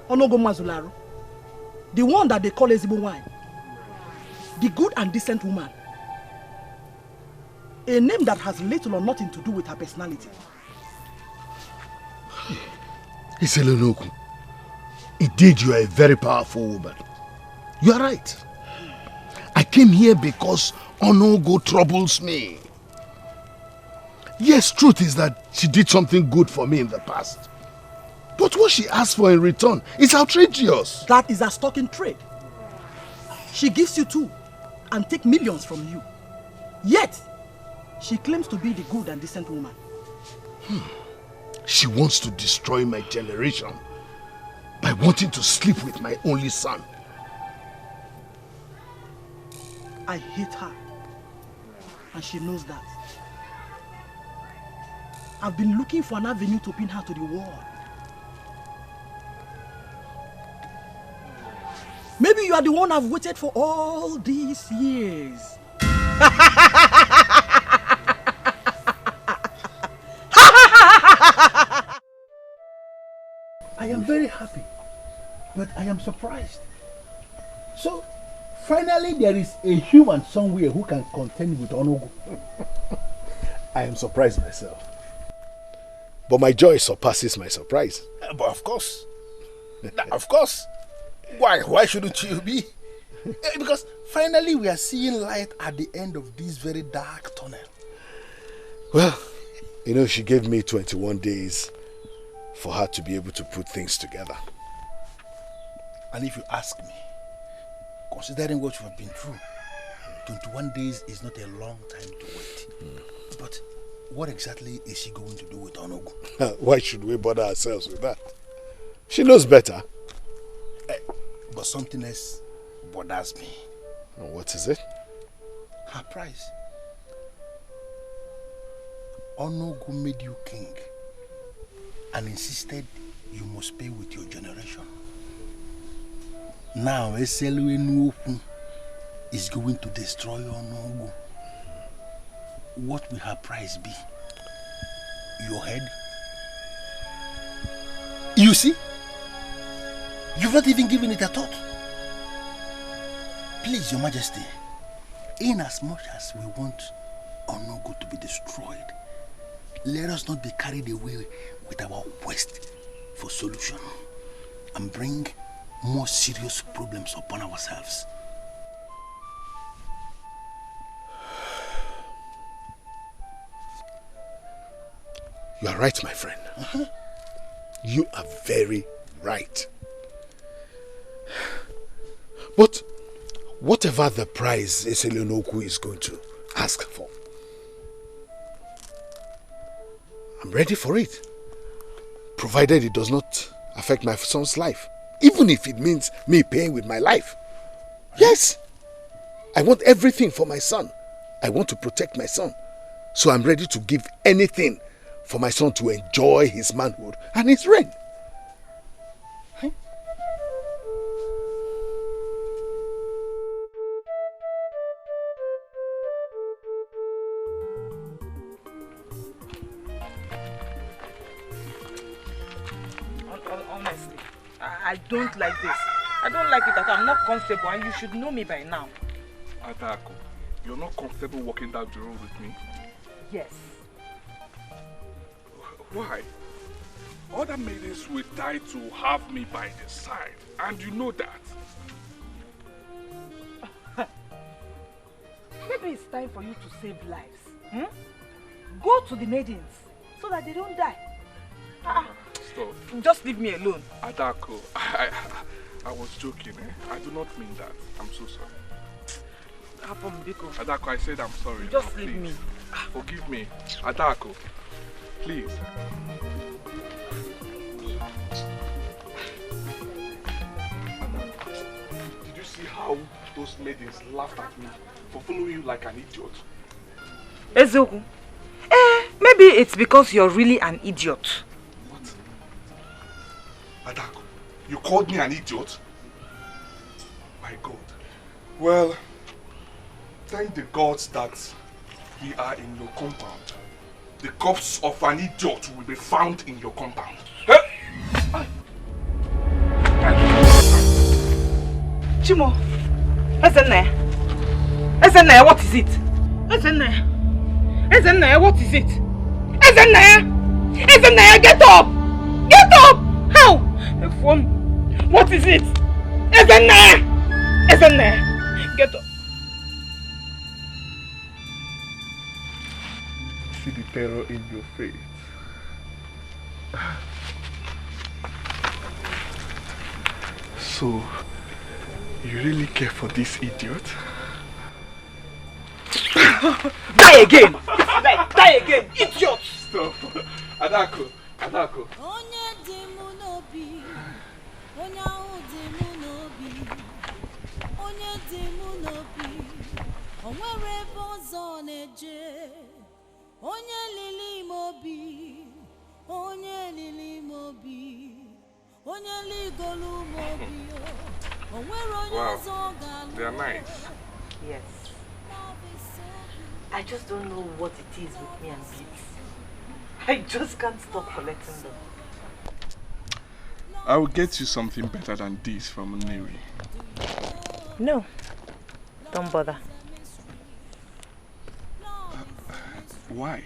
[SPEAKER 15] Onogo Mazularo, the one that they call Ezibo Wine, the good and decent woman, a name that has little or nothing to do with her personality.
[SPEAKER 6] Eselenoku, indeed you are a very powerful woman. You are right. I came here because Onogo troubles me. Yes, truth is that she did something good for me in the past. But what she asked for in return is outrageous.
[SPEAKER 15] That is a stock in trade. She gives you two and takes millions from you. Yet, she claims to be the good and decent woman.
[SPEAKER 6] She wants to destroy my generation by wanting to sleep with my only son.
[SPEAKER 15] I hate her, and she knows that. I've been looking for an avenue to pin her to the wall. Maybe you are the one I've waited for all these years.
[SPEAKER 12] I am very happy, but I am surprised. So, finally there is a human somewhere who can contend with Onogo.
[SPEAKER 4] I am surprised myself. But my joy surpasses my surprise.
[SPEAKER 14] But of course. Of course. Why shouldn't you be? Because
[SPEAKER 12] Finally, we are seeing light at the end of this very dark tunnel.
[SPEAKER 4] Well, you know, she gave me 21 days for her to be able to put things together.
[SPEAKER 12] And if you ask me, considering what you have been through, 21 days is not a long time to wait. But what exactly is she going to do with Onogu?
[SPEAKER 4] Why should we bother ourselves with that? She knows better.
[SPEAKER 12] But something else bothers me.
[SPEAKER 4] What is it?
[SPEAKER 12] Her price. Onogu made you king and insisted you must pay with your generation. Now Eseluenuoku is going to destroy Onogu. What will her price be? Your head? You see? You've not even given it a thought. Please, Your Majesty, in as much as we want Onogu to be destroyed, let us not be carried away with our quest for solution and bring more serious problems upon ourselves.
[SPEAKER 4] You are right, my friend. You are very right. But whatever the price Eselionoku is going to ask for, I'm ready for it. Provided it does not affect my son's life. Even if it means me paying with my life. Yes. I want everything for my son. I want to protect my son. So I'm ready to give anything for my son to enjoy his manhood and his reign.
[SPEAKER 8] Honestly, I don't like this. I don't like it at all. I'm not comfortable, and you should know me by now.
[SPEAKER 11] Adako, you're not comfortable walking down the road with me?
[SPEAKER 8] Yes.
[SPEAKER 11] Why? Other maidens will die to have me by their side, and you know that.
[SPEAKER 8] Maybe it's time for you to save lives. Go to the maidens so that they don't die.
[SPEAKER 11] Stop.
[SPEAKER 8] Just leave me alone.
[SPEAKER 11] Adako, I was joking. I do not mean that. I'm so sorry. Adako, I said I'm sorry.
[SPEAKER 8] Just
[SPEAKER 11] now,
[SPEAKER 8] leave me.
[SPEAKER 11] Forgive me. Adako, please. Adako, did you see how those maidens laughed at me for following you like an idiot?
[SPEAKER 8] Ezoku, maybe it's because you're really an idiot.
[SPEAKER 11] What? Adako, you called me an idiot? My God. Well, thank the gods that we are in your compound. The corpse of an idiot will be found in your compound.
[SPEAKER 8] Chimo, Ezenna, what is it? Ezenna, what is it? Ezenna, get up! Get up! How? What is it? Ezenna, get up!
[SPEAKER 11] See the terror in your face. So, you really care for this idiot?
[SPEAKER 8] Die again! Die again, idiot!
[SPEAKER 11] Stop. Adako. Wow, they are nice.
[SPEAKER 8] Yes. I just don't know what it is with me and beads. I just can't stop collecting them.
[SPEAKER 11] I will get you something better than this from Neri.
[SPEAKER 8] No, don't bother.
[SPEAKER 11] Why?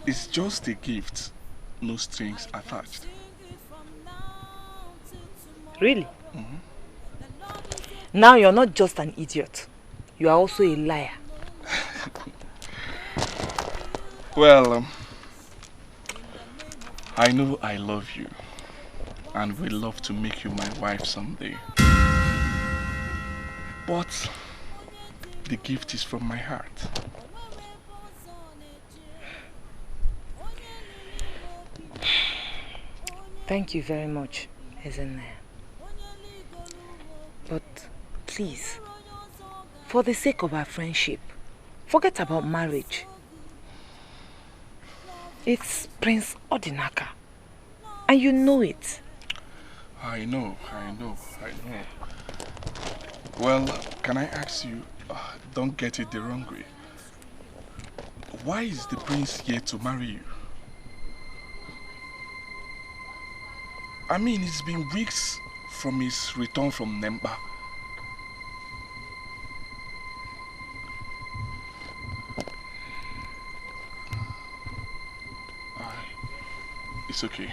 [SPEAKER 11] It's just a gift, no strings attached.
[SPEAKER 8] Really? Now you're not just an idiot. You are also a liar.
[SPEAKER 11] Well, I know I love you and would love to make you my wife someday. But the gift is from my heart.
[SPEAKER 8] Thank you very much, Ezenaya. But please, for the sake of our friendship, forget about marriage. It's Prince Odinaka, and you know it.
[SPEAKER 11] I know. Well, can I ask you, don't get it the wrong way. Why is the prince here to marry you? I mean, it's been weeks from his return from Nemba. It's okay.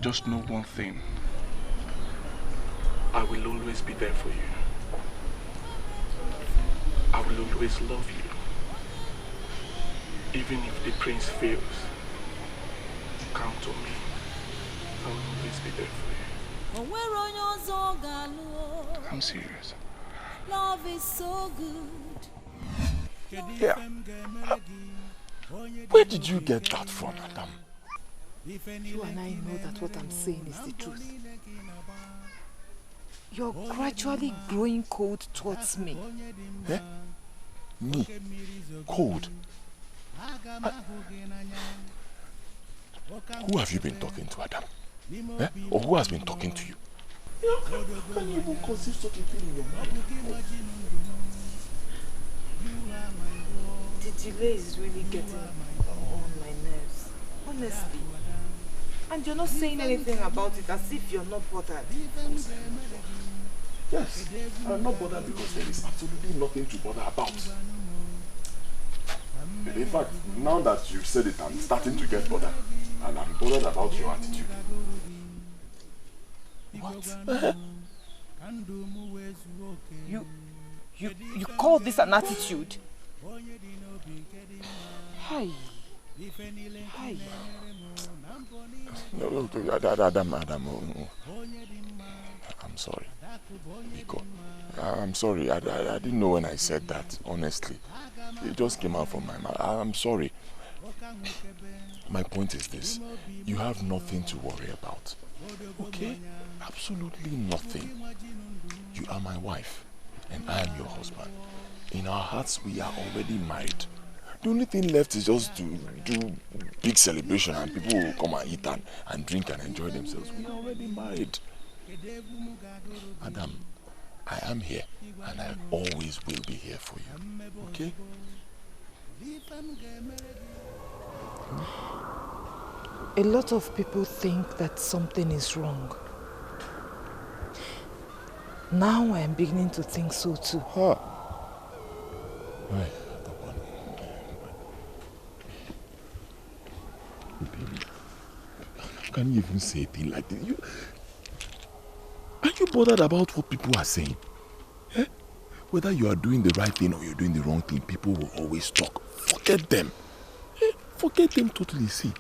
[SPEAKER 11] Just know one thing. I will always be there for you. I will always love you. Even if the prince fails, count on me. I will always be there for you. I'm serious.
[SPEAKER 13] Love is so good.
[SPEAKER 3] Yeah. Where did you get that from, Adam?
[SPEAKER 8] You and I know that what I'm saying is the truth. You're gradually growing cold towards me.
[SPEAKER 3] Eh? Me? Cold? Who have you been talking to, Adam? Eh? Or who has been talking to you? How can you even conceive such a thing in your mind?
[SPEAKER 8] The delay is really getting on my nerves. Honestly. And you're not saying anything about it as if you're not bothered.
[SPEAKER 3] Yes, I'm not bothered because there is absolutely nothing to bother about. In fact, now that you've said it, I'm starting to get bothered. And I'm bothered about your attitude. What?
[SPEAKER 8] You call this an attitude? Hi. Hi.
[SPEAKER 3] No, Adam, I'm sorry. Nico, I'm sorry. I didn't know when I said that, honestly. It just came out from my mouth. I'm sorry. My point is this. You have nothing to worry about. Okay? Absolutely nothing. You are my wife, and I am your husband. In our hearts, we are already married. The only thing left is just to do big celebration and people will come and eat and drink and enjoy themselves. We are already married. Adam, I am here and I always will be here for you. Okay?
[SPEAKER 8] A lot of people think that something is wrong. Now I am beginning to think so too.
[SPEAKER 3] Huh. Right. How can you even say a thing like this? Are you bothered about what people are saying? Eh? Whether you are doing the right thing or you're doing the wrong thing, people will always talk. Forget them. Eh? Forget them totally. See,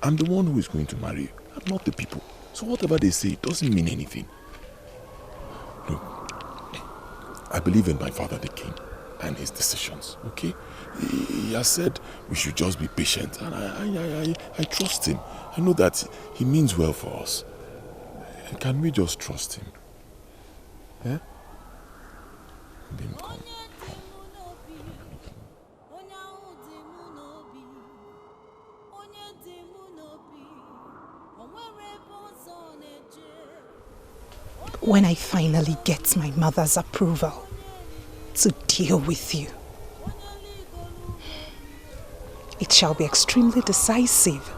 [SPEAKER 3] I'm the one who is going to marry you. I'm not the people. So whatever they say, it doesn't mean anything. Look, I believe in my father the king and his decisions, okay? He has said we should just be patient, and I trust him. I know that he means well for us. Can we just trust him? Eh? Then come.
[SPEAKER 2] When I finally get my mother's approval to deal with you, it shall be extremely decisive.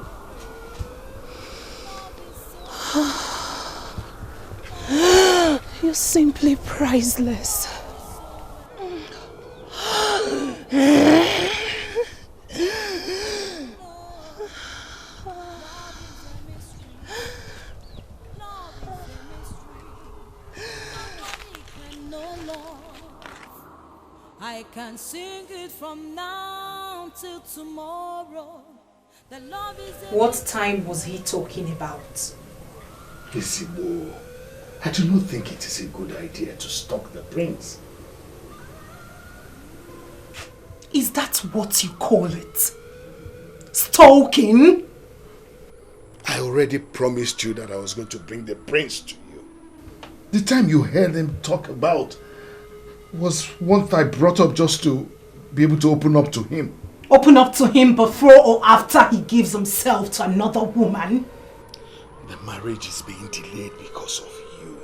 [SPEAKER 2] You're simply priceless.
[SPEAKER 13] can sing it from now till tomorrow. The love is
[SPEAKER 2] What time was he talking about?
[SPEAKER 4] Isibo, I do not think it is a good idea to stalk the prince.
[SPEAKER 2] Is that what you call it? Stalking?
[SPEAKER 4] I already promised you that I was going to bring the prince to you. The time you heard him talk about was what I brought up just to be able to open up to him.
[SPEAKER 2] Open up to him before or after he gives himself to another woman?
[SPEAKER 4] The marriage is being delayed because of you.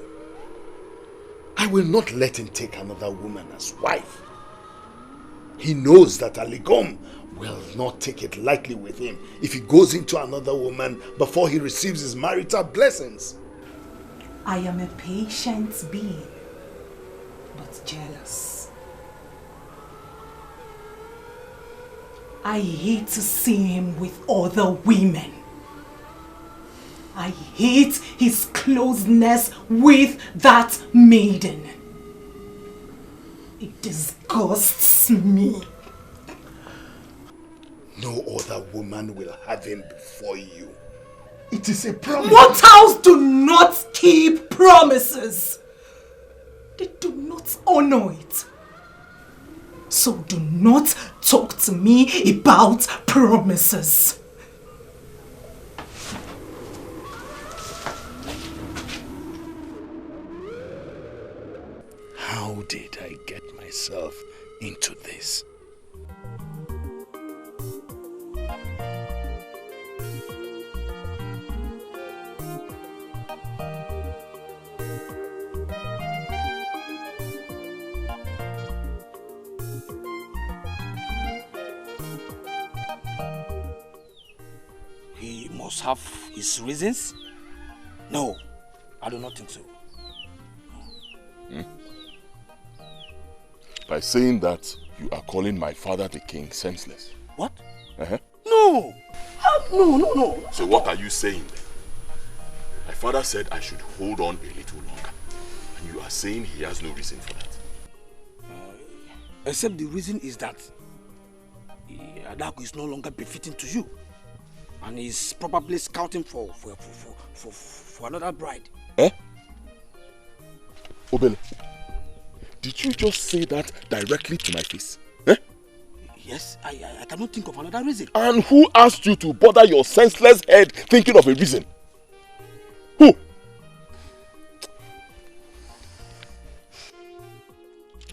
[SPEAKER 4] I will not let him take another woman as wife. He knows that Aligom will not take it lightly with him if he goes into another woman before he receives his marital blessings.
[SPEAKER 2] I am a patient being, but jealous. I hate to see him with other women. I hate his closeness with that maiden. It disgusts me.
[SPEAKER 4] No other woman will have him before you. It is a promise.
[SPEAKER 2] Mortals do not keep promises. They do not honor it. So do not talk to me about promises.
[SPEAKER 4] How did I get myself into this?
[SPEAKER 7] He must have his reasons? No, I do not think so.
[SPEAKER 1] By saying that, you are calling my father the king senseless.
[SPEAKER 7] What?
[SPEAKER 1] Uh-huh.
[SPEAKER 7] No! No.
[SPEAKER 1] So what are you saying then? My father said I should hold on a little longer. And you are saying he has no reason for that.
[SPEAKER 7] Except the reason is that Adako is no longer befitting to you. And he's probably scouting for another bride.
[SPEAKER 1] Eh? Obele, did you just say that directly to my face? Eh?
[SPEAKER 7] Yes, I cannot think of another reason.
[SPEAKER 1] And who asked you to bother your senseless head thinking of a reason? Who?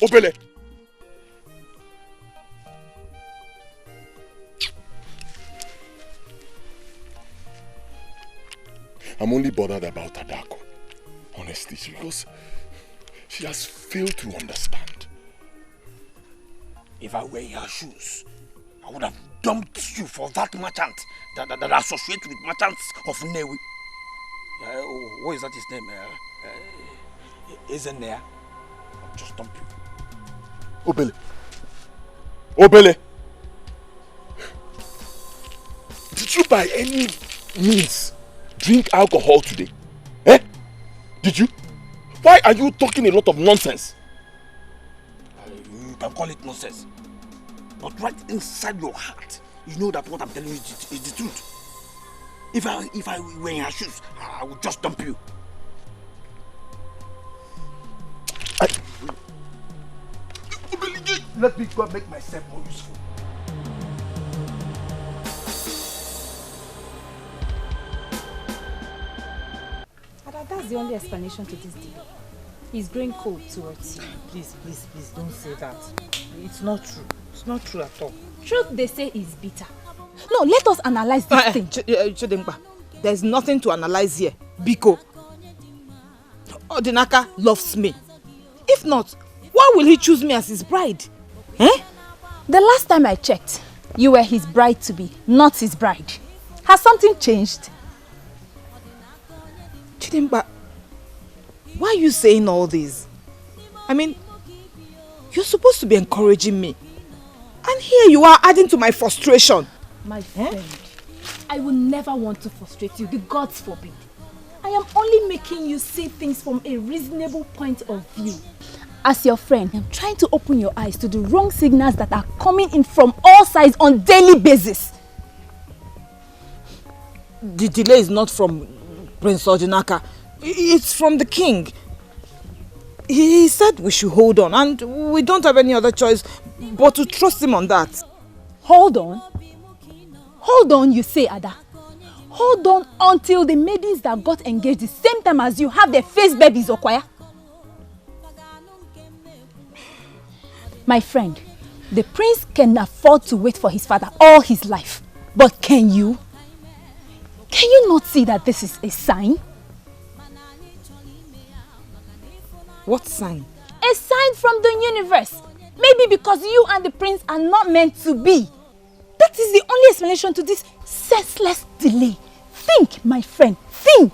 [SPEAKER 1] Obele. I'm only bothered about Adako, honestly, because she has failed to understand.
[SPEAKER 7] If I were in her shoes, I would have dumped you for that merchant that associates with merchants of Newi. What is that his name? Isn't there? I'll just dump you.
[SPEAKER 1] Obele. Obele. Did you by any means drink alcohol today? Eh? Did you? Why are you talking a lot of nonsense?
[SPEAKER 7] You can call it nonsense. But right inside your heart, you know that what I'm telling you is the truth. If I were in her shoes, I would just dump you.
[SPEAKER 15] Let me go and make myself more useful.
[SPEAKER 9] That's the only explanation to this deal. He's growing cold towards you.
[SPEAKER 8] Please, don't say that. It's not true. It's not true at all.
[SPEAKER 9] Truth they say is bitter. No, let us analyze this thing.
[SPEAKER 8] Chidimba, there's nothing to analyze here. Biko, Odinaka loves me. If not, why will he choose me as his bride? Eh?
[SPEAKER 9] The last time I checked, you were his bride-to-be, not his bride. Has something changed?
[SPEAKER 8] Chidimba, why are you saying all this? I mean, you're supposed to be encouraging me. And here you are adding to my frustration.
[SPEAKER 9] My friend, I will never want to frustrate you. The gods forbid. I am only making you see things from a reasonable point of view. As your friend, I'm trying to open your eyes to the wrong signals that are coming in from all sides on daily basis.
[SPEAKER 8] The delay is not from Prince Odinaka. It's from the king. He said we should hold on, and we don't have any other choice but to trust him on that.
[SPEAKER 9] Hold on? Hold on, you say, Ada. Hold on until the maidens that got engaged the same time as you have their face babies, Okwaya. My friend, the prince can afford to wait for his father all his life. But can you? Can you not see that this is a sign?
[SPEAKER 8] What sign?
[SPEAKER 9] A sign from the universe. Maybe because you and the prince are not meant to be. That is the only explanation to this senseless delay. Think, my friend, think.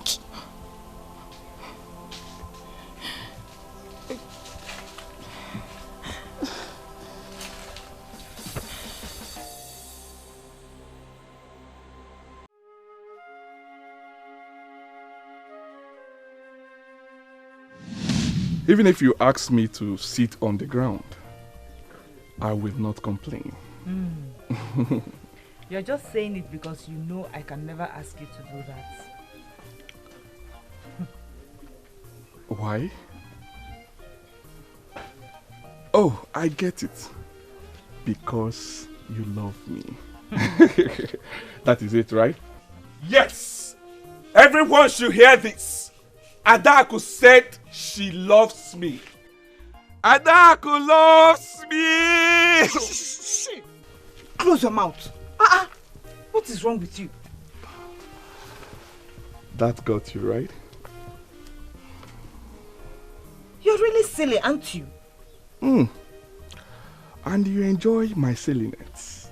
[SPEAKER 11] Even if you ask me to sit on the ground, I will not complain.
[SPEAKER 8] You're just saying it because you know I can never ask you to do that.
[SPEAKER 11] Why? Oh, I get it. Because you love me. That is it, right? Yes! Everyone should hear this. Adaku said she loves me. Adaku loves me!
[SPEAKER 8] Close your mouth. What is wrong with you?
[SPEAKER 11] That got you, right?
[SPEAKER 8] You're really silly, aren't you?
[SPEAKER 11] And you enjoy my silliness.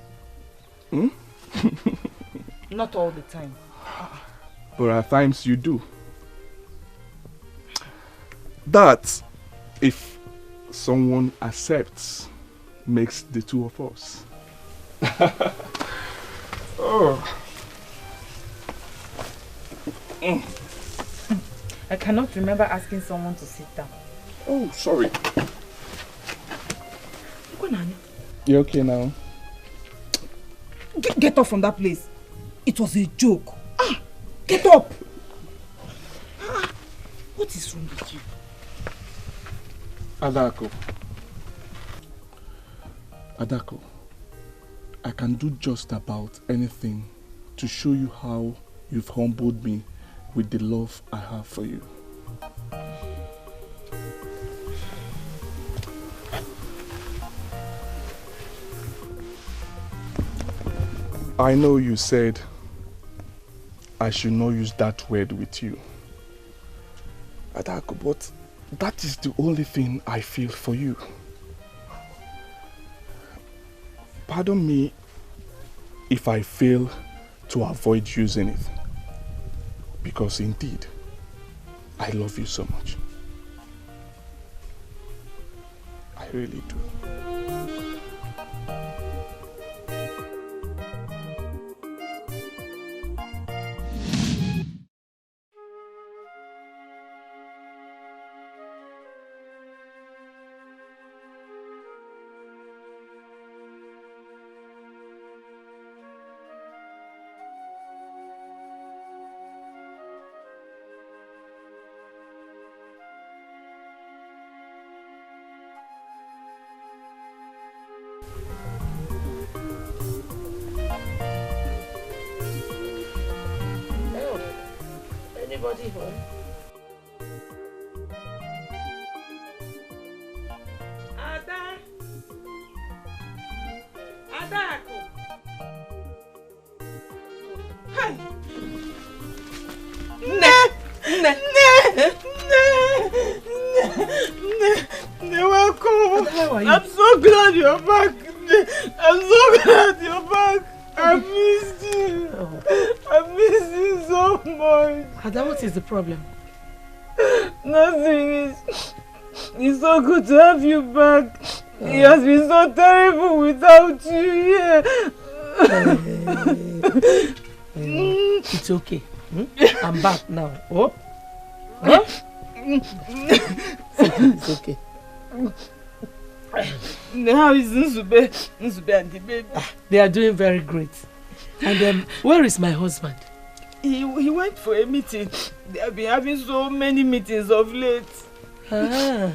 [SPEAKER 8] Not all the time.
[SPEAKER 11] But at times you do. That, if someone accepts, makes the two of us.
[SPEAKER 8] I cannot remember asking someone to sit down.
[SPEAKER 11] Oh, sorry. You okay now?
[SPEAKER 8] Get up from that place. It was a joke. Get up. What is wrong with you?
[SPEAKER 11] Adako, I can do just about anything to show you how you've humbled me with the love I have for you. I know you said I should not use that word with you, Adako, but that is the only thing I feel for you. Pardon me if I fail to avoid using it, because indeed, I love you so much. I really do.
[SPEAKER 19] Anybody home?
[SPEAKER 8] Ada! Adako! Hey! Welcome! I'm so glad you're back! I'm so glad you're back! I missed you! I missed you so much!
[SPEAKER 19] Ada, what is the problem?
[SPEAKER 8] Nothing. It's so good to have you back. It has been so terrible without you. Yeah.
[SPEAKER 19] It's okay. I'm back now. Oh? Huh? It's okay. How is Nzube and the baby? They are doing very great. And where is my husband?
[SPEAKER 20] He went for a meeting. They have been having so many meetings of late.
[SPEAKER 19] Ah.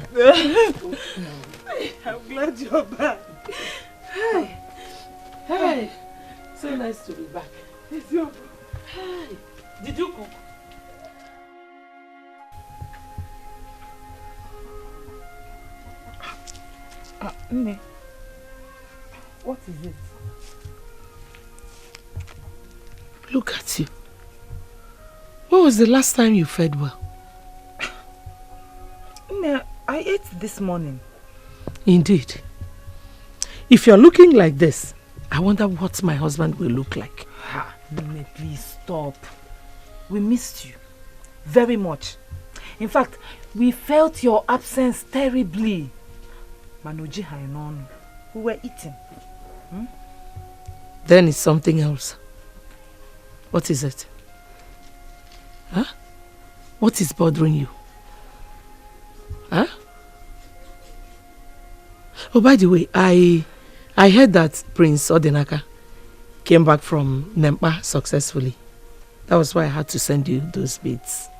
[SPEAKER 20] I'm glad you're back.
[SPEAKER 19] Hi. Hi. So nice to be back. Hi. Did you cook?
[SPEAKER 20] Nne, what is it?
[SPEAKER 19] Look at you. When was the last time you fed well?
[SPEAKER 20] Nne, I ate this morning.
[SPEAKER 19] Indeed. If you're looking like this, I wonder what my husband will look like.
[SPEAKER 20] Nne, please stop. We missed you very much. In fact, we felt your absence terribly. Manoji Hainon, we were eating.
[SPEAKER 19] Then it's something else. What is it? Huh? What is bothering you? Huh? Oh, by the way, I heard that Prince Odinaka came back from Nempa successfully. That was why I had to send you those beads.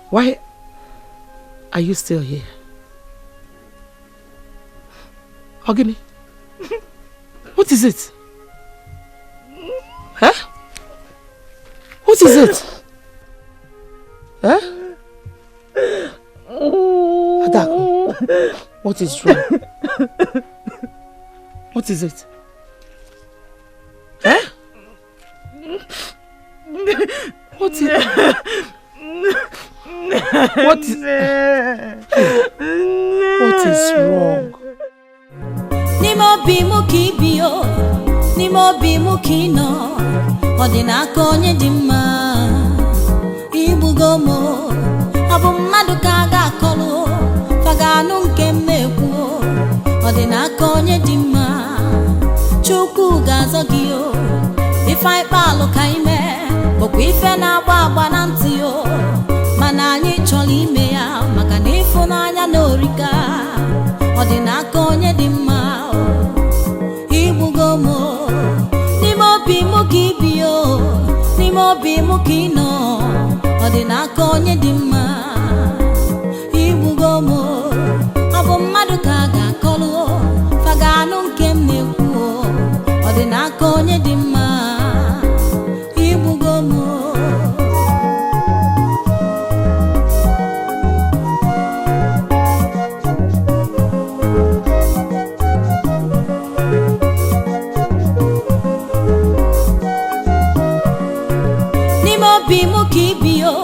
[SPEAKER 19] Why are you still here? Ogini, what is it? Huh? What is it? Huh? Adako, what is wrong? What is it? Huh? What is What is wrong?
[SPEAKER 13] Nimo bimu kibio, nimo bimu kino, Odinaka onye dimma, ibugomo, abu mmadu kaga akolu, faganu nke mmekwu, Odinaka onye dimma, Chukwu gazo giyo, ifeanyi kpalu ka ime, bokwa ife na-agba agba na ntị yo, mana anyị chọrọ ime ya maka na ịfụnanya na orika, Odinaka onye dimma, ibugomo, n'ime obi mụ ka ibio, n'ime obi mụ ka ị nọ, Odinaka onye dimma.